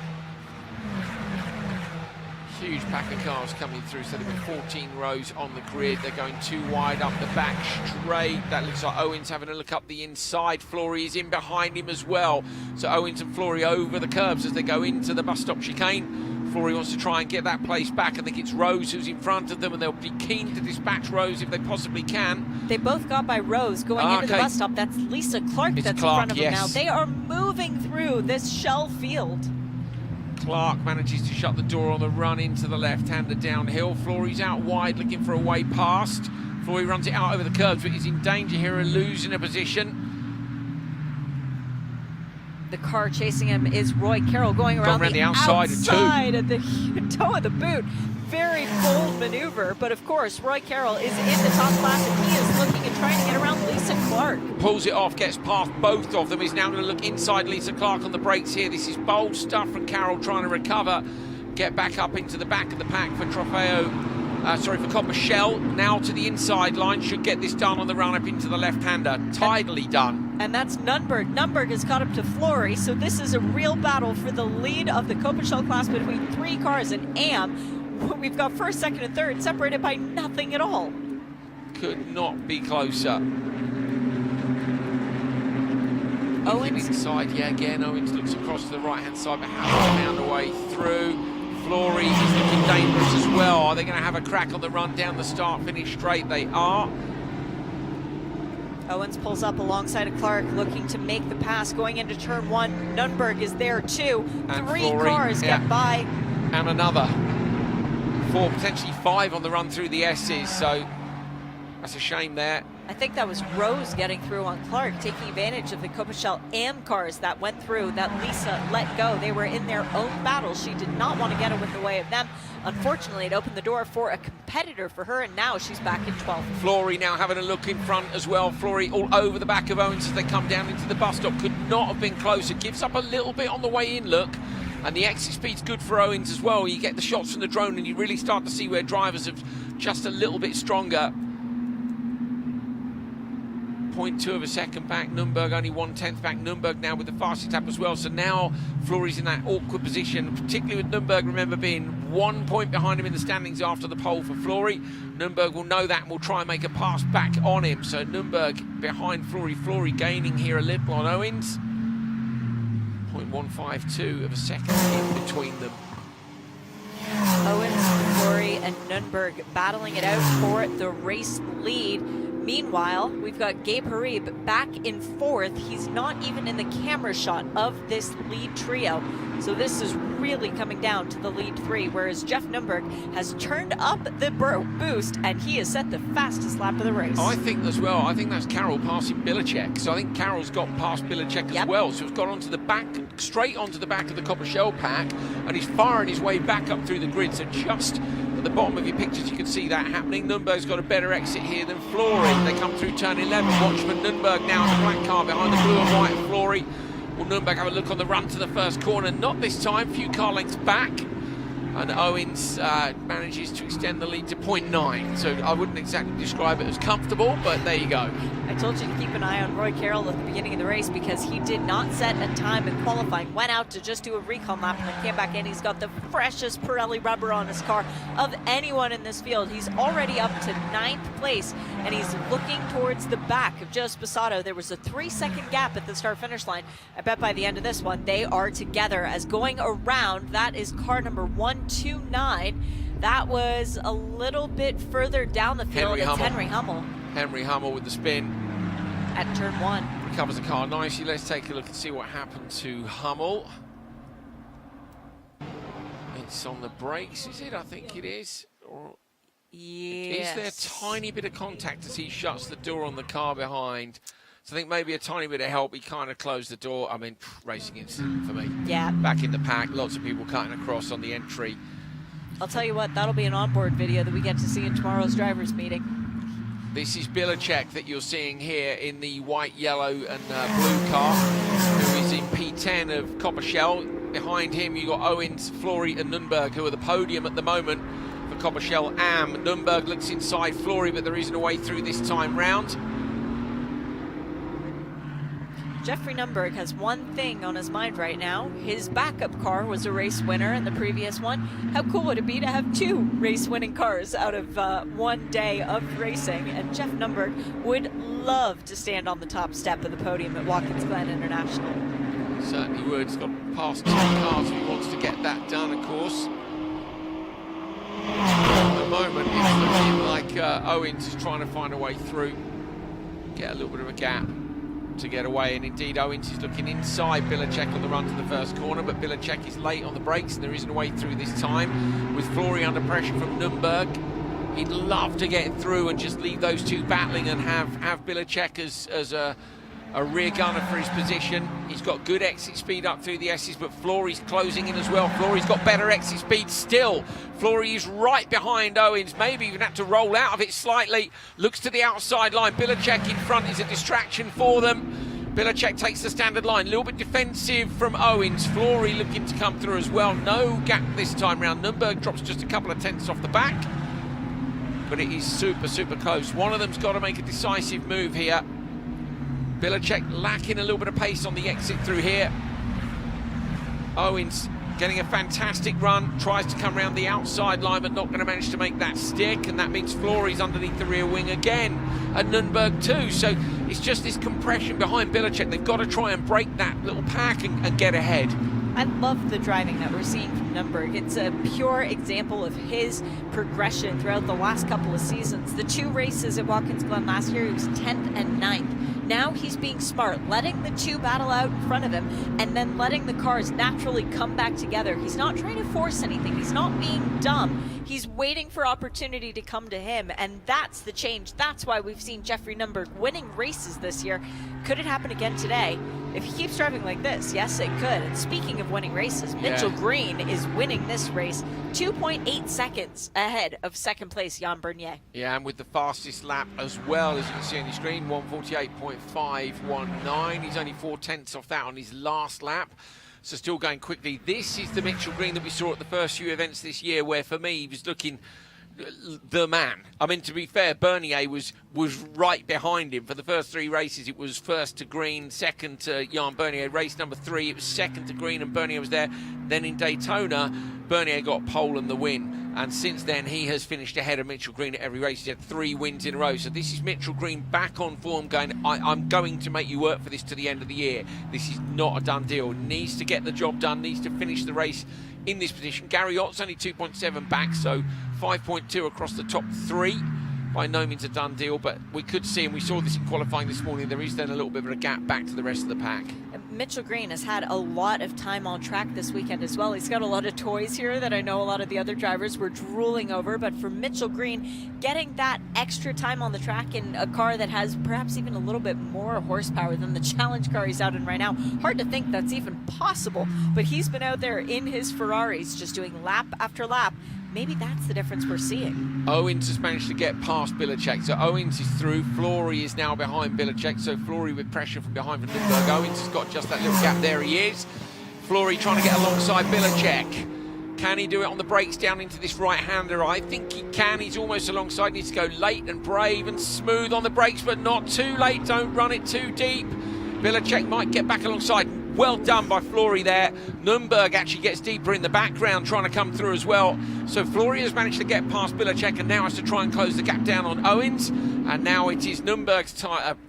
Huge pack of cars coming through, so there were 14 rows on the grid. They're going too wide up the back straight. That looks like Owens having a look up the inside. Flory is in behind him as well. So Owens and Flory over the curbs as they go into the bus stop chicane. Flory wants to try and get that place back. I think it's Rose who's in front of them, and they'll be keen to dispatch Rose if they possibly can. They both got by Rose going into the bus stop. That's Lisa Clark that's in front of them now. They are moving through this shell field. Clark manages to shut the door on the run into the left-hander downhill. Flory's out wide looking for a way past. Flory runs it out over the curbs, but he's in danger here of losing a position. The car chasing him is Roy Carroll going around the outside at the toe of the boot. Very bold maneuver, but of course Roy Carroll is in the top class and he is looking and trying to get around Lisa Clark. Pulls it off, gets past both of them. He's now going to look inside Lisa Clark on the brakes here. This is bold stuff from Carroll trying to recover. Get back up into the back of the pack for for Copper Shell. Now to the inside line, should get this done on the run up into the left-hander. Tidily done. And that's Nürnberg. Nürnberg has caught up to Flory, so this is a real battle for the lead of the Copper Shell class between 3 cars and AM. We've got first, second, and third separated by nothing at all. Could not be closer. Owens inside, again. Owens looks across to the right-hand side, but has found a way through. Flory is looking dangerous as well. Are they going to have a crack on the run down the start-finish straight? They are. Owens pulls up alongside of Clark, looking to make the pass going into turn 1. Nürnberg is there too. And 3 Flory, cars get by. And another 4, potentially 5 on the run through the S's, so that's a shame there. I think that was Rose getting through on Clark, taking advantage of the Coppichelle AM cars that went through that Lisa let go. They were in their own battle. She did not want to get in the way of them. Unfortunately, it opened the door for a competitor for her, and now she's back in 12th. Flory now having a look in front as well. Flory all over the back of Owens as they come down into the bus stop. Could not have been closer. Gives up a little bit on the way in, look. And the exit speed's good for Owens as well. You get the shots from the drone and you really start to see where drivers have just a little bit stronger. 0.2 of a second back. Nürnberg only 1/10 back. Nürnberg now with the fastest lap as well. So now Flory's in that awkward position, particularly with Nürnberg, remember, being 1 point behind him in the standings after the pole for Flory. Nürnberg will know that and will try and make a pass back on him. So Nürnberg behind Flory. Flory gaining here a little on Owens. 0.152 of a second in between them. Owens, Flory, and Nürnberg battling it out for the race lead. Meanwhile, we've got Gabe Harib back in 4th. He's not even in the camera shot of this lead trio. So this is really coming down to the lead 3, whereas Jeff Nürnberg has turned up the boost and he has set the fastest lap of the race. I think as well, I think that's Carroll passing Bilacek. So I think Carroll's got past Bilacek as well. So it's got onto the back, straight onto the back of the Copper Shell pack, and he's firing his way back up through the grid. So just at the bottom of your pictures, you can see that happening. Nürnberg's got a better exit here than Flory. They come through turn 11. Watch for Nürnberg now in the black car behind the blue and white Flory. Will Nürnberg have a look on the run to the first corner? Not this time, few car lengths back. And Owens manages to extend the lead to 0.9. So I wouldn't exactly describe it as comfortable, but there you go. I told you to keep an eye on Roy Carroll at the beginning of the race because he did not set a time in qualifying. Went out to just do a recon lap and then came back in. He's got the freshest Pirelli rubber on his car of anyone in this field. He's already up to 9th place and he's looking towards the back of Joe Sposato. There was a 3-second gap at the start-finish line. I bet by the end of this one, they are together as going around. That is car number 129. That was a little bit further down the field. It's Henry Hummel. Henry Hummel with the spin. At turn 1. Recovers the car nicely. Let's take a look and see what happened to Hummel. It's on the brakes, is it? I think it is. Or yes. Is there a tiny bit of contact as he shuts the door on the car behind? So I think maybe a tiny bit of help. He kind of closed the door. I mean, racing incident for me. Yeah. Back in the pack, lots of people cutting across on the entry. I'll tell you what, that'll be an onboard video that we get to see in tomorrow's drivers' meeting. This is Bilecek that you're seeing here in the white, yellow and blue car, who is in P10 of Copper Shell. Behind him you got Owens, Flory and Nunberg, who are the podium at the moment for Copper Shell. Nunberg looks inside Flory, but there isn't a way through this time round. Jeffrey Nunberg has one thing on his mind right now. His backup car was a race winner in the previous one. How cool would it be to have 2 race-winning cars out of one day of racing? And Jeff Nunberg would love to stand on the top step of the podium at Watkins Glen International. Certainly would. He's got past 10 cars if he wants to get that done, of course. At the moment, it's looking like Owens is trying to find a way through, get a little bit of a gap to get away, and indeed Owens is looking inside Bilecek on the run to the first corner, but Bilecek is late on the brakes and there isn't a way through this time. With Flory under pressure from Nunberg, he'd love to get through and just leave those two battling and have Bilecek as a rear gunner for his position. He's got good exit speed up through the S's, but Flory's closing in as well. Flory's got better exit speed still. Flory is right behind Owens, maybe even had to roll out of it slightly. Looks to the outside line. Bilecek in front is a distraction for them. Bilecek takes the standard line. A little bit defensive from Owens. Flory looking to come through as well. No gap this time round. Nunberg drops just a couple of tenths off the back, but it is super, super close. One of them's got to make a decisive move here. Bilecek lacking a little bit of pace on the exit through here. Owens getting a fantastic run, tries to come around the outside line, but not going to manage to make that stick, and that means Flory's underneath the rear wing again, and Nunberg too. So it's just this compression behind Bilecek. They've got to try and break that little pack and get ahead. I love the driving that we're seeing from Nunberg. It's a pure example of his progression throughout the last couple of seasons. The 2 races at Watkins Glen last year, he was 10th and 9th. Now he's being smart, letting the 2 battle out in front of him and then letting the cars naturally come back together. He's not trying to force anything. He's not being dumb. He's waiting for opportunity to come to him, and that's the change. That's why we've seen Jeffrey Nunberg winning races this year. Could it happen again today? If he keeps driving like this, yes, it could. And speaking of winning races, Mitchell Green is winning this race 2.8 seconds ahead of second place Jan Bernier. Yeah, and with the fastest lap as well, as you can see on your screen, 1:48.519. He's only 4 tenths off that on his last lap. So still going quickly. This is the Mitchell Green that we saw at the first few events this year, where for me he was looking the man. I mean, to be fair, Bernier was right behind him for the first 3 races. It was first to Green, second to Jan Bernier. Race number 3, it was second to Green and Bernier was there. Then in Daytona, Bernier got pole and the win. And since then, he has finished ahead of Mitchell Green at every race. He had 3 wins in a row. So this is Mitchell Green back on form, going, I'm going to make you work for this to the end of the year. This is not a done deal. Needs to get the job done, needs to finish the race in this position. Gary Ott's only 2.7 back, so 5.2 across the top 3. By no means a done deal, but we could see, and we saw this in qualifying this morning, there is then a little bit of a gap back to the rest of the pack. Mitchell Green has had a lot of time on track this weekend as well. He's got a lot of toys here that I know a lot of the other drivers were drooling over, but for Mitchell Green, getting that extra time on the track in a car that has perhaps even a little bit more horsepower than the challenge car he's out in right now, hard to think that's even possible, but he's been out there in his Ferraris just doing lap after lap. Maybe that's the difference we're seeing. Owens has managed to get past Bilecek, so Owens is through. Flory is now behind Bilecek, so Flory with pressure from behind from Nunberg. Owens has got just that little gap. There he is. Flory trying to get alongside Bilecek. Can he do it on the brakes down into this right-hander? I think he can. He's almost alongside. Needs to go late and brave and smooth on the brakes, but not too late. Don't run it too deep. Billercheck might get back alongside. Well done by Flory there. Nürnberg actually gets deeper in the background, trying to come through as well. So Flory has managed to get past Billercheck and now has to try and close the gap down on Owens. And now it is Nürnberg's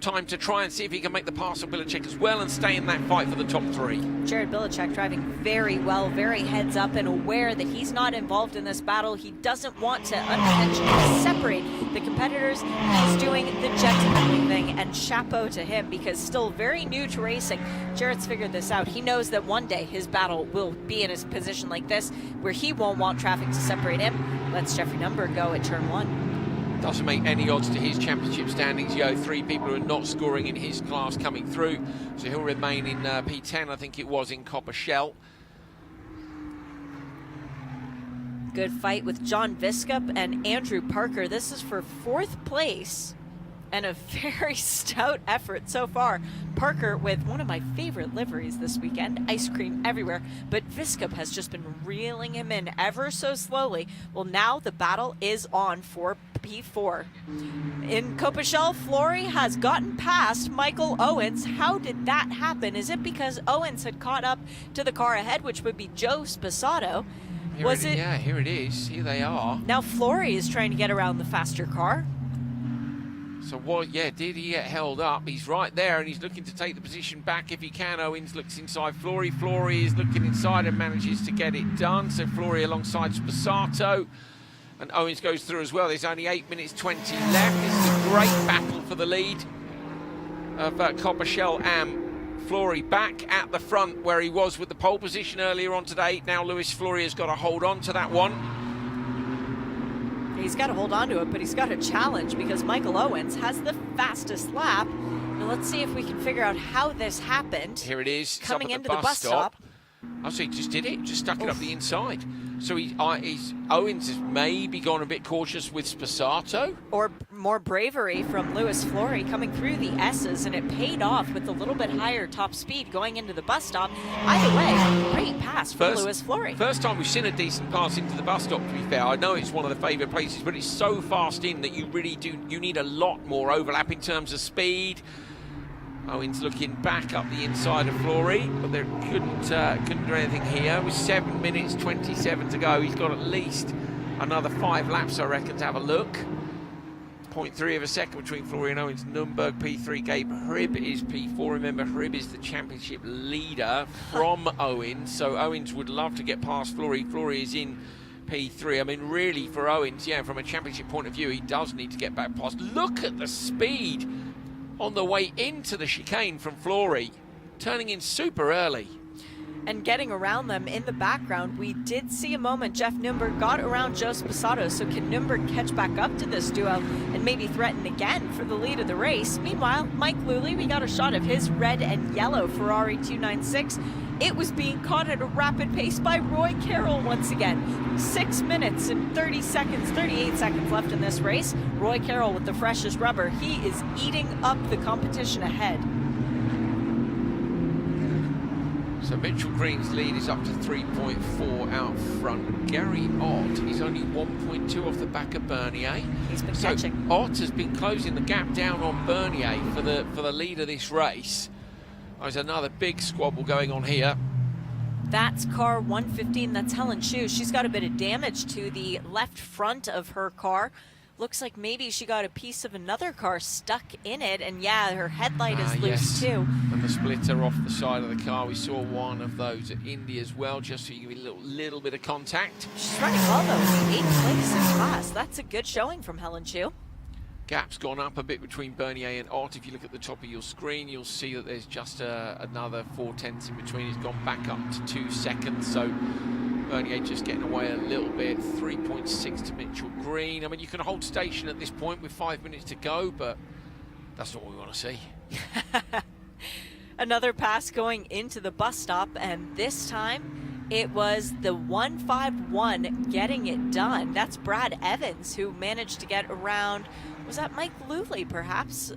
time to try and see if he can make the pass on Billercheck as well and stay in that fight for the top 3. Jared Billercheck driving very well, very heads up and aware that he's not involved in this battle. He doesn't want to unintentionally separate the competitors. He's doing the gentlemanly thing, and chapeau to him, because still very new to racing, Jared's figured this out. He knows that one day his battle will be in a position like this where he won't want traffic to separate him. Lets Jeffrey Nürnberg go at turn 1. Doesn't make any odds to his championship standings. 3 people who are not scoring in his class coming through. So he'll remain in P10, I think it was, in Copper Shell. Good fight with John Viskup and Andrew Parker. This is for 4th place and a very stout effort so far. Parker with one of my favorite liveries this weekend, ice cream everywhere, but Viskup has just been reeling him in ever so slowly. Well, now the battle is on for P4. In Copachel, Flory has gotten past Michael Owens. How did that happen? Is it because Owens had caught up to the car ahead, which would be Joe Sposato? Yeah, here it is. Here they are. Now Flory is trying to get around the faster car. So did he get held up? He's right there and he's looking to take the position back if he can. Owens looks inside Flory. Flory is looking inside and manages to get it done. So Flory alongside Sposato. And Owens goes through as well. There's only 8 minutes 20 left. This is a great battle for the lead of Coppershell and Flory, back at the front where he was with the pole position earlier on today. Now Lewis Flory has got to hold on to that one. He's got to hold on to it, but he's got a challenge because Michael Owens has the fastest lap. Now let's see if we can figure out how this happened. Here it is. Coming into the bus stop. Oh, so he just did it, just stuck it up the inside. So Owens has maybe gone a bit cautious with Sposato. Or more bravery from Lewis Flory coming through the S's, and it paid off with a little bit higher top speed going into the bus stop. Either way, great pass for Lewis Flory. First time we've seen a decent pass into the bus stop, to be fair. I know it's one of the favourite places, but it's so fast in that you need a lot more overlap in terms of speed. Owens looking back up the inside of Flory, but they couldn't do anything here. With 7 minutes 27 to go, he's got at least another 5 laps, I reckon, to have a look. 0.3 of a second between Flory and Owens. Nürnberg P3, Gabe Hrib is P4. Remember, Hrib is the championship leader from Owens, so Owens would love to get past Flory. Flory is in P3. I mean, really, for Owens, from a championship point of view, he does need to get back past. Look at the speed on the way into the chicane from Flory, turning in super early. And getting around them in the background, we did see a moment Jeff Nürnberg got around Joe Sposato, so can Nürnberg catch back up to this duo and maybe threaten again for the lead of the race? Meanwhile, Mike Luley, we got a shot of his red and yellow Ferrari 296. It was being caught at a rapid pace by Roy Carroll once again. 6 minutes and 38 seconds left in this race. Roy Carroll with the freshest rubber. He is eating up the competition ahead. So Mitchell Green's lead is up to 3.4 out front. Gary Ott is only 1.2 off the back of Bernier. He's been catching. Ott has been closing the gap down on Bernier for the lead of this race. There's another big squabble going on here. That's car 115. That's Helen Chu. She's got a bit of damage to the left front of her car. Looks like maybe she got a piece of another car stuck in it, and her headlight is loose too. And the splitter off the side of the car. We saw one of those at Indy as well, just so you give a little bit of contact. She's running well though, 8th place in class. That's a good showing from Helen Chu. Gap's gone up a bit between Bernier and Ott. If you look at the top of your screen, you'll see that there's just another 4/10 in between. It's gone back up to 2 seconds, so Bernier just getting away a little bit. 3.6 to Mitchell Green. I mean, you can hold station at this point with 5 minutes to go, but that's not what we want to see. Another pass going into the bus stop, and this time it was the 151 getting it done. That's Brad Evans, who managed to get around. Was that Mike Luley, perhaps?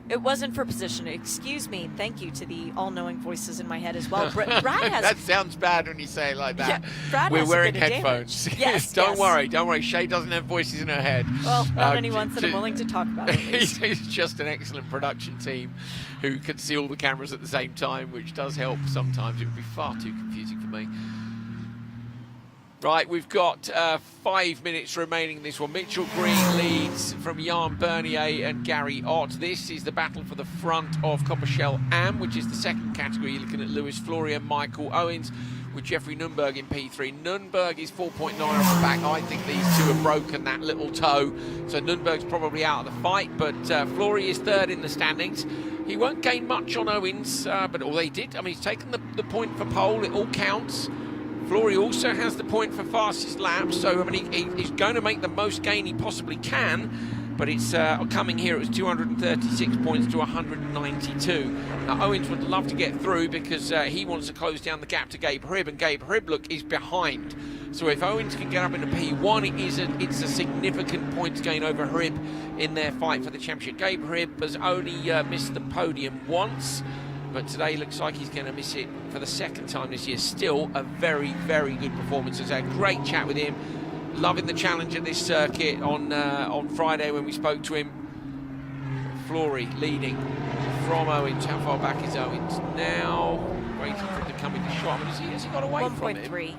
It wasn't for position. Excuse me. Thank you to the all-knowing voices in my head as well. Brad has. That sounds bad when you say it like that. Yeah, Brad We're has wearing a bit of headphones. damage. Yes, Don't worry. Shay doesn't have voices in her head. Well, not any ones that I'm willing to talk about. At least. It's just an excellent production team who can see all the cameras at the same time, which does help sometimes. It would be far too confusing for me. Right, we've got 5 minutes remaining in this one. Mitchell Green leads from Jan Bernier and Gary Ott. This is the battle for the front of Coppershell Am, which is the second category. You're looking at Lewis Flory and Michael Owens with Jeffrey Nunberg in P3. Nunberg is 4.9 off the back. I think these two have broken that little toe. So Nunberg's probably out of the fight, but Flory is third in the standings. He won't gain much on Owens, but all they did, I mean, he's taken the point for pole. It all counts. Flory also has the point for fastest lap, so I mean he's going to make the most gain he possibly can, but it's coming here. It was 236 points to 192. Now Owens would love to get through because he wants to close down the gap to Gabe Hribb, and Gabe Hribb, look, is behind. So if Owens can get up into P1, it's a significant points gain over Hribb in their fight for the championship. Gabe Hribb has only missed the podium once, but today looks like he's going to miss it for the second time this year. Still a very, very good performance. I had a great chat with him. Loving the challenge at this circuit on Friday when we spoke to him. Flory leading from Owens. How far back is Owens now? Waiting for him to come into shot. I mean, has he got away from him? 1.3.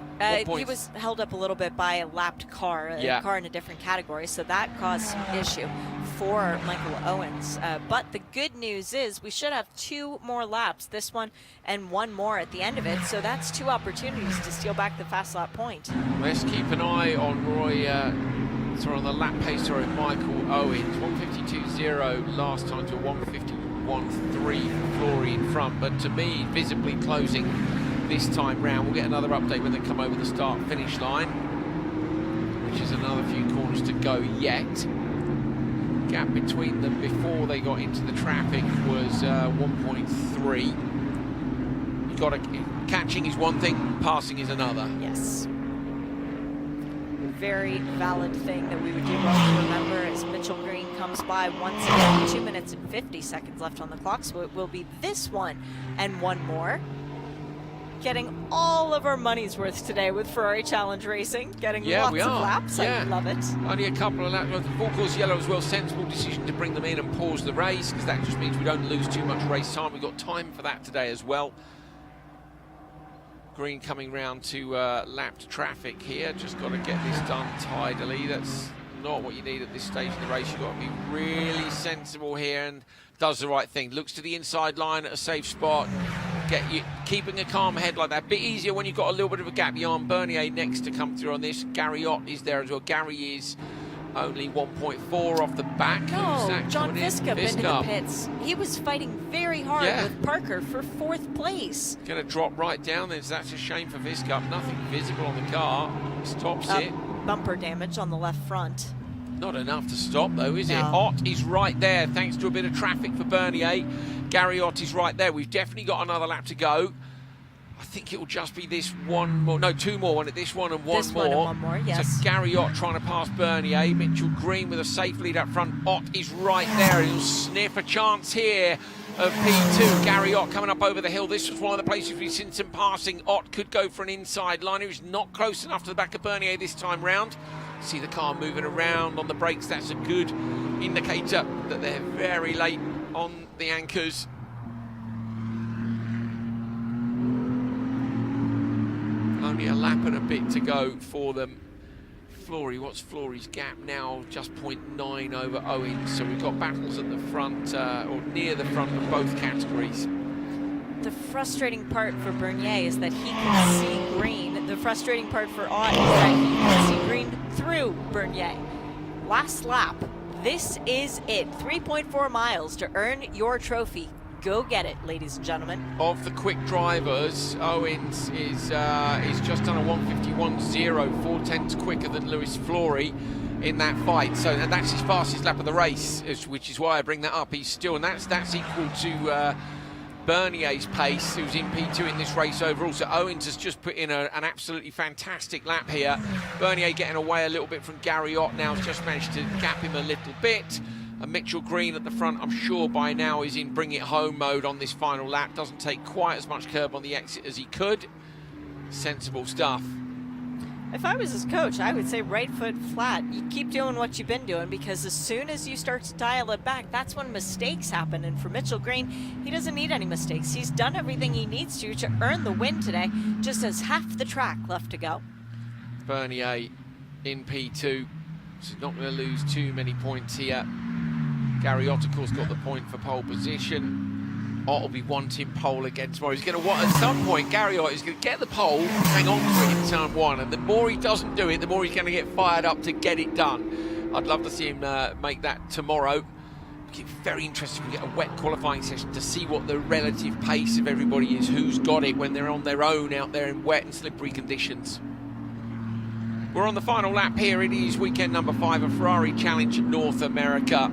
He was held up a little bit by a lapped car, a car in a different category, so that caused some issue for Michael Owens. But the good news is we should have 2 more laps, this one and 1 more at the end of it, so that's 2 opportunities to steal back the fast lap point. Let's keep an eye on on the lap pacer of Michael Owens. 152.0 last time to 151.3 for Flory in front, but to me, visibly closing this time round. We'll get another update when they come over the start-finish line, which is another few corners to go yet. Gap between them before they got into the traffic was 1.3. You got to catching is one thing, passing is another. Yes. Very valid thing that we would do well to remember as Mitchell Green comes by once again. 2 minutes and 50 seconds left on the clock, so it will be this one and 1 more. Getting all of our money's worth today with Ferrari Challenge Racing, getting lots of laps. I love it. Only a couple of laps. The full course yellow as well. Sensible decision to bring them in and pause the race, because that just means we don't lose too much race time. We've got time for that today as well. Green coming round to lapped traffic here. Just got to get this done tidily. That's not what you need at this stage of the race. You've got to be really sensible here and does the right thing. Looks to the inside line at a safe spot. Keeping a calm head like that. Bit easier when you've got a little bit of a gap. Jan Bernier next to come through on this. Gary Ott is there as well. Gary is only 1.4 off the back. No, John Viscup into the pits. He was fighting very hard with Parker for 4th place. Going to drop right down there. That's a shame for Viscup. Nothing visible on the car. Stops it. Bumper damage on the left front. Not enough to stop though, is it? Ott is right there thanks to a bit of traffic for Bernier. Gary Ott is right there. We've definitely got another lap to go. I think it will just be this one more. No, 2 more. This one and one this more. One and one more, yes. So Gary Ott trying to pass Bernier. Mitchell Green with a safe lead up front. Ott is right there. He'll sniff a chance here of P2. Gary Ott coming up over the hill. This was one of the places we've seen some passing. Ott could go for an inside line. He was not close enough to the back of Bernier this time round. See the car moving around on the brakes. That's a good indicator that they're very late on the anchors. Only a lap and a bit to go for them. Flory, what's Flory's gap now? Just 0.9 over Owens. So we've got battles at the front, or near the front of both categories. The frustrating part for Bernier is that he can see green. The frustrating part for Ott is that he can see green through Bernier. Last lap. This is it. 3.4 miles to earn your trophy. Go get it, ladies and gentlemen. Of the quick drivers, Owens is just done a 151.0, 4/10 quicker than Lewis Flory in that fight. So, and that's his fastest lap of the race, which is why I bring that up. He's still, and that's equal to Bernier's pace, who's in P2 in this race overall. So Owens has just put in an absolutely fantastic lap here. Bernier getting away a little bit from Gary Ott now, has just managed to gap him a little bit. And Mitchell Green at the front, I'm sure by now is in bring it home mode on this final lap. Doesn't take quite as much curb on the exit as he could. Sensible stuff. If I was his coach, I would say right foot flat. You keep doing what you've been doing, because as soon as you start to dial it back, that's when mistakes happen. And for Mitchell Green, he doesn't need any mistakes. He's done everything he needs to earn the win today, just has half the track left to go. Bernier in P2, so not going to lose too many points here. Gary Ott, of course, got the point for pole position. Ott will be wanting pole again tomorrow. He's going to want, at some point, Gary Ott is going to get the pole, hang on to it in turn 1, and the more he doesn't do it, the more he's going to get fired up to get it done. I'd love to see him make that tomorrow. It's very interesting. We get a wet qualifying session to see what the relative pace of everybody is, who's got it when they're on their own out there in wet and slippery conditions. We're on the final lap here. It is weekend number 5 of Ferrari Challenge North America.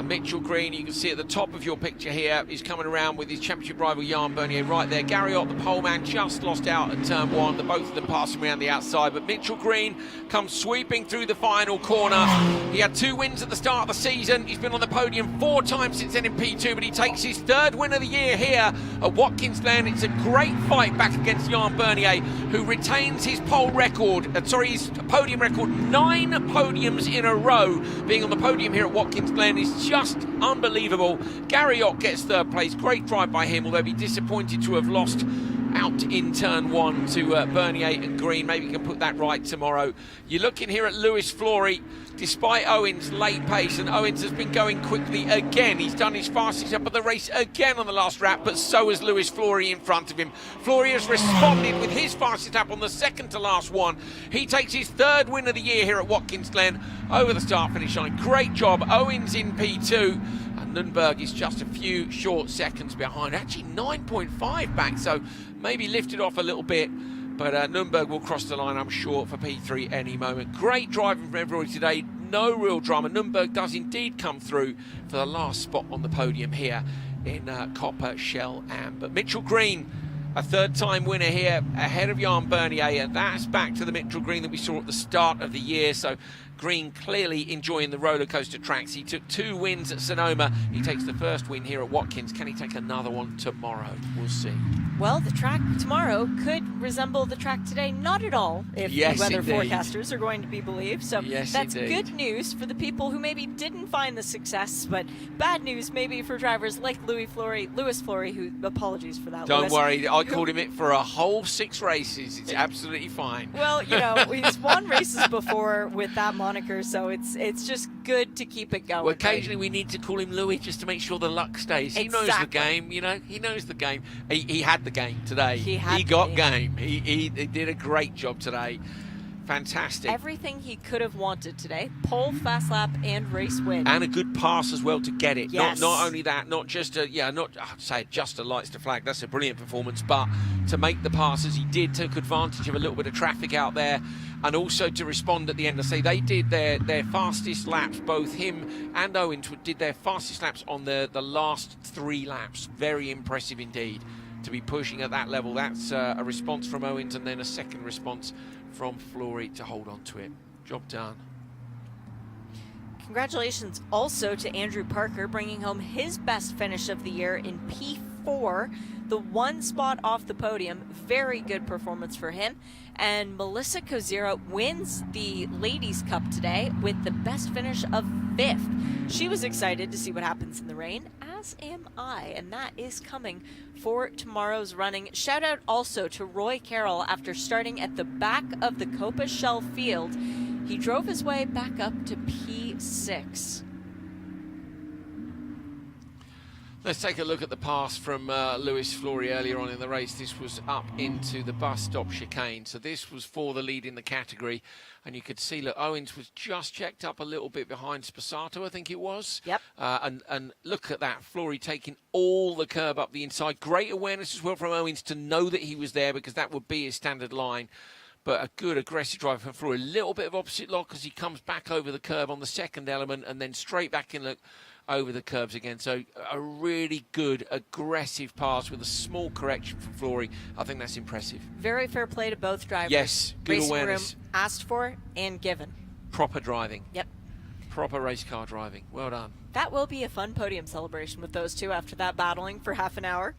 Mitchell Green, you can see at the top of your picture here, is coming around with his championship rival Jan Bernier right there. Gary Ott, the pole man, just lost out at turn 1. The both of them passing around the outside, but Mitchell Green comes sweeping through the final corner. He had 2 wins at the start of the season. He's been on the podium 4 times since then in P2, but he takes his 3rd win of the year here at Watkins Glen. It's a great fight back against Jan Bernier, who retains his pole record, his podium record, 9 podiums in a row. Being on the podium here at Watkins Glen is just unbelievable. Gary Ott gets 3rd place. Great drive by him, although he'd be disappointed to have lost out in turn 1 to Bernier and Green. Maybe he can put that right tomorrow. You're looking here at Lewis Flory, despite Owens' late pace, and Owens has been going quickly again. He's done his fastest up of the race again on the last lap, but so has Lewis Flory in front of him. Flory has responded with his fastest lap on the second to last one. He takes his 3rd win of the year here at Watkins Glen over the start-finish line. Great job. Owens in P2. Nürnberg is just a few short seconds behind, actually 9.5 back, so maybe lifted off a little bit, but Nürnberg will cross the line, I'm sure, for P3 any moment. Great driving from everybody today, no real drama. Nürnberg does indeed come through for the last spot on the podium here in Copper, Shell, Amber. Mitchell Green, a 3rd-time winner here, ahead of Jan Bernier, and that's back to the Mitchell Green that we saw at the start of the year. So Green clearly enjoying the roller coaster tracks. He took 2 wins at Sonoma. He takes the 1st win here at Watkins. Can he take another one tomorrow? We'll see. Well, the track tomorrow could resemble the track today. Not at all, if the weather forecasters are going to be believed. So that's good news for the people who maybe didn't find the success, but bad news maybe for drivers like Lewis Flory, who, apologies for that. Don't worry, I called him it for a whole 6 races. It's absolutely fine. Well, you know, he's won races before with that moniker, so it's just good to keep it going. Well, occasionally we need to call him Louis just to make sure the luck stays. He knows the game, you know. He knows the game. He had the game today. He got game. He did a great job today. Fantastic. Everything he could have wanted today. Pole, fast lap, and race win. And a good pass as well to get it. Yes. Not only that, not just a lights to flag. That's a brilliant performance, but to make the pass as he did, took advantage of a little bit of traffic out there, and also to respond at the end. I say they did their fastest laps, both him and Owens did their fastest laps on the last 3 laps. Very impressive indeed to be pushing at that level. That's a response from Owens and then a second response from Flory to hold on to it. Job done. Congratulations also to Andrew Parker, bringing home his best finish of the year in P4, the 1 spot off the podium. Very good performance for him. And Melissa Kozira wins the Ladies' Cup today with the best finish of 5th. She was excited to see what happens in the rain, as am I, and that is coming for tomorrow's running. Shout out also to Roy Carroll after starting at the back of the Copa Shell field. He drove his way back up to P6. Let's take a look at the pass from Lewis Flory earlier on in the race. This was up into the bus stop chicane. So this was for the lead in the category. And you could see, look, Owens was just checked up a little bit behind Sposato, I think it was. Yep. And look at that, Flory taking all the curb up the inside. Great awareness as well from Owens to know that he was there, because that would be his standard line. But a good aggressive drive from Flory. A little bit of opposite lock as he comes back over the curb on the second element and then straight back in, look, over the curbs again. So a really good aggressive pass with a small correction from Flory. I think that's impressive. Very fair play to both drivers. Yes, good Racing awareness. room asked for and given. Proper driving. Yep. Proper race car driving. Well done. That will be a fun podium celebration with those two after that battling for half an hour.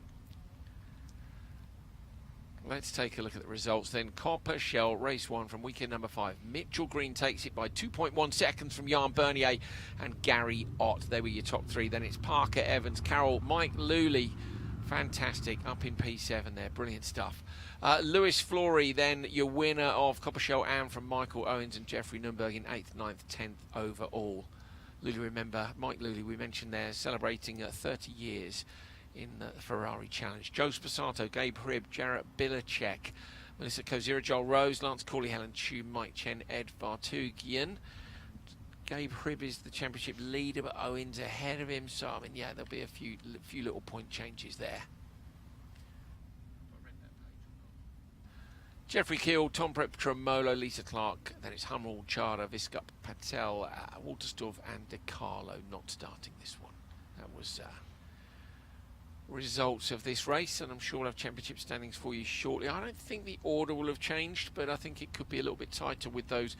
Let's take a look at the results then. Copper Shell, race 1 from weekend number 5. Mitchell Green takes it by 2.1 seconds from Jan Bernier and Gary Ott. They were your top 3. Then it's Parker Evans, Carroll, Mike Luley. Fantastic, up in P7 there. Brilliant stuff. Lewis Flory, then your winner of Copper Shell and from Michael Owens and Jeffrey Nürnberg in 8th, 9th, 10th overall. Luley, remember, Mike Luley, we mentioned there, celebrating 30 years in the Ferrari Challenge. Joe Sposato, Gabe Hrib, Jarrett Bilacek, Melissa Kozira, Joel Rose, Lance Cooley, Helen Chu, Mike Chen, Ed Vartugian. Gabe Hrib is the championship leader, but Owens ahead of him. So, I mean, yeah, there'll be a few little point changes there. Jeffrey Keel, Tom Prep, Tremolo, Lisa Clark, then it's Hummel, Chada, Viscup, Patel, Walterstorff and De Carlo not starting this one. That was results of this race, and I'm sure we'll have championship standings for you shortly. I don't think the order will have changed, but I think it could be a little bit tighter with those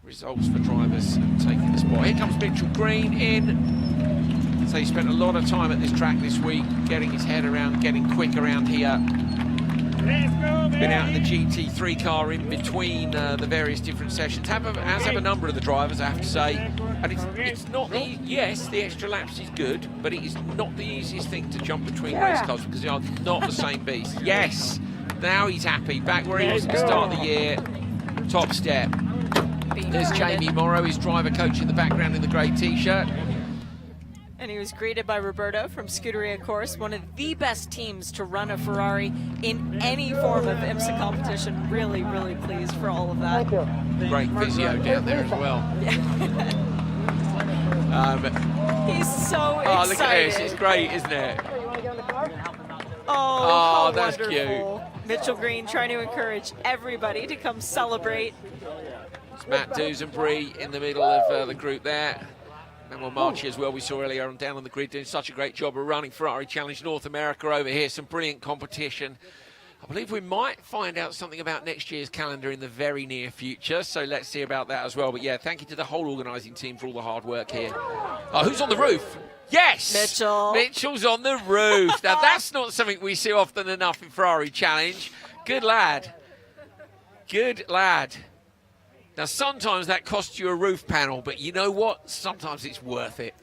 results for drivers taking the spot. Here comes Mitchell Green in. So he spent a lot of time at this track this week, getting his head around, getting quick around here. Been out in the GT3 car in between the various different sessions. As have a number of the drivers, I have to say. And it's not the yes, the extra laps is good, but it is not the easiest thing to jump between race cars because they are not the same beast. Yes, now he's happy, back where he was at the start of the year. Top step. There's Jamie Morrow, his driver coach in the background in the grey t-shirt. And he was greeted by Roberto from Scuderia Course, one of the best teams to run a Ferrari in any form of IMSA competition. Really, really pleased for all of that. Great physio down there as well. He's so excited. Oh, look at this. It's great, isn't it? Oh, that's wonderful. Cute. Mitchell Green trying to encourage everybody to come celebrate. It's Matt Dusenbury in the middle of the group there. Manuel Marchi as well, we saw earlier on down on the grid, doing such a great job of running Ferrari Challenge North America over here. Some brilliant competition. I believe we might find out something about next year's calendar in the very near future, so let's see about that as well. But yeah, thank you to the whole organising team for all the hard work here. Oh, who's on the roof? Yes! Mitchell. Mitchell's on the roof. Now, that's not something we see often enough in Ferrari Challenge. Good lad. Good lad. Now, sometimes that costs you a roof panel, but you know what? Sometimes it's worth it.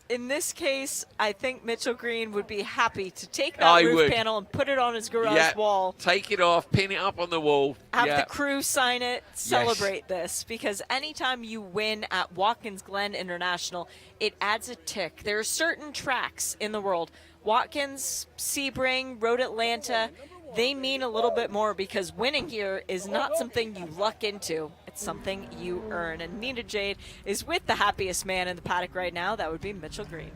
In this case, I think Mitchell Green would be happy to take that roof panel and put it on his garage wall. Take it off, pin it up on the wall. Have the crew sign it, celebrate this, because anytime you win at Watkins Glen International, it adds a tick. There are certain tracks in the world, Watkins, Sebring, Road Atlanta, they mean a little bit more because winning here is not something you luck into. It's something you earn. And Nina Jade is with the happiest man in the paddock right now. That would be Mitchell Green.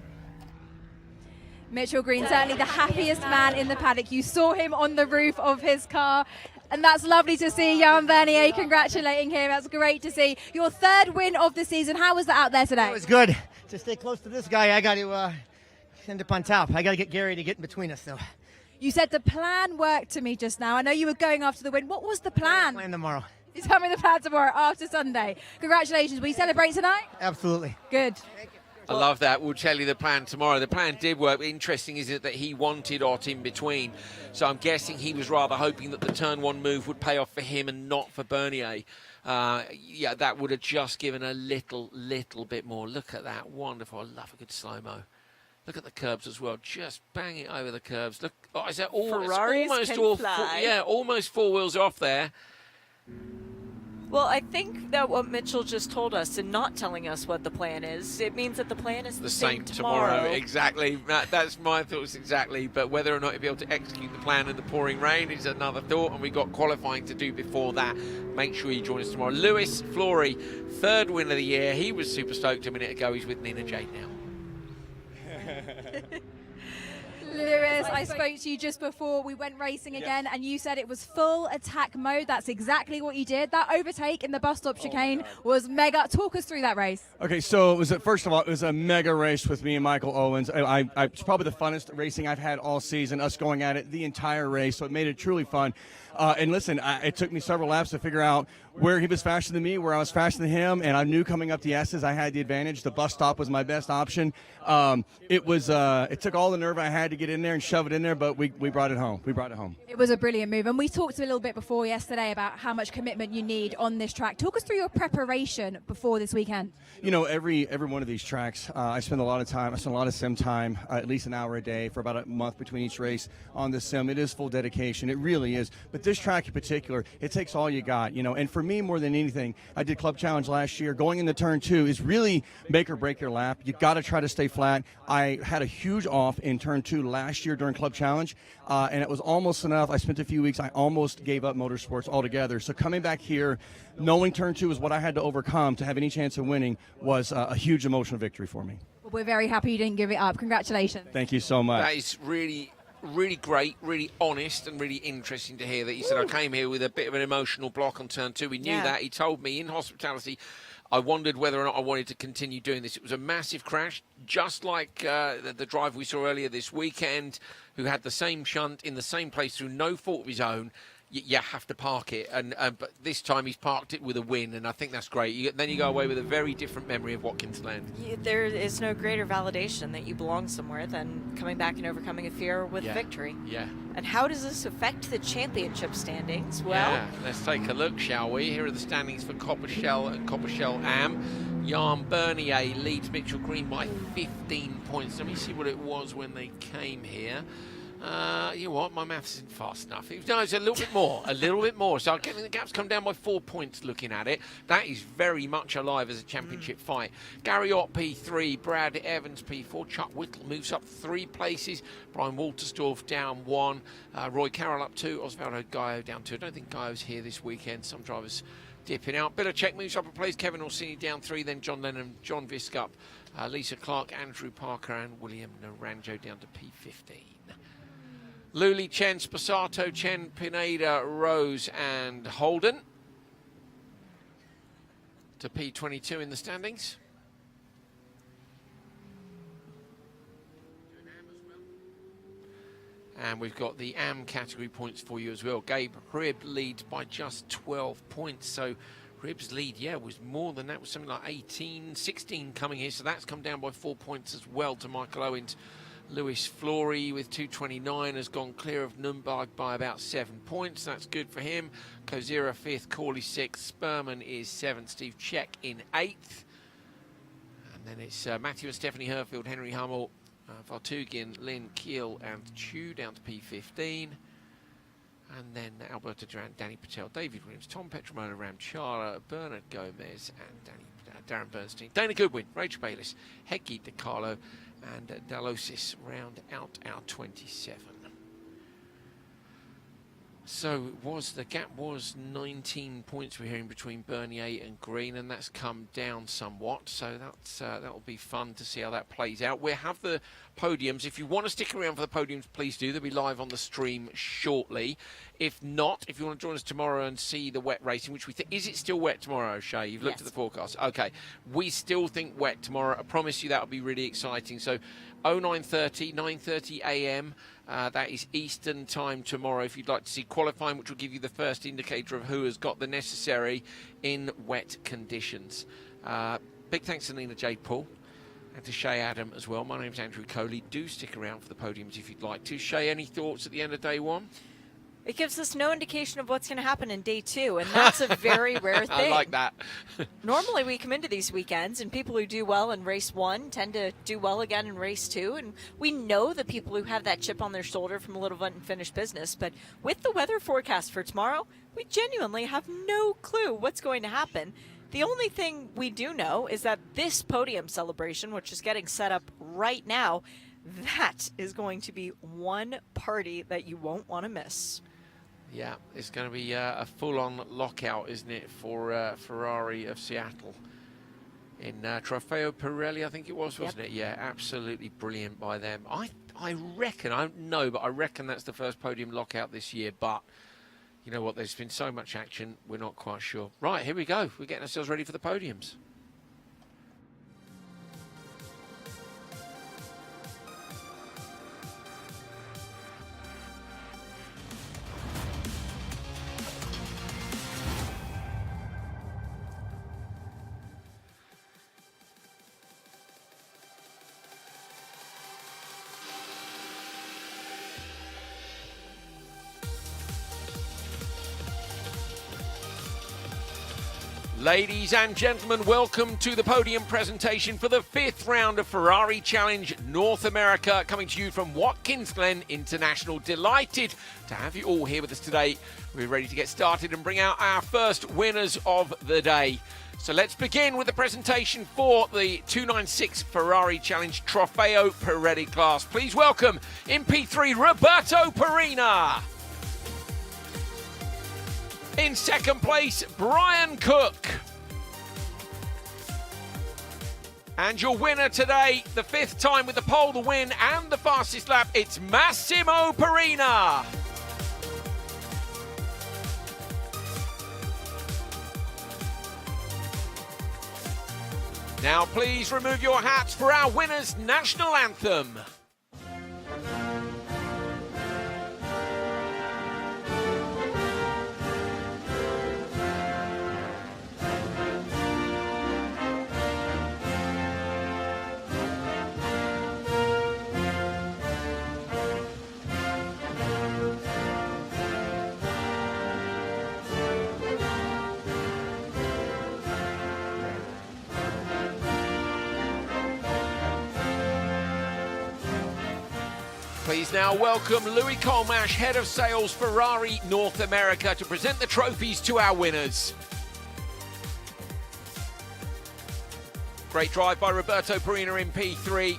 Mitchell Green, certainly the happiest man in the paddock. You saw him on the roof of his car. And that's lovely to see. Jan Bernier congratulating him. That's great to see. Your third win of the season. How was that out there today? It was good. To stay close to this guy, I got to end up on top. I got to get Gary to get in between us, though. You said the plan worked to me just now. I know you were going after the win. What was the plan? Plan tomorrow. You tell me the plan tomorrow after Sunday. Congratulations. Will you celebrate tonight? Absolutely. Good. I love that. We'll tell you the plan tomorrow. The plan did work. Interesting is it that he wanted Ott in between. So I'm guessing he was rather hoping that the turn one move would pay off for him and not for Bernier. Yeah, that would have just given a little bit more. Look at that. Wonderful. I love a good slow-mo. Look at the curbs as well. Just bang it over the curbs. Look, oh, is that almost all? Almost four wheels off there. Well, I think that what Mitchell just told us and not telling us what the plan is, it means that the plan is the same tomorrow. Exactly. That's my thoughts exactly. But whether or not he'll be able to execute the plan in the pouring rain is another thought. And we've got qualifying to do before that. Make sure you join us tomorrow. Lewis Flory, third win of the year. He was super stoked a minute ago. He's with Nina Jade now. Lewis, I spoke to you just before we went racing again, and you said it was full attack mode. That's exactly what you did. That overtake in the bus stop chicane was mega. Talk us through that race. Okay, so first of all, it was a mega race with me and Michael Owens. It's probably the funnest racing I've had all season, us going at it the entire race, so it made it truly fun. And listen, it took me several laps to figure out where he was faster than me, where I was faster than him, and I knew coming up the S's I had the advantage. The bus stop was my best option. It took all the nerve I had to get in there and shove it in there, but we brought it home. We brought it home. It was a brilliant move, and we talked a little bit before yesterday about how much commitment you need on this track. Talk us through your preparation before this weekend. You know, every one of these tracks, I spend a lot of time. I spend a lot of sim time, at least an hour a day for about a month between each race on the sim. It is full dedication. It really is. But this track in particular, it takes all you got, you know. And for me, more than anything, I did Club Challenge last year. Going into turn 2 is really make or break your lap. You got to try to stay flat. I had a huge off in turn 2 last year during Club Challenge, and it was almost enough. I spent a few weeks. I almost gave up motorsports altogether. So coming back here, knowing turn 2 is what I had to overcome to have any chance of winning was a huge emotional victory for me. Well, we're very happy you didn't give it up. Congratulations. Thank you so much. That is really great, really honest, and really interesting to hear that he said, I came here with a bit of an emotional block on turn 2. We knew that. He told me in hospitality, I wondered whether or not I wanted to continue doing this. It was a massive crash, just like the driver we saw earlier this weekend, who had the same shunt in the same place through no fault of his own. You have to park it, but this time he's parked it with a win, and I think that's great. Then you go away with a very different memory of Watkins Glen. There is no greater validation that you belong somewhere than coming back and overcoming a fear with victory. Yeah. And how does this affect the championship standings? Well, let's take a look, shall we? Here are the standings for Copper Shell and Copper Shell Am. Jan Bernier leads Mitchell Green by 15 points. Let me see what it was when they came here. You know what? My maths isn't fast enough. No, it's a little bit more. A little bit more. So the gap's come down by 4 points looking at it. That is very much alive as a championship fight. Gary Ott, P3. Brad Evans, P4. Chuck Whittle moves up 3 places. Brian Waltersdorf down 1. Roy Carroll up 2. Osvaldo Gaio down 2. I don't think Gaio's here this weekend. Some drivers dipping out. Belichick moves up a place. Kevin Orsini down 3. Then John Lennon, John Visk up. Lisa Clark, Andrew Parker, and William Naranjo down to P15. Luli, Chen, Spasato, Chen, Pineda, Rose, and Holden to P22 in the standings. And we've got the AM category points for you as well. Gabe Hrib leads by just 12 points. So Hrib's lead, was more than that. Was something like 18, 16 coming here. So that's come down by 4 points as well to Michael Owens. Lewis Flory with 229 has gone clear of Nürnberg by about 7 points. That's good for him. Kozira 5th, Corley 6th, Spurman is 7th, Steve Czech in 8th. And then it's Matthew and Stephanie Herfield, Henry Hummel, Vartugin, Lynn Keel and Chu down to P15. And then Alberto Duran, Danny Patel, David Williams, Tom Petromola, Ram Chara, Bernard Gomez and Darren Bernstein. Dana Goodwin, Rachel Bayliss, Heggy DiCarlo and Dalosis round out our 27. So the gap was 19 points we're hearing between Bernier and Green, and that's come down somewhat. So that'll be fun to see how that plays out. We'll have the podiums. If you want to stick around for the podiums, please do. They'll be live on the stream shortly. If not, if you want to join us tomorrow and see the wet racing, which we think, is it still wet tomorrow, Shay? You've looked at the forecast. Okay, we still think wet tomorrow. I promise you that'll be really exciting. So 9:30 a.m. That is Eastern time tomorrow if you'd like to see qualifying, which will give you the first indicator of who has got the necessary in wet conditions. Big thanks to Nina Jade Paul and to Shay Adam as well. My name's Andrew Coley. Do stick around for the podiums if you'd like to. Shay, any thoughts at the end of day one? It gives us no indication of what's going to happen in day 2, and that's a very rare thing. I like that. Normally we come into these weekends, and people who do well in race 1 tend to do well again in race 2, and we know the people who have that chip on their shoulder from a little unfinished business, but with the weather forecast for tomorrow, we genuinely have no clue what's going to happen. The only thing we do know is that this podium celebration, which is getting set up right now, that is going to be one party that you won't want to miss. Yeah, it's going to be a full-on lockout, isn't it, for Ferrari of Seattle in Trofeo Pirelli, I think it was, wasn't it? Yeah, absolutely brilliant by them. I I reckon, I don't know, but I reckon that's the first podium lockout this year. But you know what? There's been so much action, we're not quite sure. Right, here we go. We're getting ourselves ready for the podiums. Ladies and gentlemen, welcome to the podium presentation for the 5th round of Ferrari Challenge North America, coming to you from Watkins, Glen International. Delighted to have you all here with us today. We're ready to get started and bring out our first winners of the day. So let's begin with the presentation for the 296 Ferrari Challenge Trofeo Pirelli class. Please welcome in P3 Roberto Perina. In second place, Brian Cook. And your winner today, the 5th time with the pole, the win and the fastest lap, it's Massimo Perina. Now please remove your hats for our winner's national anthem. Please now welcome Louis Colmash, Head of Sales, Ferrari North America, to present the trophies to our winners. Great drive by Roberto Perina in P3.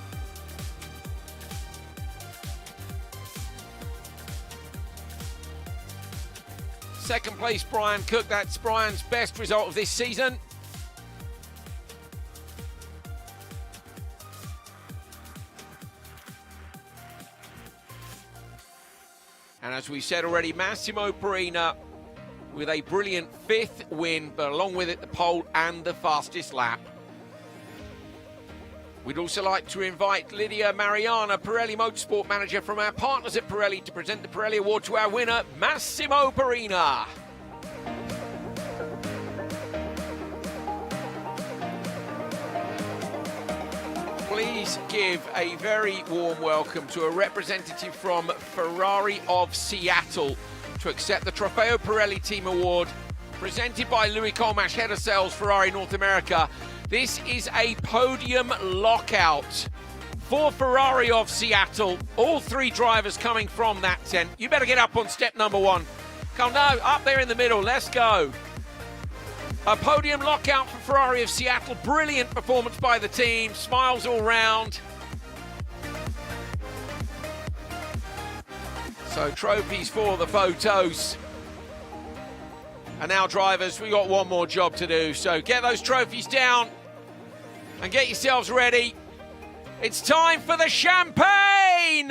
Second place, Brian Cook. That's Brian's best result of this season. And as we said already, Massimo Perina with a brilliant 5th win, but along with it, the pole and the fastest lap. We'd also like to invite Lydia Mariana, Pirelli Motorsport Manager from our partners at Pirelli, to present the Pirelli Award to our winner, Massimo Perina. Please give a very warm welcome to a representative from Ferrari of Seattle to accept the Trofeo Pirelli Team Award, presented by Louis Colmash, Head of Sales, Ferrari North America. This is a podium lockout for Ferrari of Seattle. All 3 drivers coming from that tent. You better get up on step number 1. Come now, up there in the middle, let's go. A podium lockout for Ferrari of Seattle. Brilliant performance by the team. Smiles all round. So trophies for the photos. And now drivers, we got one more job to do. So get those trophies down and get yourselves ready. It's time for the champagne!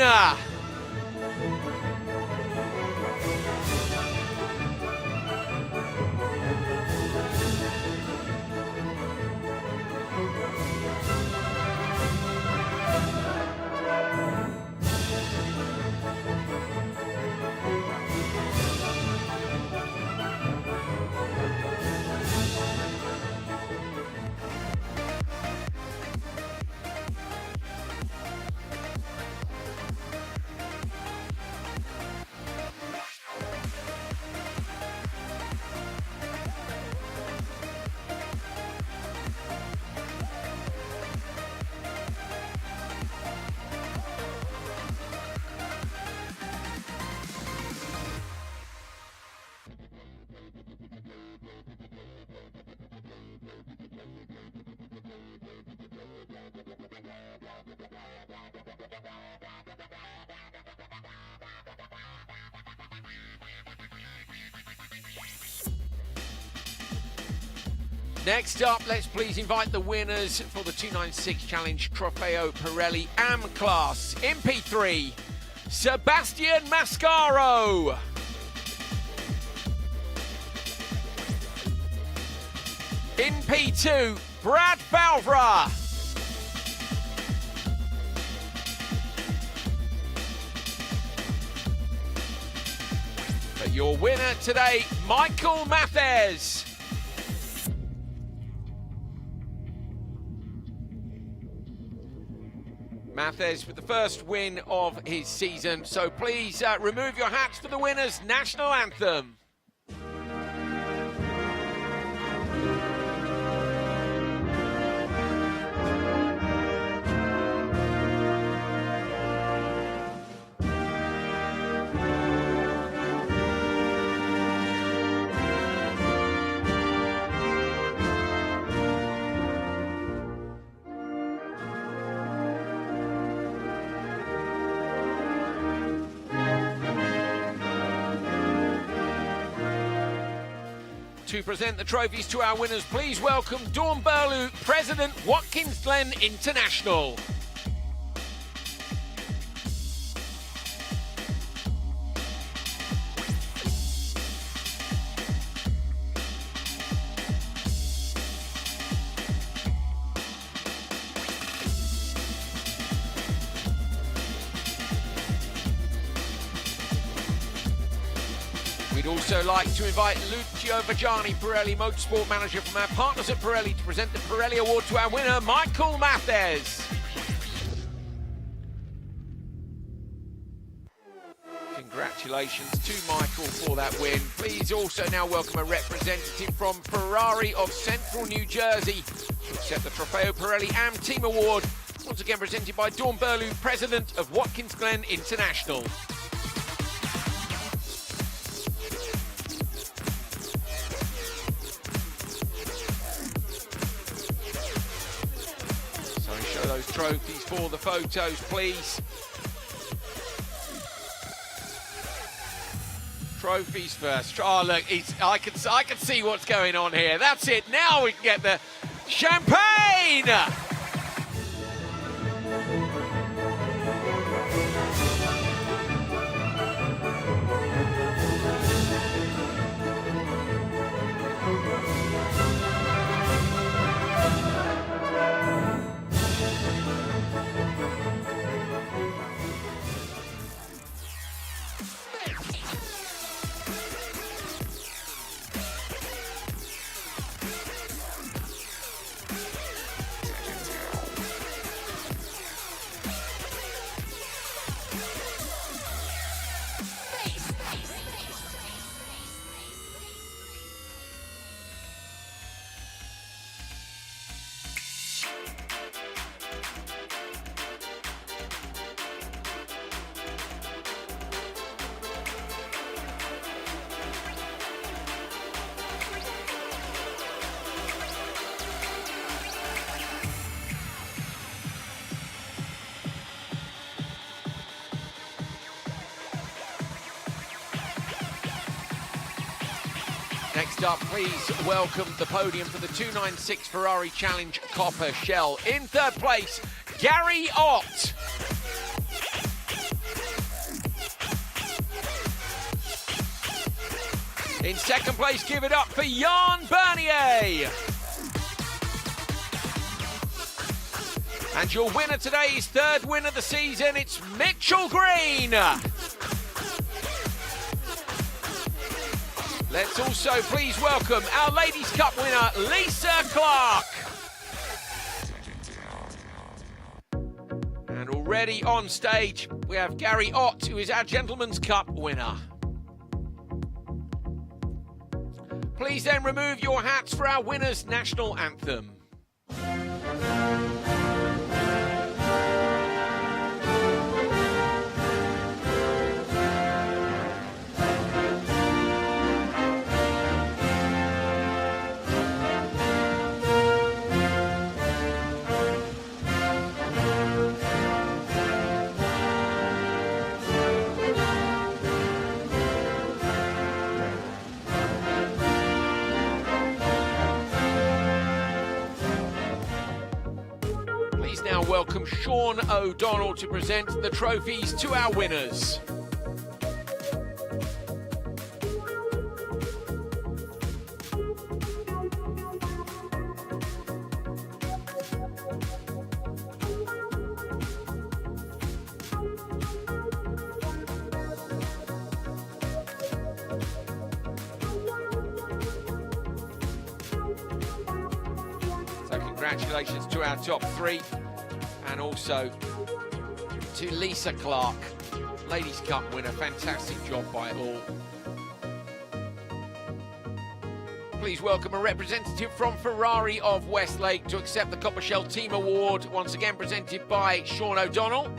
Next up, let's please invite the winners for the 296 Challenge Trofeo Pirelli AM class. In P3, Sebastian Mascaro. In P2, Brad Falvra. But your winner today, Michael Mathes. Mathes with the first win of his season. So please remove your hats for the winner's national anthem. To present the trophies to our winners, please welcome Dawn Burlew, President, Watkins Glen International. We'd also like to invite Lucio Vajani, Pirelli Motorsport Manager from our partners at Pirelli, to present the Pirelli Award to our winner, Michael Mathes. Congratulations to Michael for that win. Please also now welcome a representative from Ferrari of Central New Jersey to accept the Trofeo Pirelli AM Team Award, once again presented by Dawn Burlew, President of Watkins Glen International. Those trophies for the photos, please. Trophies first. Oh, look, I can see what's going on here. That's it. Now we can get the champagne. Next up, please welcome the podium for the 296 Ferrari Challenge Copper Shell. In third place, Gary Ott. In second place, give it up for Jan Bernier. And your winner today is third win of the season. It's Mitchell Green. Let's also please welcome our Ladies' Cup winner, Lisa Clark. And already on stage, we have Gary Ott, who is our Gentleman's Cup winner. Please then remove your hats for our winner's national anthem. please now welcome Sean O'Donnell to present the trophies to our winners. So congratulations to our top three, and also to Lisa Clark, Ladies' Cup winner. Fantastic job by all. Please welcome a representative from Ferrari of Westlake to accept the Copper Shell Team Award, once again presented by Sean O'Donnell.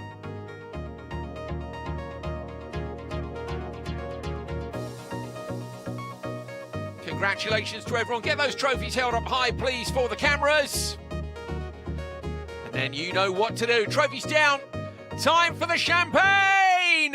Congratulations to everyone. Get those trophies held up high, please, for the cameras. And then you know what to do. Trophies down. Time for the champagne.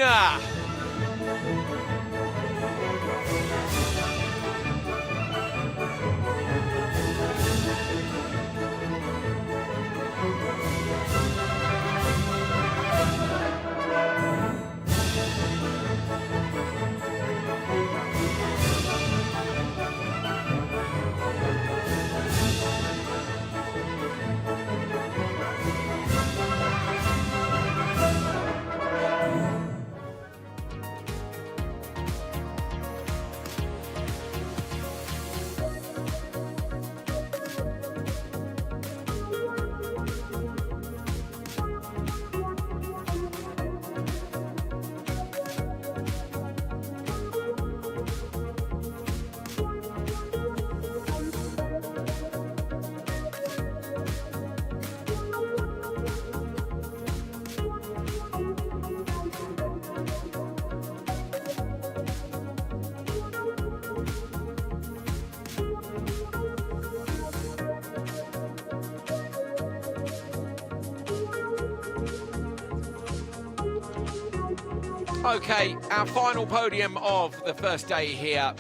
Okay, our final podium of the first day here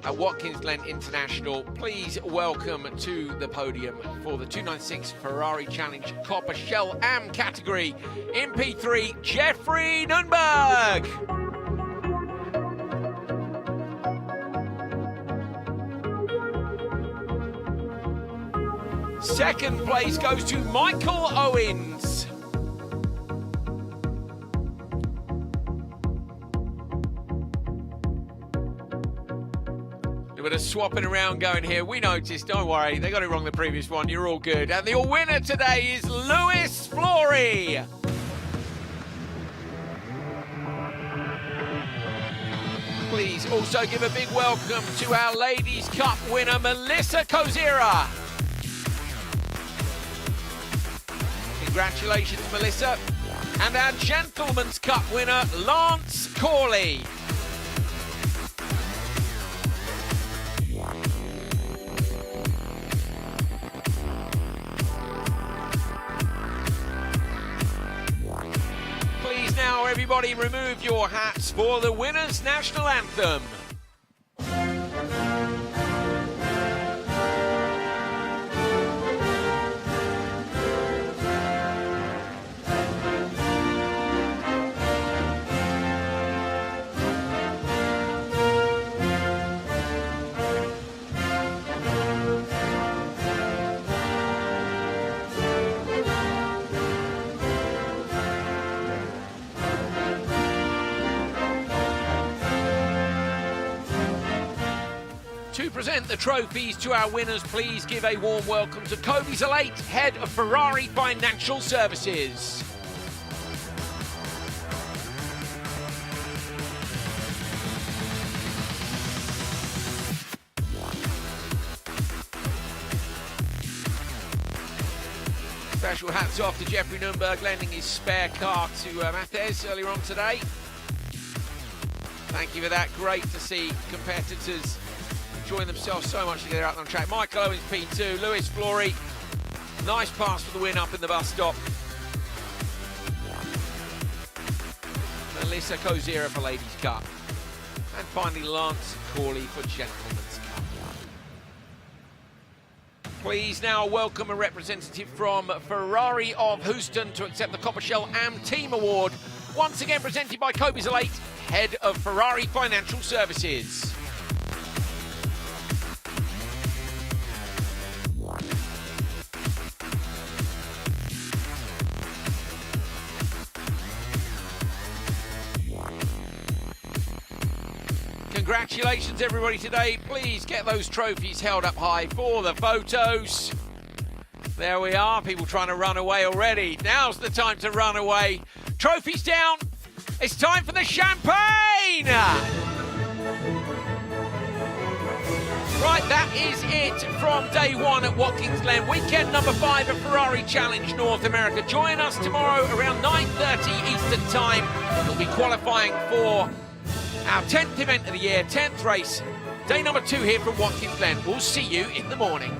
at Watkins Glen International. Please welcome to the podium for the 296 Ferrari Challenge Copper Shell AM category in P3, Jeffrey Nunberg. Second place goes to Michael Owens. A bit of swapping around going here. We noticed, don't worry, they got it wrong the previous one. You're all good. And your winner today is Lewis Flory. Please also give a big welcome to our Ladies' Cup winner, Melissa Kozira. Congratulations, Melissa. And our Gentleman's Cup winner, Lance Corley. Please now, everybody, remove your hats for the winner's national anthem. To present the trophies to our winners, please give a warm welcome to Kobe Zalate, Head of Ferrari Financial Services. Special hats off to Jeffrey Nunberg, lending his spare car to Mathez earlier on today. Thank you for that. Great to see competitors enjoying themselves so much together out on the track. Michael Owens P2, Lewis Flory, nice pass for the win up in the bus stop. Melissa Kozira for Ladies' Cup. And finally Lance Corley for Gentleman's Cup. Please now welcome a representative from Ferrari of Houston to accept the Copper Shell AM Team Award, once again presented by Kobe Zalate, head of Ferrari Financial Services. Congratulations everybody today. Please get those trophies held up high for the photos. There we are, people trying to run away already. Now's the time to run away. Trophies down. It's time for the champagne. Right, that is it from day one at Watkins Glen. Weekend number 5 of Ferrari Challenge North America. Join us tomorrow around 9:30 Eastern Time. We'll be qualifying for our 10th event of the year, 10th race. Day number 2 here from Watkins Glen. We'll see you in the morning.